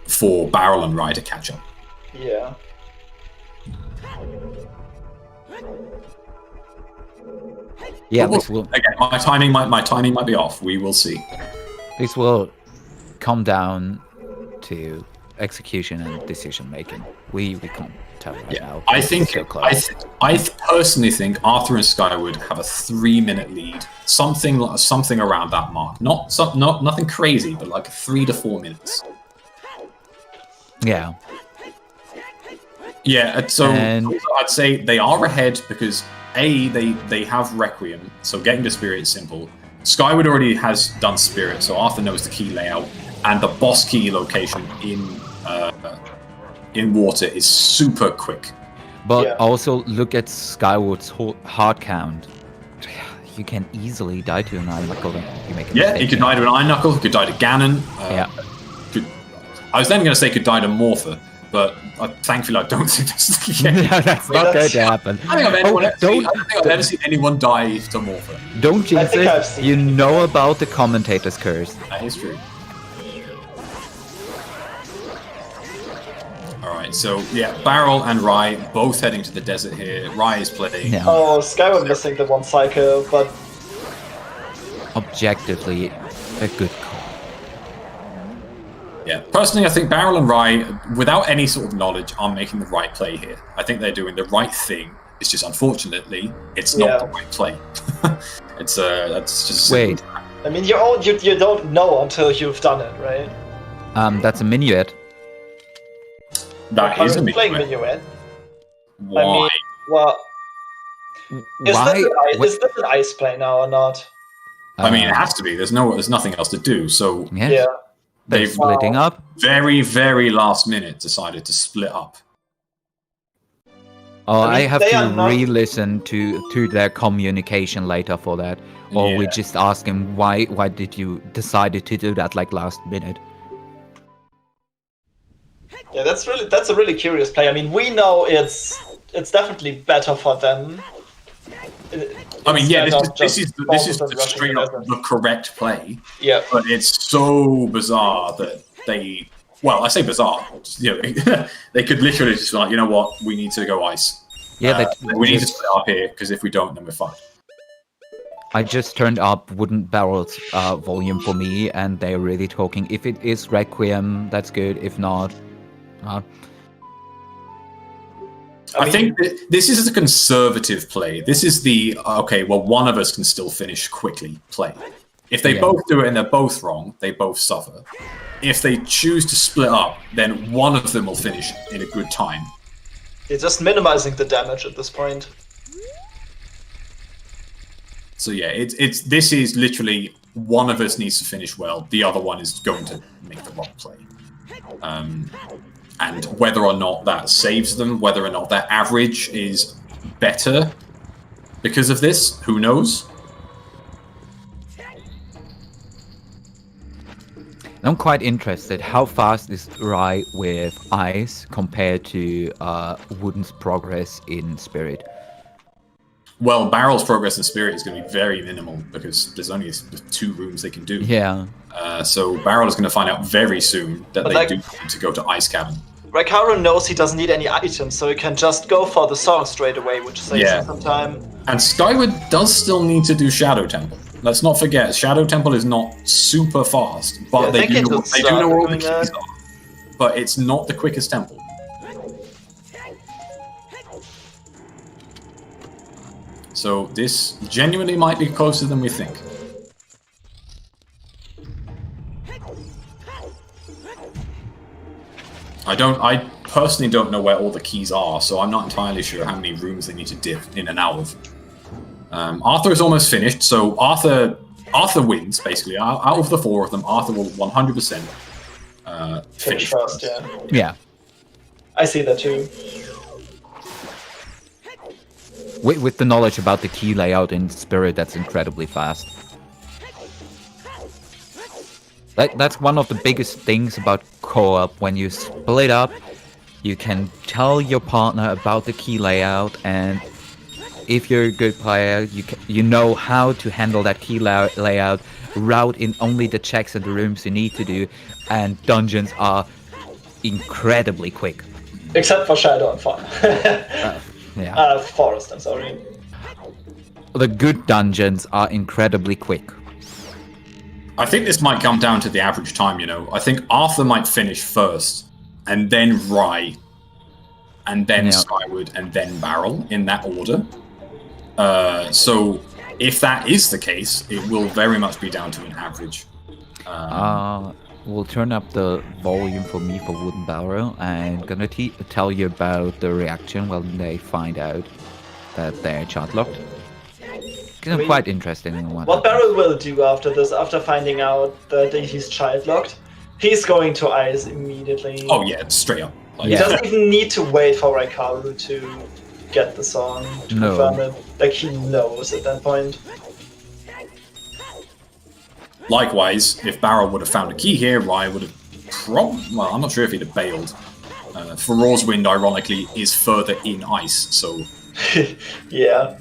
for Barrel and Rye to catch up. Yeah. Yeah, this will... Again, my timing might be off. We will see. This will come down to execution and decision making. We can't tell right now. I personally think Arthur and Skyward have a 3-minute lead, something around that mark. Not nothing crazy, but like 3 to 4 minutes. Yeah. Yeah. So I'd say they are ahead because they have Requiem, so getting to Spirit is simple. Skyward already has done Spirit, so Arthur knows the key layout, and the boss key location in Water is super quick. But also look at Skyward's hard count. You can easily die to an Iron Knuckle. You could die to an Iron Knuckle, you could die to Ganon. I was then going to say could die to Morpher, but thankfully I don't think that's the case. That's not going to happen. I don't think I've ever seen anyone die to Morpher. Don't jinx it. You know about the Commentators curse. That is true. Alright, so yeah, Barrel and Rye both heading to the desert here. Rye is playing. Yeah. Oh, Skyward missing the one cycle, but... Objectively, a good call. Yeah, personally, I think Barrel and Rye, without any sort of knowledge, are making the right play here. I think they're doing the right thing. It's just, unfortunately, it's not the right play. That's just... Wait. I mean, you don't know until you've done it, right? That's a minuet. That is a playing minuet. Why? I mean, well... Is this an ice play now or not? I mean, it has to be. There's nothing else to do, so... Yeah. They're splitting up. Very, very last minute decided to split up. Oh, I have to re-listen to their communication later for that. Or we just ask him, why did you decide to do that like last minute? Yeah, that's a really curious play. I mean, we know it's definitely better for them. I mean, yeah, this is straight up the correct play. Yeah. But it's so bizarre that they... Well, I say bizarre. They could literally just be like, you know what, we need to go Ice. Yeah, we need to split up here, because if we don't, then we're fucked. I just turned up Wooden Barrel's volume for me, and they're really talking. If it is Requiem, that's good. If not... I think this is a conservative play. This is the, okay, well, one of us can still finish quickly play. If they both do it and they're both wrong, they both suffer. If they choose to split up, then one of them will finish in a good time. They're just minimizing the damage at this point. So yeah, this is literally one of us needs to finish well, the other one is going to make the wrong play. And whether or not that saves them, whether or not their average is better because of this, who knows? I'm quite interested. How fast is Rai with ice compared to Wooden's progress in Spirit? Well, Barrel's progress in Spirit is going to be very minimal because there's only 2 rooms they can do. Yeah. So Barrel is going to find out very soon that But they like- do need to go to Ice Cabin. Raikaru knows he doesn't need any items, so he can just go for the song straight away, which saves Yeah. him some time. And Skyward does still need to do Shadow Temple. Let's not forget, Shadow Temple is not super fast, but Yeah, I they think do it know, will they do start know where all the doing keys that. are. But it's not the quickest temple. So this genuinely might be closer than we think. I personally don't know where all the keys are, so I'm not entirely sure how many rooms they need to dip in and out of. Arthur is almost finished, so Arthur wins, basically. Out of the 4 of them, Arthur will 100% Finish finish first, yeah. Yeah. I see that too. With the knowledge about the key layout in Spirit, that's incredibly fast. That's one of the biggest things about co-op. When you split up, you can tell your partner about the key layout, and if you're a good player, you know how to handle that key layout, route in only the checks and the rooms you need to do, and dungeons are incredibly quick. Except for Shadow and Yeah. Forest, I'm sorry. The good dungeons are incredibly quick. I think this might come down to the average time, you know. I think Arthur might finish first, and then Rai, and then Skyward, and then Barrel, in that order. So if that is the case, it will very much be down to an average. We'll turn up the volume for me for Wooden Barrel, and gonna tell you about the reaction when they find out that they're chart locked. I mean, Quite interesting in one. What Barrel will do after this, after finding out that he's child locked, he's going to ice immediately. Oh yeah, straight up. Like, He doesn't even need to wait for Raikaru to get the song to confirm it. Like, he knows at that point. Likewise, if Barrel would have found a key here, Rai would have well, I'm not sure if he'd have bailed. Farore's Wind, ironically, is further in ice, so... Yeah.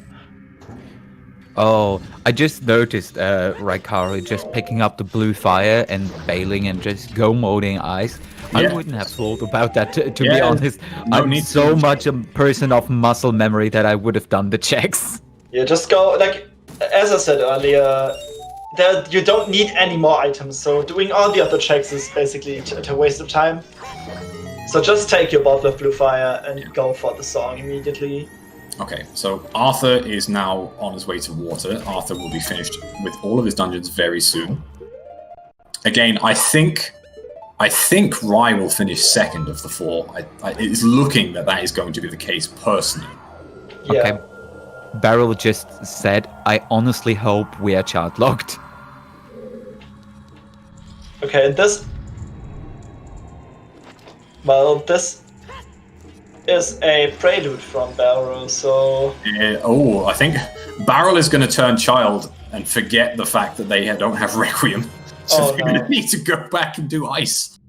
Oh, I just noticed Raikaru just picking up the blue fire and bailing and just go-moding ice. Yeah. I wouldn't have thought about that, to be Yeah, honest. no I'm need so to. much a person of muscle memory that I would have done the checks. Yeah, just go, like, as I said earlier, you don't need any more items, so doing all the other checks is basically a waste of time. So just take your bottle of blue fire and go for the song immediately. Okay, so Arthur is now on his way to water. Arthur will be finished with all of his dungeons very soon. Again, I think Rai will finish second of the 4. It's looking that is going to be the case personally. Yeah. Okay. Barrel just said, I honestly hope we are chart locked. Okay, and this... Well, this is a prelude from Barrel, so... I think Barrel is going to turn child and forget the fact that they don't have Requiem. So they're going to need to go back and do ice.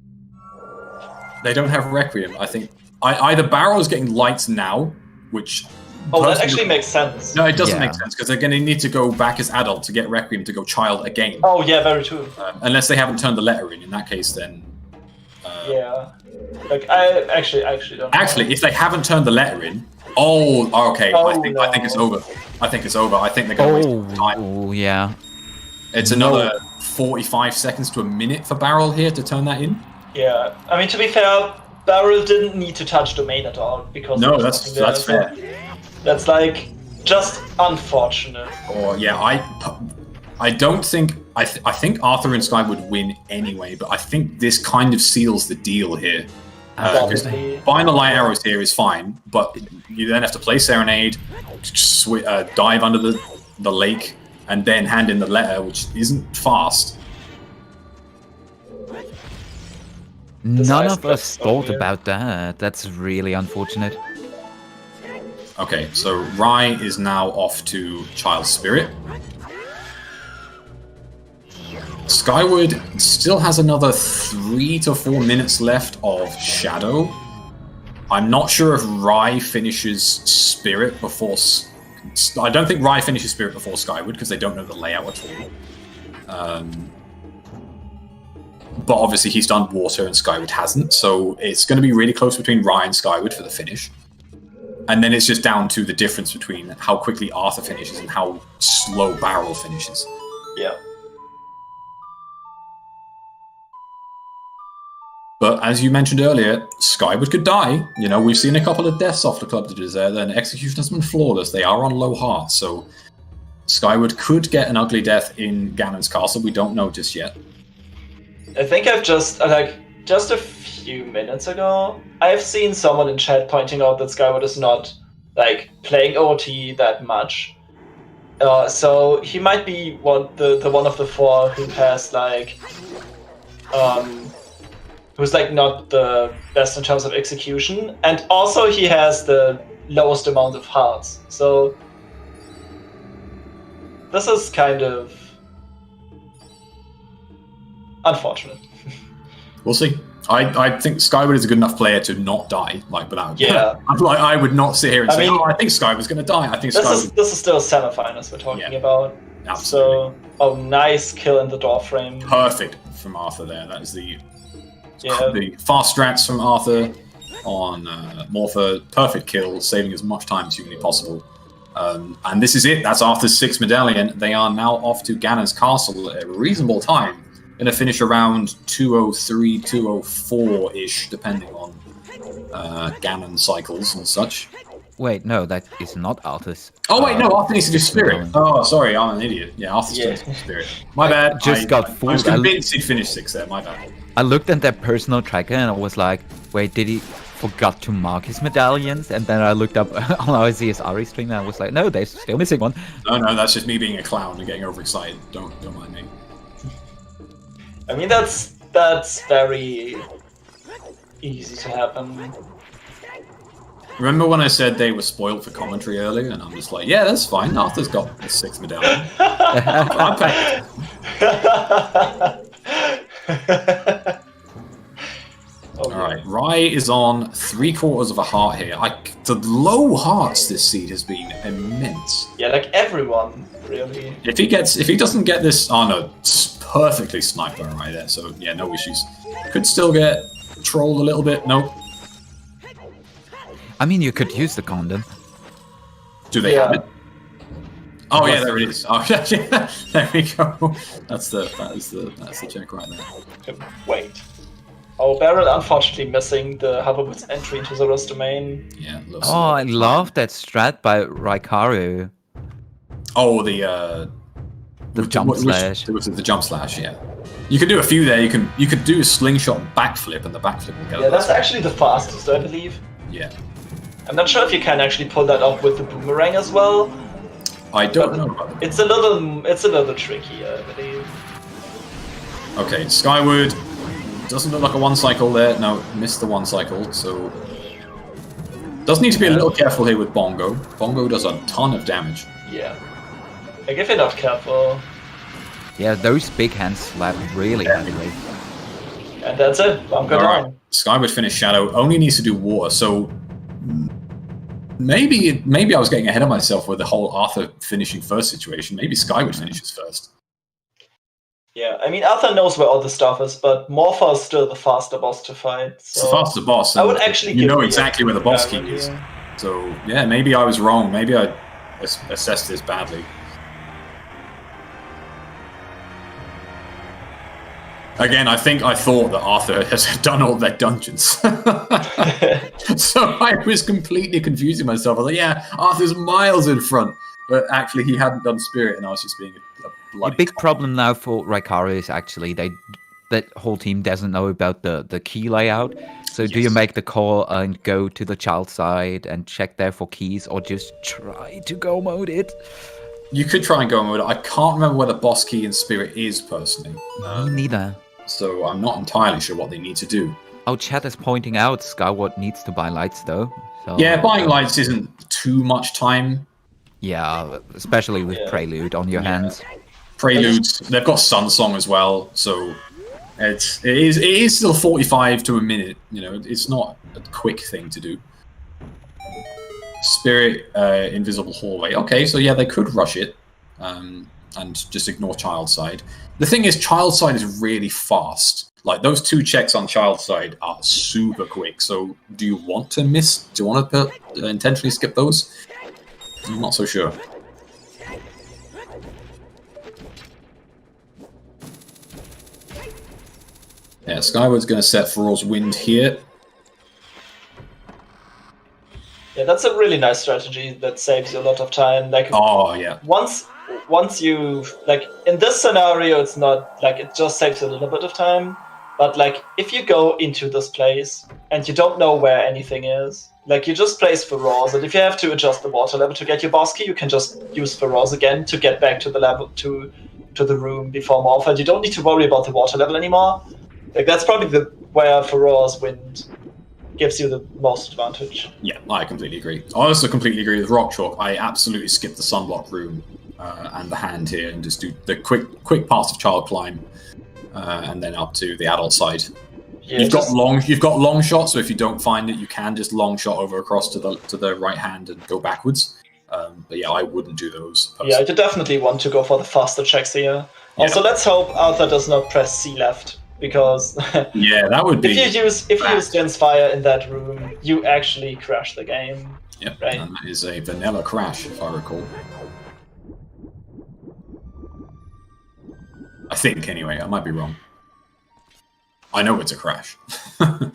They don't have Requiem, I think. Either Barrel is getting lights now, which... Oh, that actually makes sense. No, it doesn't make sense, because they're going to need to go back as adult to get Requiem to go child again. Oh, yeah, very true. Unless they haven't turned the letter in that case, then... Yeah. Like, I actually don't know. Actually, if they haven't turned the letter in... okay, Oh, I think it's over. I think it's over. I think they're going to waste time. Oh, yeah. It's another 45 seconds to a minute for Barrel here to turn that in. Yeah. I mean, to be fair, Barrel didn't need to touch domain at all, because... No, there was that's nothing there, fair. That's, like, just unfortunate. Or yeah, I don't think I think Arthur and Sky would win anyway, but I think this kind of seals the deal here. Because buying the light arrows here is fine, but you then have to play Serenade, dive under the lake, and then hand in the letter, which isn't fast. None ice of us clip thought over here. about that. That's really unfortunate. Okay, so Rai is now off to Child Spirit. Skyward still has another 3 to 4 minutes left of Shadow. I'm not sure if Rai finishes Spirit before... I don't think Rai finishes Spirit before Skyward, because they don't know the layout at all. But obviously he's done Water and Skyward hasn't, so it's going to be really close between Rai and Skyward for the finish. And then it's just down to the difference between how quickly Arthur finishes and how slow Barrel finishes. Yeah. But as you mentioned earlier, Skyward could die. You know, we've seen a couple of deaths off the Club de Désert, and execution has been flawless. They are on low hearts, so Skyward could get an ugly death in Ganon's castle. We don't know just yet. I think I've just a few minutes ago, I've seen someone in chat pointing out that Skyward is not playing OT that much. So he might be one of the 4 who has who's not the best in terms of execution, and also he has the lowest amount of hearts. So this is kind of unfortunate. We'll see. I think Skyward is a good enough player to not die. Without. Yeah. I would not sit here and say, mean, "Oh, I think Skyward's going to die." I think Skyward. This is still semifinals we're talking about. Absolutely. So, nice kill in the door frame. Perfect from Arthur there. That is the fast strats from Arthur on Morpher. Perfect kill, saving as much time as humanly possible. And this is it. That's Arthur's 6th medallion. They are now off to Ganon's castle at a reasonable time. Going to finish around 203, 204-ish, depending on Ganon cycles and such. Wait, no, that is not Arthur's. Oh wait, no, Arthur needs to do Spirit. Oh, sorry, I'm an idiot. Yeah, Arthur's doing Spirit. My bad. Got I fooled. was convinced he'd finish 6th there. My bad. I looked at their personal tracker and I was like, wait, did he forgot to mark his medallions? And then I looked up on our ZSRE stream and I was like, no, they're still missing one. No, that's just me being a clown and getting overexcited. Don't mind me. I mean, that's very easy to happen. Remember when I said they were spoiled for commentary earlier? And I'm just like, yeah, that's fine. Arthur's got the 6th medallion. I'm paying. Alright, Rai is on 3/4 of a heart here. The low hearts this seed has been immense. Yeah, everyone, really. If he doesn't get this, oh no, it's perfectly sniped by Rai there, so yeah, no issues. Could still get trolled a little bit, nope. I mean, you could use the condom. Do they have it? Oh yeah, there it is. Oh yeah, there we go. That's the check right there. Wait. Oh, Barrel unfortunately missing the Hoverboot's entry into the rest domain. Yeah. I love that strat by Raikaru. Oh, the jump slash. The jump slash, yeah. You could do a few there. You could do a slingshot backflip, and the backflip will go. Yeah, that's actually the fastest, I believe. Yeah. I'm not sure if you can actually pull that off with the boomerang as well. I don't know about that. It's a little tricky, I believe. Okay, Skyward doesn't look like a 1 cycle there. No, missed the 1 cycle, so does need to be a little careful here with Bongo. Bongo does a ton of damage. Yeah. If you're not careful. Yeah, those big hands slap really heavily. And that's it. Bongo down. Skyward finished Shadow. Only needs to do Water, so maybe I was getting ahead of myself with the whole Arthur finishing first situation. Maybe Skyward finishes first. Yeah, I mean, Arthur knows where all the stuff is, but Morpha is still the faster boss to fight. So it's the faster boss. I would actually you know exactly where the boss key is. So, yeah, maybe I was wrong. Maybe I assessed this badly. Again, I thought that Arthur has done all their dungeons. So I was completely confusing myself. I was like, yeah, Arthur's miles in front. But actually, he hadn't done Spirit, and I was just being a bloody... The big problem now for Raikaru is actually that whole team doesn't know about the key layout. So do you make the call and go to the child side and check there for keys, or just try to go mode it? You could try and go mode it. I can't remember where the boss key in Spirit is, personally. Me neither. So I'm not entirely sure what they need to do. our chat is pointing out Skyward needs to buy lights though. So, Yeah, buying lights isn't too much time. Yeah, especially with Prelude on your hands. Preludes, they've got Sun Song as well, so it is still 45 to a minute. You know, it's not a quick thing to do. Spirit, Invisible Hallway. Okay, so yeah, they could rush it and just ignore Child Side. The thing is, Child Side is really fast. Like, those 2 checks on Child Side are super quick, so do you want to miss? Do you want to intentionally skip those? I'm not so sure. Yeah, Skyward's going to set Feroz Wind here. Yeah, that's a really nice strategy that saves you a lot of time. Like, oh yeah, once you like in this scenario, it's not like it just saves you a little bit of time. But like if you go into this place and you don't know where anything is, like you just place Feroz, and if you have to adjust the water level to get your boss key, you can just use Feroz again to get back to the level to the room before Morph, and you don't need to worry about the water level anymore. Like that's probably where Feroz Wind gives you the most advantage. Yeah, I completely agree. I also completely agree with Rock Chalk. I absolutely skip the Sunblock room and the hand here and just do the quick pass of Child Climb and then up to the adult side. Yeah, you've got long shot, so if you don't find it, you can just long shot over across to the right hand and go backwards. But yeah, I wouldn't do those. Yeah, you definitely want to go for the faster checks here. Yeah. Also, let's hope Arthur does not press C left. Because yeah, that would be. If you use Din's Fire in that room, you actually crash the game. Yep, right? And that is a vanilla crash, if I recall. I think, anyway. I might be wrong. I know it's a crash. Oh,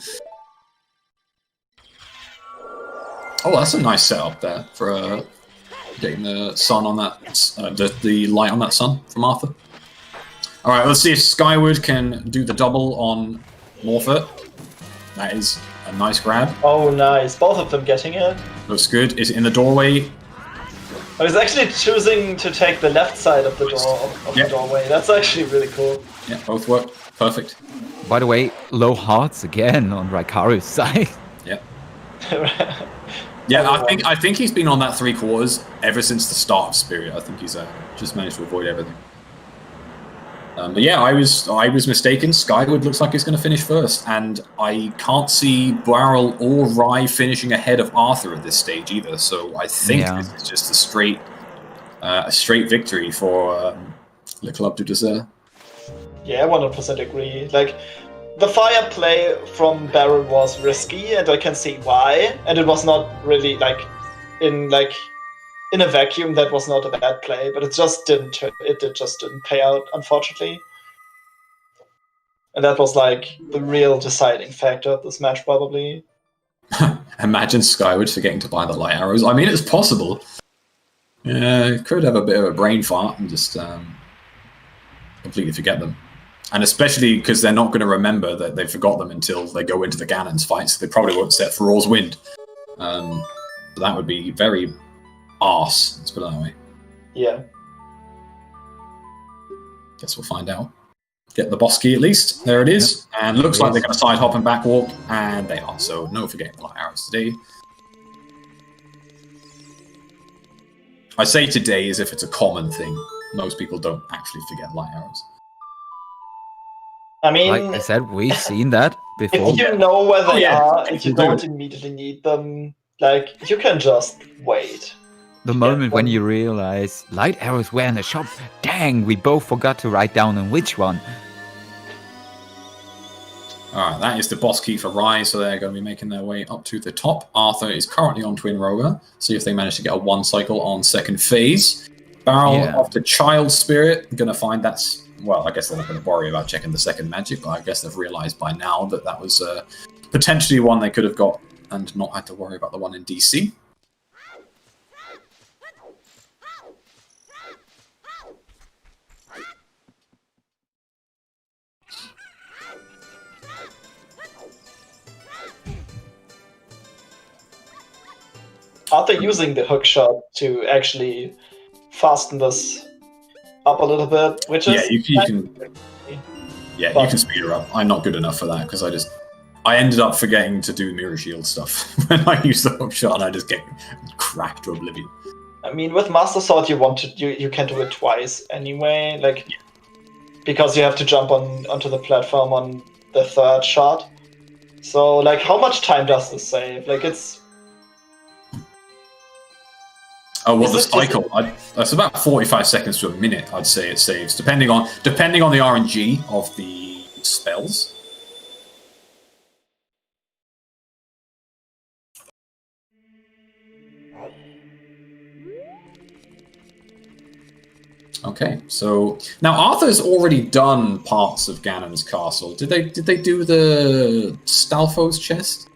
that's a nice setup there for getting the sun on that, the light on that sun from Arthur. All right, let's see if Skyward can do the double on Morpher. That is a nice grab. Oh, nice. Both of them getting it. Looks good. Is it in the doorway? I was actually choosing to take the left side of the door the doorway. That's actually really cool. Yeah, both work. Perfect. By the way, low hearts again on Raikaru's side. Yeah. Yeah, I think he's been on that 3/4 ever since the start of Spirit. I think he's just managed to avoid everything. But yeah, I was mistaken. Skyward looks like he's going to finish first, and I can't see Barrel or Rye finishing ahead of Arthur at this stage either. So I think this is just a straight victory for Le Club du Désert. Yeah, 100% agree. Like the fire play from Barrel was risky, and I can see why. And it was not really in a vacuum, that was not a bad play, but it just didn't pay out, unfortunately. And that was like the real deciding factor of this match, probably. Imagine Skyward forgetting to buy the light arrows. I mean, it's possible. Yeah, could have a bit of a brain fart and just completely forget them. And especially because they're not going to remember that they forgot them until they go into the Ganon's fight, so they probably won't set Feroz Wind. But that would be very arse, let's put it that way. Yeah. Guess we'll find out. Get the boss key at least. There it is. Yep. And looks like they're going to side hop and back walk, and they are. So no forgetting the light arrows today. I say today as if it's a common thing. Most people don't actually forget light arrows. I mean, like I said, we've seen that before. If you know where they are and you don't immediately need them, like you can just wait. The moment when you realize light arrows were in the shop, dang, we both forgot to write down on which one. Alright, that is the boss key for Rise, so they're going to be making their way up to the top. Arthur is currently on Twin Rover. See if they manage to get a 1 cycle on second phase. Barrel off to Child Spirit. Going to find that's... Well, I guess they're not going to worry about checking the second magic, but I guess they've realized by now that that was potentially one they could have got and not had to worry about the one in DC. Are they using the hook shot to actually fasten this up a little bit? Which is you can speed her up. I'm not good enough for that because I ended up forgetting to do mirror shield stuff when I used the hook shot, and I just get cracked to oblivion. I mean, with Master Sword, you can do it twice anyway, like because you have to jump onto the platform on the third shot. So, like, how much time does this save? Like, it's. Oh, well, the cycle. That's about 45 seconds to a minute. I'd say it saves, depending on the RNG of the spells. Okay, so now Arthur's already done parts of Ganon's castle. Did they do the Stalfo's chest?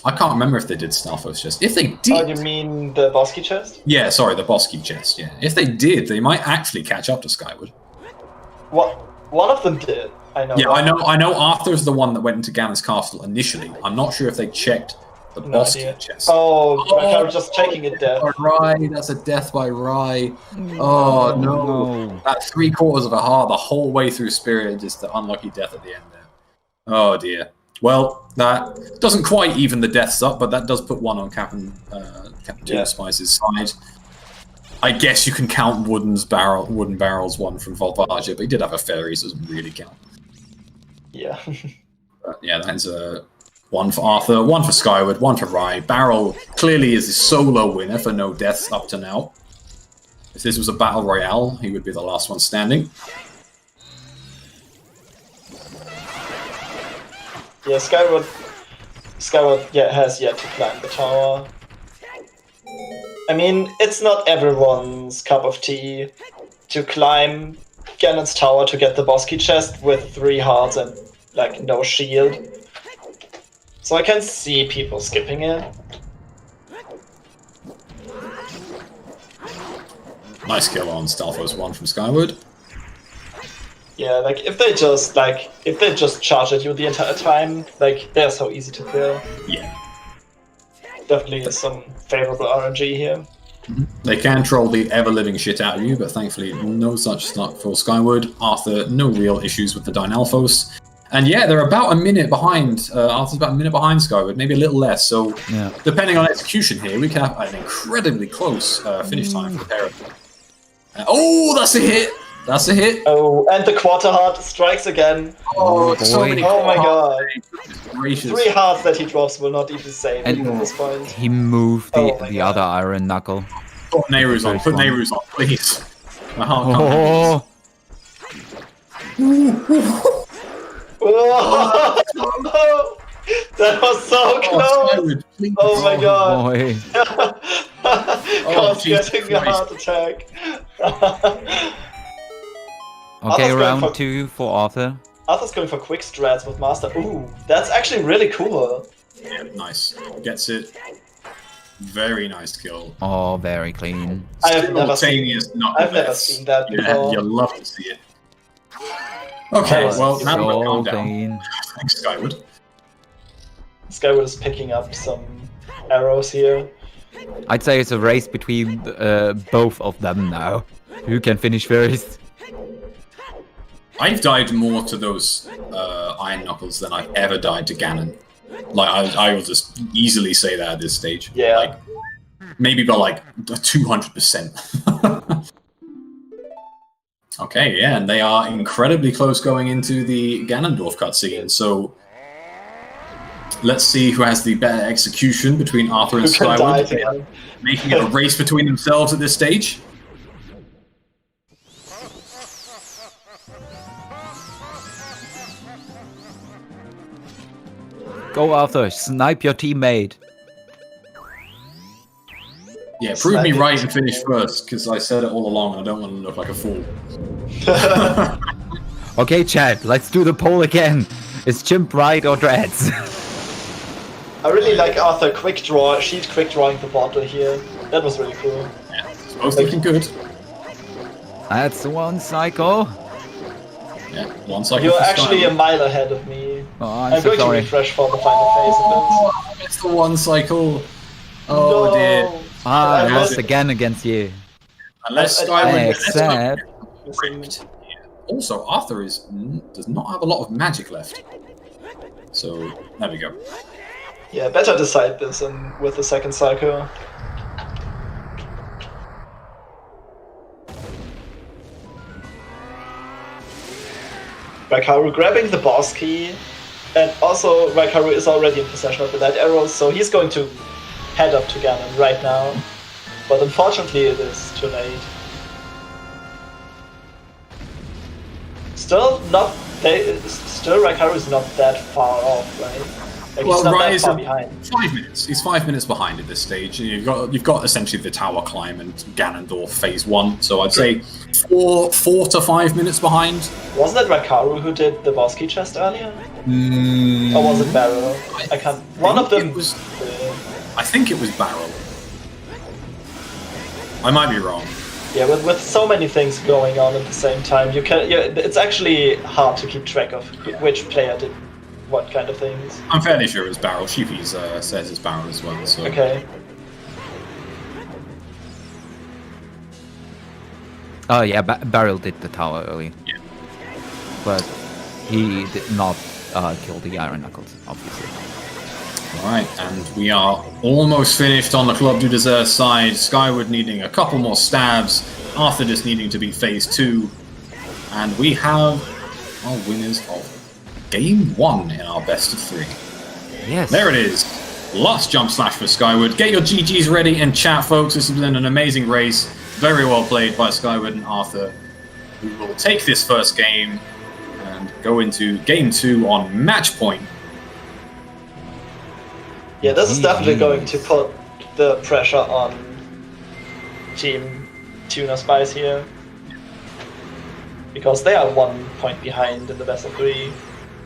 I can't remember if they did Stalfo's chest. If they did... Oh, you mean the Bosky chest? Yeah, sorry, the Bosky chest, yeah. If they did, they might actually catch up to Skyward. What? One of them did, I know. Yeah, I know Arthur's the one that went into Ganon's castle initially. I'm not sure if they checked the Bosky chest. Oh, I was just checking it death. By Rye, that's a death by Rye. Oh, no. That 3/4 of a heart the whole way through Spirit, just the unlucky death at the end there. Oh, dear. Well, that doesn't quite even the deaths up, but that does put one on Captain Tuna Spice's side. I guess you can count wooden barrels one from Volvagia, but he did have a fairy, so it doesn't really count. Yeah. But yeah, that is a one for Arthur, one for Skyward, one for Rye. Barrel clearly is the solo winner for no deaths up to now. If this was a battle royale, he would be the last one standing. Yeah, Skyward has yet to climb the tower. I mean, it's not everyone's cup of tea to climb Ganon's tower to get the Bosky chest with 3 hearts and, like, no shield. So I can see people skipping it. Nice kill on Stalfo's one from Skyward. Yeah, like, if they just charge at you the entire time, like, they're so easy to kill. Yeah. Definitely some favorable RNG here. They can troll the ever-living shit out of you, but thankfully no such stuff for Skyward. Arthur, no real issues with the Dynalphos. And yeah, they're about a minute behind. Arthur's about a minute behind Skyward, maybe a little less. So depending on execution here, we can have an incredibly close finish time for the pair of them. Oh, that's a hit! That's a hit. Oh, and the quarter heart strikes again. Oh, so many my god. Gracious. 3 hearts that he drops will not even save him at this point. He moved the other iron knuckle. Put Nehru's on, please. My heart can't Oh, that was so close! Oh my god! God's getting a heart attack. Okay, round 2 for Arthur. Arthur's going for quick strats with Master. Ooh, that's actually really cool. Yeah, nice. Gets it. Very nice kill. Oh, very clean. I've never seen that before. You'll love to see it. Okay, well, now we'll calm down. Thanks, Skyward. Skyward is picking up some arrows here. I'd say it's a race between both of them now. Who can finish first? I've died more to those iron knuckles than I've ever died to Ganon. Like, I will just easily say that at this stage. Yeah. Like, maybe by like 200%. Okay, yeah, and they are incredibly close going into the Ganondorf cutscene, so let's see who has the better execution between Arthur and Skyward. Making it a race between themselves at this stage. Go, Arthur, snipe your teammate. Yeah, prove me right and finish first, because I said it all along and I don't want to look like a fool. Okay, chat, let's do the poll again. Is Chimp right or Dreads? I really like Arthur quick drawing the bottle here. That was really cool. Yeah, it's both looking good. That's one cycle. Yeah, one cycle. You're actually a mile ahead of me. Oh, I'm so going sorry. to refresh for the final phase of it. It's the one cycle. Oh no. dear. I lost again against you. Unless Skyward... Also, Arthur does not have a lot of magic left. So, there we go. Yeah, better decide this with the second cycle. Raikaru grabbing the boss key, and also Raikaru is already in possession of the light arrows, so he's going to head up to Ganon right now. But unfortunately it is too late. Still Raikaru is not that far off, right? Like, well, he's not Rai that is far behind. 5 minutes. He's 5 minutes behind at this stage. You've got essentially the tower climb and Ganondorf phase 1. So I'd say 4 to 5 minutes behind. Wasn't it Raikaru who did the boss key chest earlier? Or was it Barrow? I can't. One of them. I think it was Barrel. I might be wrong. Yeah, with so many things going on at the same time, it's actually hard to keep track of which player did what kind of things. I'm fairly sure it was Barrel. Sheepy's says it's Barrel as well. So. Okay. Oh yeah, Barrel did the tower earlier. Yeah. But he did not kill the Iron Knuckles, obviously. Alright, and we are almost finished on the Club du Désert side. Skyward needing a couple more stabs. Arthur just needing to be phase 2. And we have our winners of Game 1 in our best of 3. Yes. There it is. Last jump slash for Skyward. Get your GGs ready and chat, folks. This has been an amazing race. Very well played by Skyward and Arthur. We will take this first game and go into Game 2 on match point. Yeah, this is definitely going to put the pressure on Team Tuna Spice here. Because they are 1 point behind in the best of 3.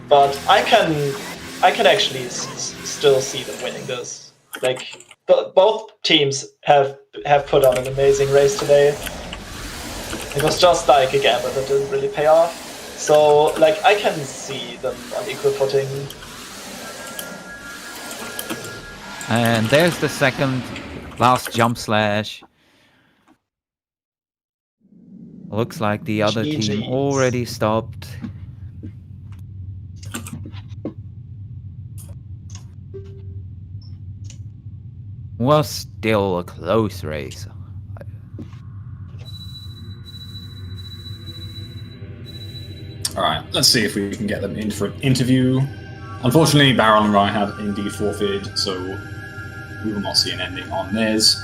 But I can actually still see them winning this. Like, both teams have put on an amazing race today. It was just like a gamble that didn't really pay off. So, like, I can see them on equal footing. And there's the second last jump slash. Looks like the other team already stopped. Was still a close race. Alright, let's see if we can get them in for an interview. Unfortunately, Baron and Ryan have indeed forfeited, so we will not see an ending on theirs.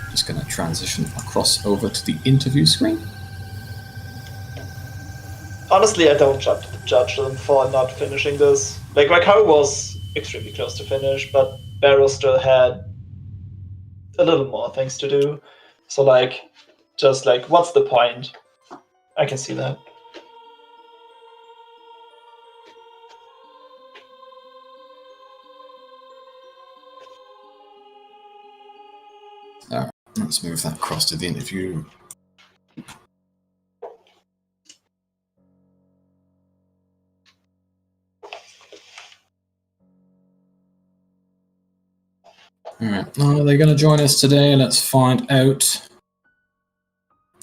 Just going to transition across over to the interview screen. Honestly, I don't judge them for not finishing this. Like, Raikaru was extremely close to finish, but Barrow still had a little more things to do. So, like, just like, what's the point? I can see that. Alright, let's move that across to the interview. Alright, are they going to join us today? Let's find out.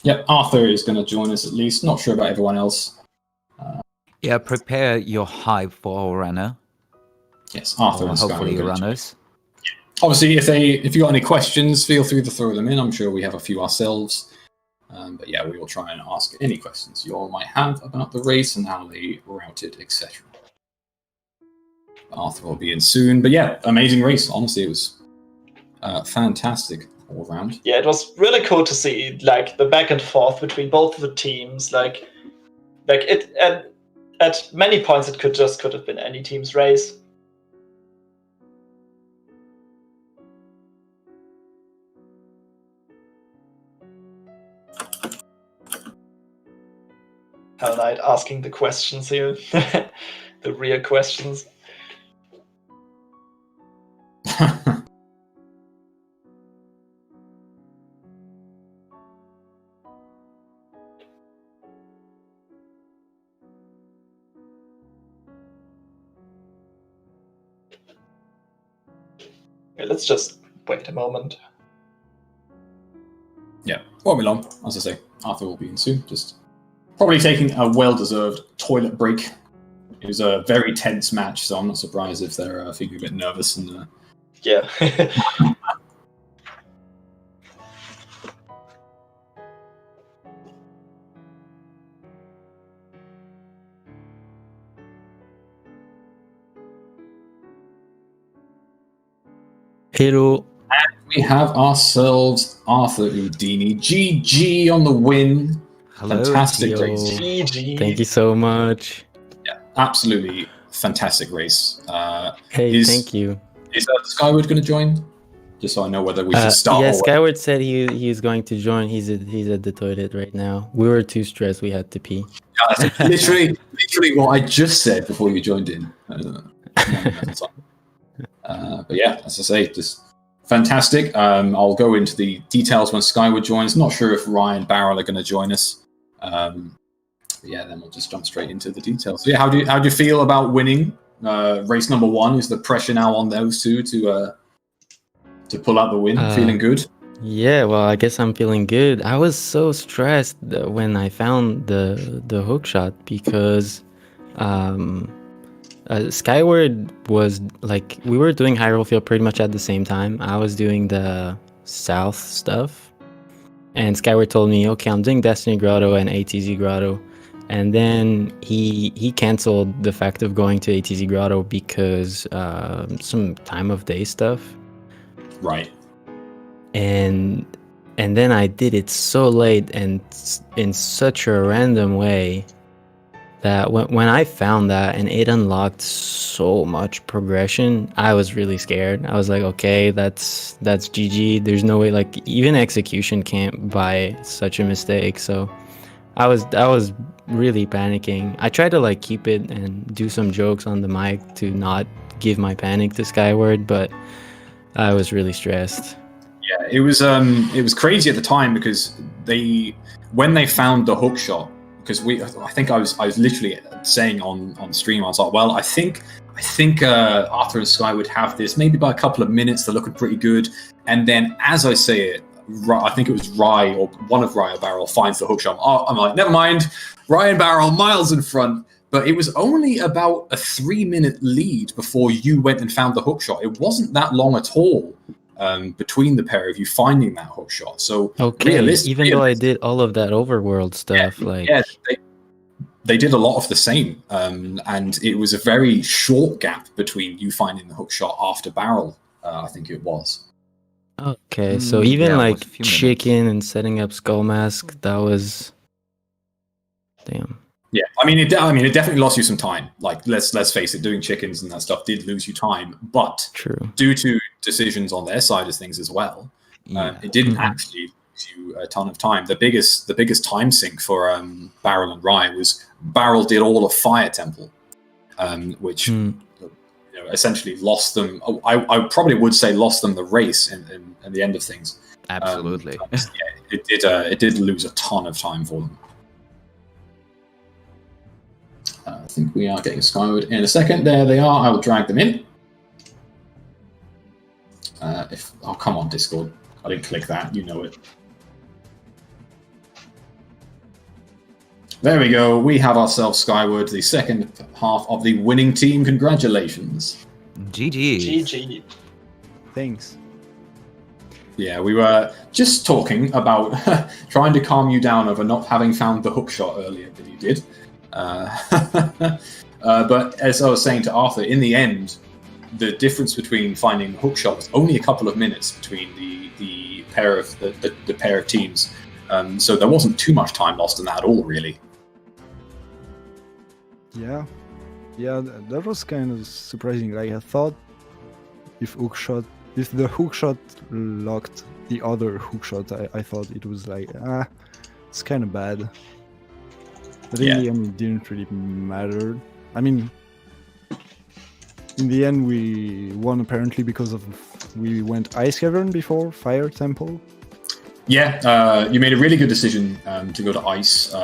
Yep, Arthur is going to join us at least. Not sure about everyone else. Yeah, prepare your hype for a runner. Yes, Arthur and Sky. Hopefully runners. Obviously, if you got any questions, feel free to throw them in. I'm sure we have a few ourselves. But yeah, we will try and ask any questions you all might have about the race and how they routed, etc. Arthur will be in soon. But yeah, amazing race. Honestly, it was fantastic all around. Yeah, it was really cool to see like the back and forth between both of the teams. Like it at many points it could have been any team's race. Hell Knight asking the questions here. The real questions. Okay, let's just wait a moment. Yeah, won't be long. As I say, Arthur will be in soon. Just probably taking a well-deserved toilet break. It was a very tense match, so I'm not surprised if they're feeling a bit nervous. And Yeah. Hello. we have ourselves Arthur Houdini. GG on the win. Hello, Fantastic yo. race. GG. Thank you so much. Yeah, absolutely fantastic race. Hey, thank you. Is Skyward going to join? Just so I know whether we should start. Yeah, or Skyward said he's going to join. He's at the toilet right now. We were too stressed. We had to pee. literally what I just said before you joined in. But yeah, as I say, just fantastic. I'll go into the details when Skyward joins. Not sure if Ryan Barrel are going to join us. But yeah, then we'll just jump straight into the details. So yeah, how do you feel about winning race number 1? Is the pressure now on those two to pull out the win? Feeling good? Yeah, well, I guess I'm feeling good. I was so stressed when I found the hook shot because Skyward was like, we were doing Hyrule Field pretty much at the same time. I was doing the south stuff, and Skyward told me, okay, I'm doing Destiny Grotto and ATZ Grotto. And then he canceled the fact of going to ATZ Grotto because some time of day stuff. Right. And then I did it so late and in such a random way that when I found that and it unlocked so much progression, I was really scared. I was like, okay, that's GG. There's no way, like, even execution can't buy such a mistake. So I was really panicking. I tried to like keep it and do some jokes on the mic to not give my panic to Skyward, but I was really stressed. Yeah, it was crazy at the time because when they found the hook shot, because I think I was literally saying on stream, I was like, well, I think Arthur and Skyward have this maybe by a couple of minutes. They're looking pretty good, and then as I say it, I think it was Rye or one of Rye or Barrel finds the hook shot. I'm like, never mind, Ryan Barrel miles in front. But it was only about a 3-minute lead before you went and found the hook shot. It wasn't that long at all between the pair of you finding that hook shot. So okay, even though I did all of that overworld stuff, they did a lot of the same, and it was a very short gap between you finding the hook shot after Barrel. I think it was. Okay, so even like chicken and setting up Skull Mask, that was damn. Yeah, I mean, it definitely lost you some time. Like, let's face it, doing chickens and that stuff did lose you time. But true, due to decisions on their side of things as well, it didn't actually lose you a ton of time. The biggest time sink for Barrel and Rye was Barrel did all of Fire Temple, which essentially lost them. I probably would say lost them the race in the end of things. Absolutely. It did lose a ton of time for them. I think we are getting Skyward in a second. There they are. I will drag them in. Oh, come on, Discord. I didn't click that. You know it. There we go. We have ourselves Skyward, the second half of the winning team. Congratulations. GG. GG. Thanks. Yeah, we were just talking about trying to calm you down over not having found the hook shot earlier than you did. But as I was saying to Arthur, in the end, the difference between finding hook shot was only a couple of minutes between the pair of the pair of teams. So there wasn't too much time lost in that at all, really. Yeah, that was kind of surprising. Like, I thought if the hook shot locked the other hook shot, I thought it was like, it's kind of bad. But in the end, it didn't really matter. I mean, in the end, we won apparently because we went Ice Cavern before Fire Temple. Yeah, you made a really good decision to go to Ice.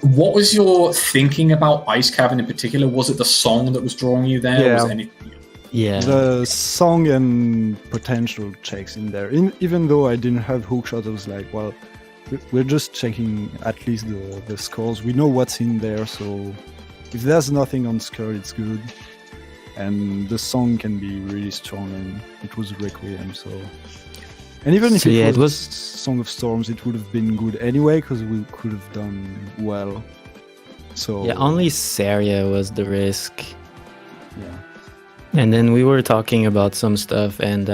What was your thinking about Ice Cavern in particular? Was it the song that was drawing you there? Yeah. Was it anything? Yeah. The song and potential checks in there. Even though I didn't have hookshot, I was like, well, we're just checking at least the scores. We know what's in there, so if there's nothing on score, it's good. And the song can be really strong, and it was Requiem, so... And even if it was Song of Storms, it would have been good anyway, because we could have done well. So Yeah, only Saria was the risk. yeah. And then we were talking about some stuff, and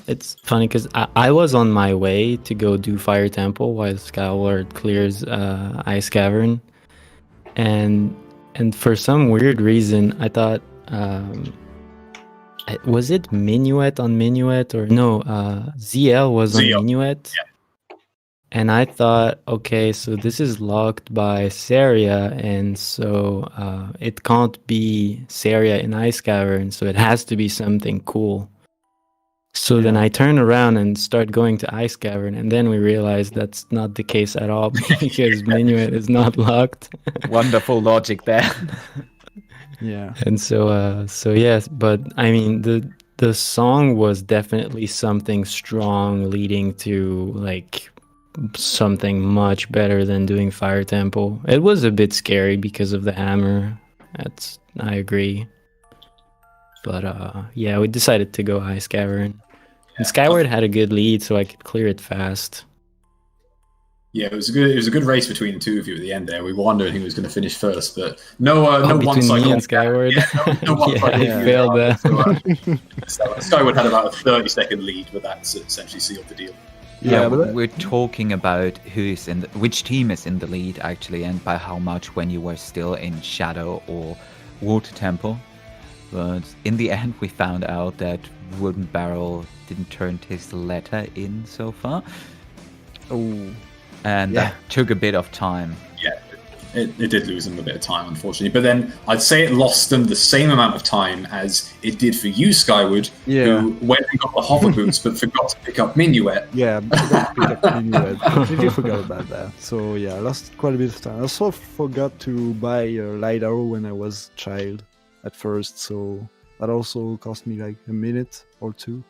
it's funny because I was on my way to go do Fire Temple while Skyward clears Ice Cavern, and for some weird reason I thought, was it Minuet on Minuet or no? ZL was ZL. on Minuet. Yeah. And I thought, okay, so this is locked by Saria, and so it can't be Saria in Ice Cavern, so it has to be something cool. So then I turn around and start going to Ice Cavern, and then we realize that's not the case at all because Minuet is not locked. Wonderful logic there. Yeah. And so yes, but I mean the song was definitely something strong leading to like something much better than doing Fire Temple. It was a bit scary because of the hammer. I agree. But yeah, we decided to go Ice Cavern. And Skyward had a good lead, so I could clear it fast. Yeah, it was a good race between the two of you at the end there. We were wondering who was going to finish first, but no one between side me and Skyward. no one Yeah, side I failed that. So, Skyward had about a 30-second lead, but that essentially sealed the deal. Yeah, but we're talking about which team is in the lead actually, and by how much when you were still in Shadow or Water Temple. But in the end, we found out that Wooden Barrel didn't turn his letter in so far, Oh. and Yeah. that took a bit of time. Yeah, it did lose them a bit of time, unfortunately. But then I'd say it lost them the same amount of time as it did for you, Skyward, Yeah. who went and got the hover boots but forgot to pick up Minuet. Yeah, I completely forgot about that. So yeah, I lost quite a bit of time. I also forgot to buy a light arrow when I was a child at first, so that also cost me like a minute or two.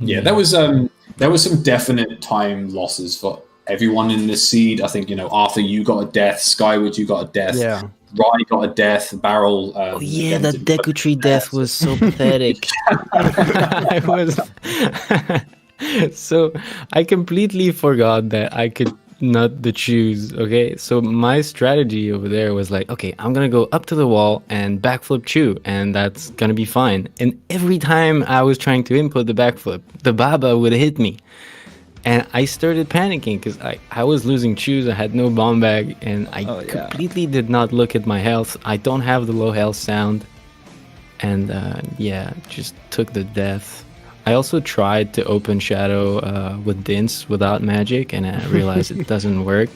Yeah, there was some definite time losses for everyone in this seed. I think, Arthur, you got a death. Skyward, you got a death. Yeah. Rye got a death. Barrel. Oh yeah, again, that didn't Deku Tree death was so pathetic. I was so I completely forgot that I could not the choose. Okay, so my strategy over there was like, okay, I'm gonna go up to the wall and backflip Chew, and that's gonna be fine. And every time I was trying to input the backflip, the Baba would hit me. And I started panicking because I was losing Chews, I had no bomb bag, and I completely did not look at my health. I don't have the low health sound. And yeah, just took the death. I also tried to open Shadow with Dints without magic, and I realized it doesn't work.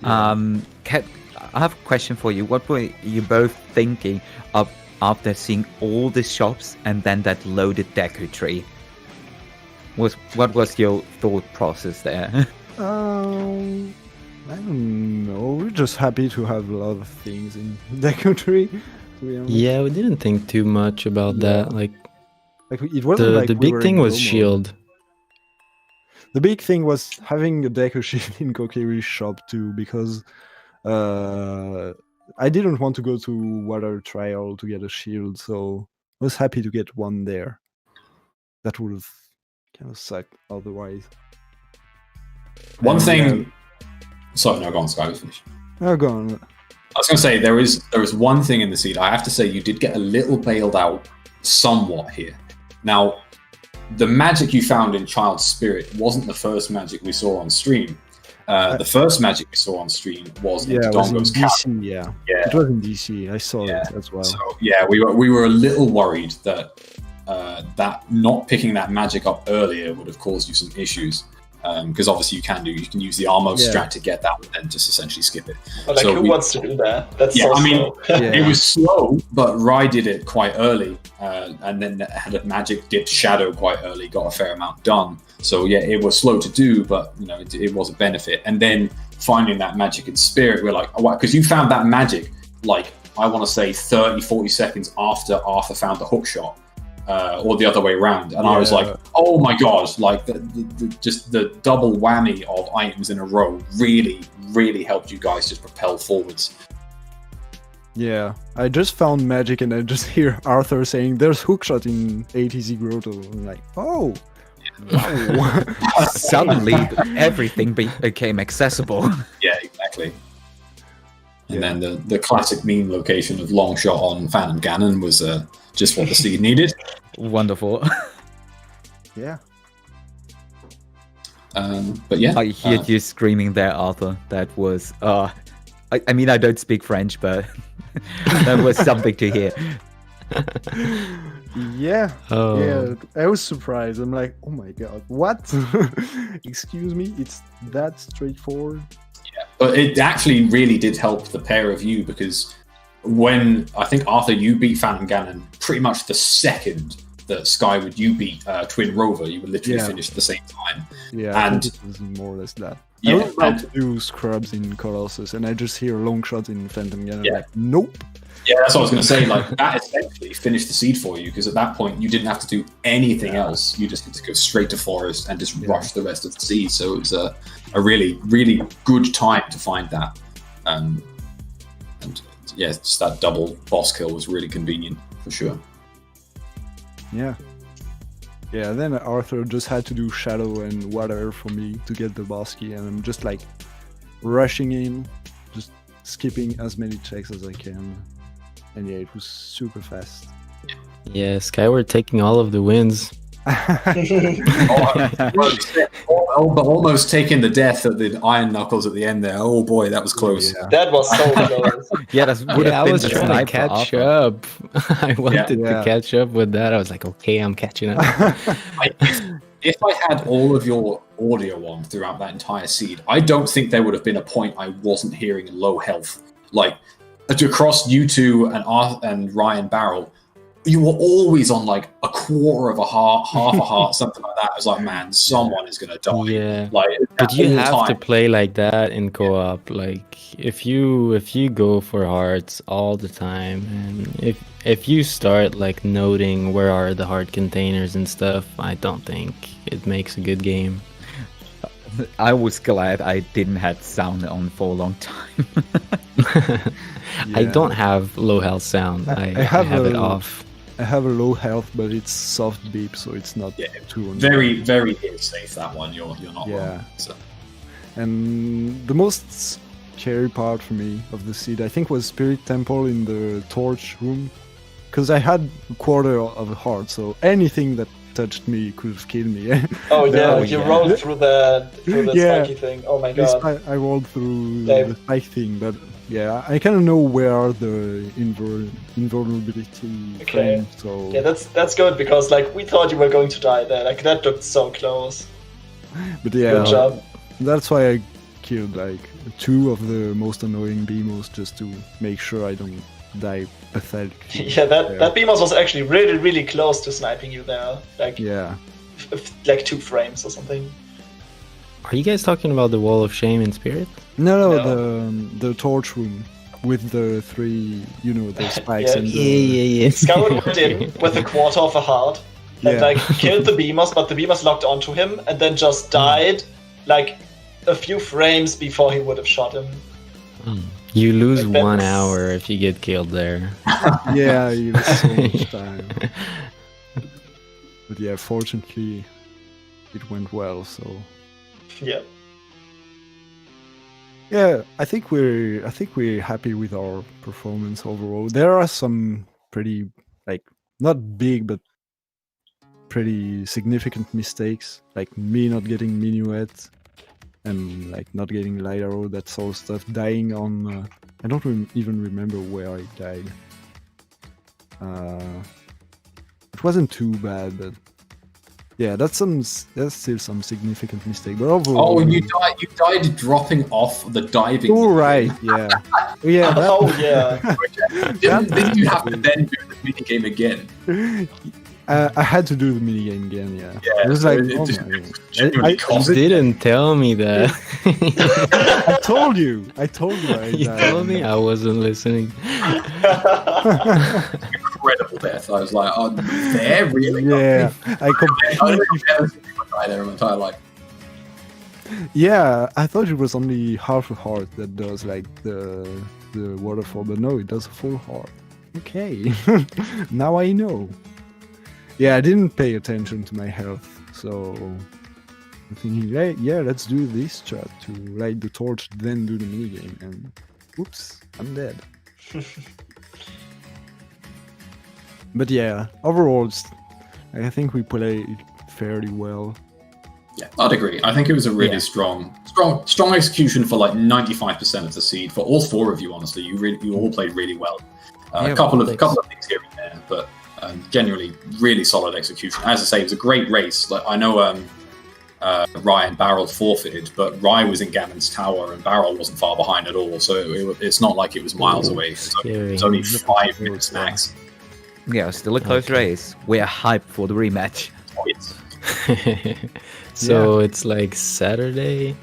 Kat, I have a question for you. What were you both thinking of after seeing all the shops and then that loaded Deku Tree? What was your thought process there? I don't know. We're just happy to have a lot of things in Deku Tree. To be honest. Yeah, we didn't think too much about that. Like It wasn't like the we big were thing in was Domo. shield. The big thing was having a Deku Shield in Kokiri's shop too, because I didn't want to go to Water Trial to get a shield, so I was happy to get one there. That would have kind of sucked otherwise. One And, thing. Sorry, no, go on, Skyward, finish. Oh, go on. I was going to say there is one thing in the seed. I have to say you did get a little bailed out, somewhat here. Now, the magic you found in Child's Spirit wasn't the first magic we saw on stream. The first magic we saw on stream was in It was in Dongo's cap. DC, yeah. It was in DC. I saw it as well. So yeah, we were a little worried that that not picking that magic up earlier would have caused you some issues. Because obviously you can use the Armo strat to get that and then just essentially skip it. But like, So who wants to do that? That's so slow. It was slow, but Rai did it quite early, and then had a magic dipped Shadow quite early, got a fair amount done. So yeah, it was slow to do, but it was a benefit. And then finding that magic in Spirit, we're like, oh wow, because you found that magic like I want to say 30-40 seconds after Arthur found the hook shot. or the other way around. And I was like, oh my god, like just the double whammy of items in a row really helped you guys just propel forwards. Yeah, I just found magic and I just hear Arthur saying there's hookshot in ATZ Grotto. I'm like, oh, wow. Suddenly, everything became accessible. Yeah, exactly. And then the classic meme location of long shot on Phantom Ganon was just what the seed needed. Wonderful. Yeah. But yeah. I hear you screaming there, Arthur. That was... I mean, I don't speak French, but that was something to hear. Yeah. Oh. Yeah, I was surprised. I'm like, oh my god, what? Excuse me, it's that straightforward? Yeah, but it actually really did help the pair of you, because when, I think, Arthur, you beat Phantom Ganon pretty much the second that Skyward you beat Twin Rover, you would literally finish at the same time. Yeah, and I think it was more or less that. Yeah, I was about to do scrubs in Colossus, and I just hear long shot in Phantom Ganon. Yeah. Like, nope. Yeah, that's what I was going to say. Like, that essentially finished the seed for you, because at that point you didn't have to do anything else. You just had to go straight to forest and just rush the rest of the seed. So it was a really, really good time to find that. And yeah, just that double boss kill was really convenient for sure. Yeah. Yeah, then Arthur just had to do shadow and water for me to get the boss key, and I'm just like rushing in, just skipping as many checks as I can. And yeah, it was super fast. Yeah, Skyward taking all of the wins. Almost taking the death at the Iron Knuckles at the end there. Oh boy, that was close. Yeah. That was so close. Yeah, that would have I been was the trying to snipe for catch Arthur. up. I wanted to Yeah. catch up with that. I was like, okay, I'm catching up. If I had all of your audio on throughout that entire seed, I don't think there would have been a point I wasn't hearing low health. Like, across you two and Ryan Barrel, you were always on like a quarter of a heart, half a heart, something like that. I was like, man, someone is gonna die. Yeah. Like, But you all the have to time. play like that in co-op. Like if you go for hearts all the time, and if you start like noting where are the heart containers and stuff, I don't think it makes a good game. I was glad I didn't have sound on for a long time. I don't have low health sound. I have it off. I have a low health, but it's soft beep, so it's not too annoying. Very, very hit safe, that one. You're not Yeah. wrong. So. And the most scary part for me of the seed, I think, was Spirit Temple in the torch room, because I had a quarter of a heart, so anything that touched me could have killed me. Oh yeah, you yeah. rolled through the Yeah. spiky thing. Oh my god. I rolled through Dave. the spike thing, but yeah, I kind of know where are the invulnerability Okay. frames, so Yeah, that's good, because like we thought you were going to die there. Like that looked so close. but yeah, Good job. that's why I killed like 2 of the most annoying BMOs just to make sure I don't die pathetically. Yeah, that BMOS was actually really, really close to sniping you there. Like Yeah. like 2 frames or something. Are you guys talking about the Wall of Shame in Spirit? No, No. the torch room with the 3, the spikes Yeah. and Yeah. Skyward went in with a quarter of a heart and Yeah. like killed the BMOS, but the BMOS locked onto him and then just died like a few frames before he would have shot him. You lose Like, that 1 was- hour if you get killed there. yeah, you have so much time. But yeah, fortunately, it went well. So Yeah. yeah, I think we're happy with our performance overall. There are some pretty not big but pretty significant mistakes, like me not getting minuet and like not getting light arrow, that sort of stuff. Dying on I don't even remember where I died. It wasn't too bad, but yeah, that's still some significant mistake. But overall, Oh, and you died dropping off the diving. oh right, yeah, yeah. That, Oh yeah. Didn't you have to then do the minigame again? I had to do the minigame again. Yeah, Yeah, it was like, it oh just- my it God. genuinely You cost didn't tell me that. I told you. I told you. You told me I wasn't listening. incredible. bit. I was like, oh, they're really Yeah, I I completely. never seen anyone die there in my entire life. Yeah, I thought it was only half a heart that does like the waterfall, but no, it does a full heart. Okay, now I know. Yeah, I didn't pay attention to my health, so I'm thinking, hey, yeah, let's do this chat to light the torch, then do the minigame, and oops, I'm dead. But yeah, overall, I think we played fairly well. Yeah, I'd agree. I think it was a really Yeah. strong execution for like 95% of the seed. For all four of you, honestly, you all played really well. Yeah, A couple of thanks. things here and there, but genuinely really solid execution. As I say, it was a great race. Like I know Rye and Barrel forfeited, but Rye was in Gammon's tower and Barrel wasn't far behind at all. So it's not like it was miles Ooh, away. scary. It's only 5 minutes max. Yeah, still a close Okay. race. We're hyped for the rematch. Oh, yes. So it's like Saturday.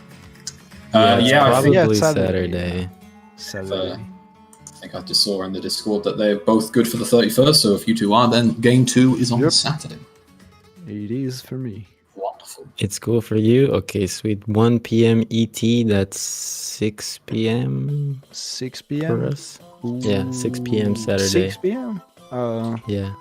Yeah, I think, Yeah, Probably it's Saturday. Saturday. I think I just saw in the Discord that they're both good for the 31st. So if you two are, then game 2 is on Yep. Saturday. It is for me. Wonderful. It's cool for you. Okay, sweet. 1 p.m. ET. That's 6 p.m. 6 for p.m. us. Yeah, 6 p.m. Saturday. 6 p.m. Yeah.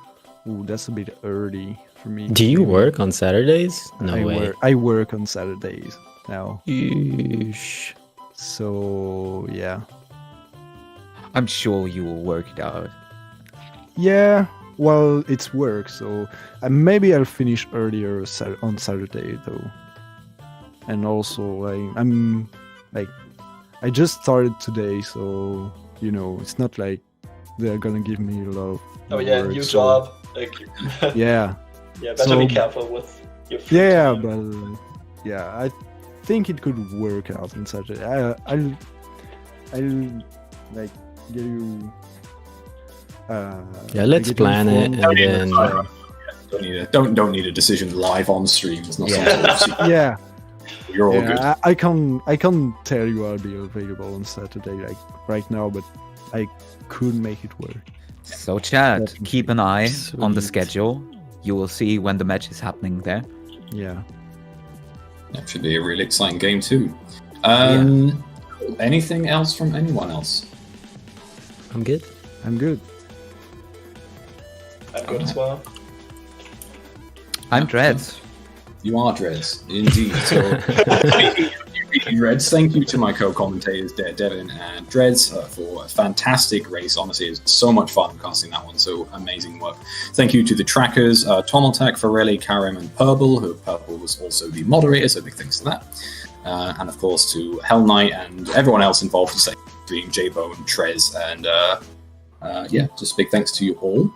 Ooh, that's a bit early for me. Do you work on Saturdays? No I way. Work, I work on Saturdays now. Yeesh. So yeah. I'm sure you will work it out. Yeah, well, it's work, so maybe I'll finish earlier on Saturday though. And also, I'm like, I just started today, so you know, it's not like they're gonna give me a lot of. Oh yeah, work, new so- job. Like, Yeah, yeah, better be So- careful with your free yeah, time. but yeah, I think it could work out on Saturday. I'll like give you. Yeah, let's get plan it informed. and then. Don't need a decision live on stream. It's not Yeah. something Yeah. you're all good. Yeah, I can't tell you I'll be available on Saturday like right now, but I could make it work. So, Chad, Definitely. keep an eye on the Sweet. schedule. You will see when the match is happening there. Yeah. That should be a really exciting game too. Anything else from anyone else? I'm good. I'm good. I'm good as well. I'm Dreads. You are Dreads, indeed. So, Dreads, thank you to my co-commentators, Devin and Dreads, for a fantastic race. Honestly, it was so much fun casting that one, so amazing work. Thank you to the trackers, Tomaltak, Farelli, Karim, and Purple, who Purple was also the moderator, so big thanks to that. And of course to Hell Knight and everyone else involved, including J-Bone, Trez, and yeah, just big thanks to you all.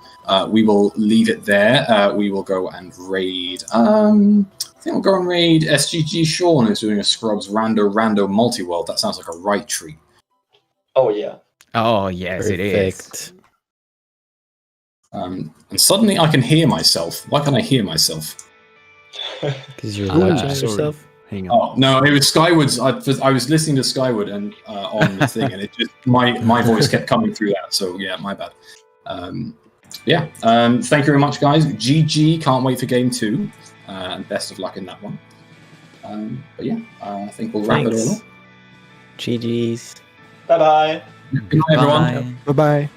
We will leave it there. We will go and raid. I think we'll go and raid SGG Sean, who's doing a Scrubs Rando multi-world. That sounds like a right treat. Oh yeah. Oh, yes, it is. Perfect. And suddenly I can hear myself. Why can't I hear myself? Because you're Ah, watching sorry. yourself. Hang on. Oh no, it was Skywards. I was listening to Skyward and on the thing, and it just my voice kept coming through that. So yeah, my bad. Yeah. Thank you very much, guys. GG. Can't wait for game 2. And best of luck in that one. But yeah, I think we'll wrap it all up. GG's. Bye bye. Good night, everyone. Bye. Bye bye.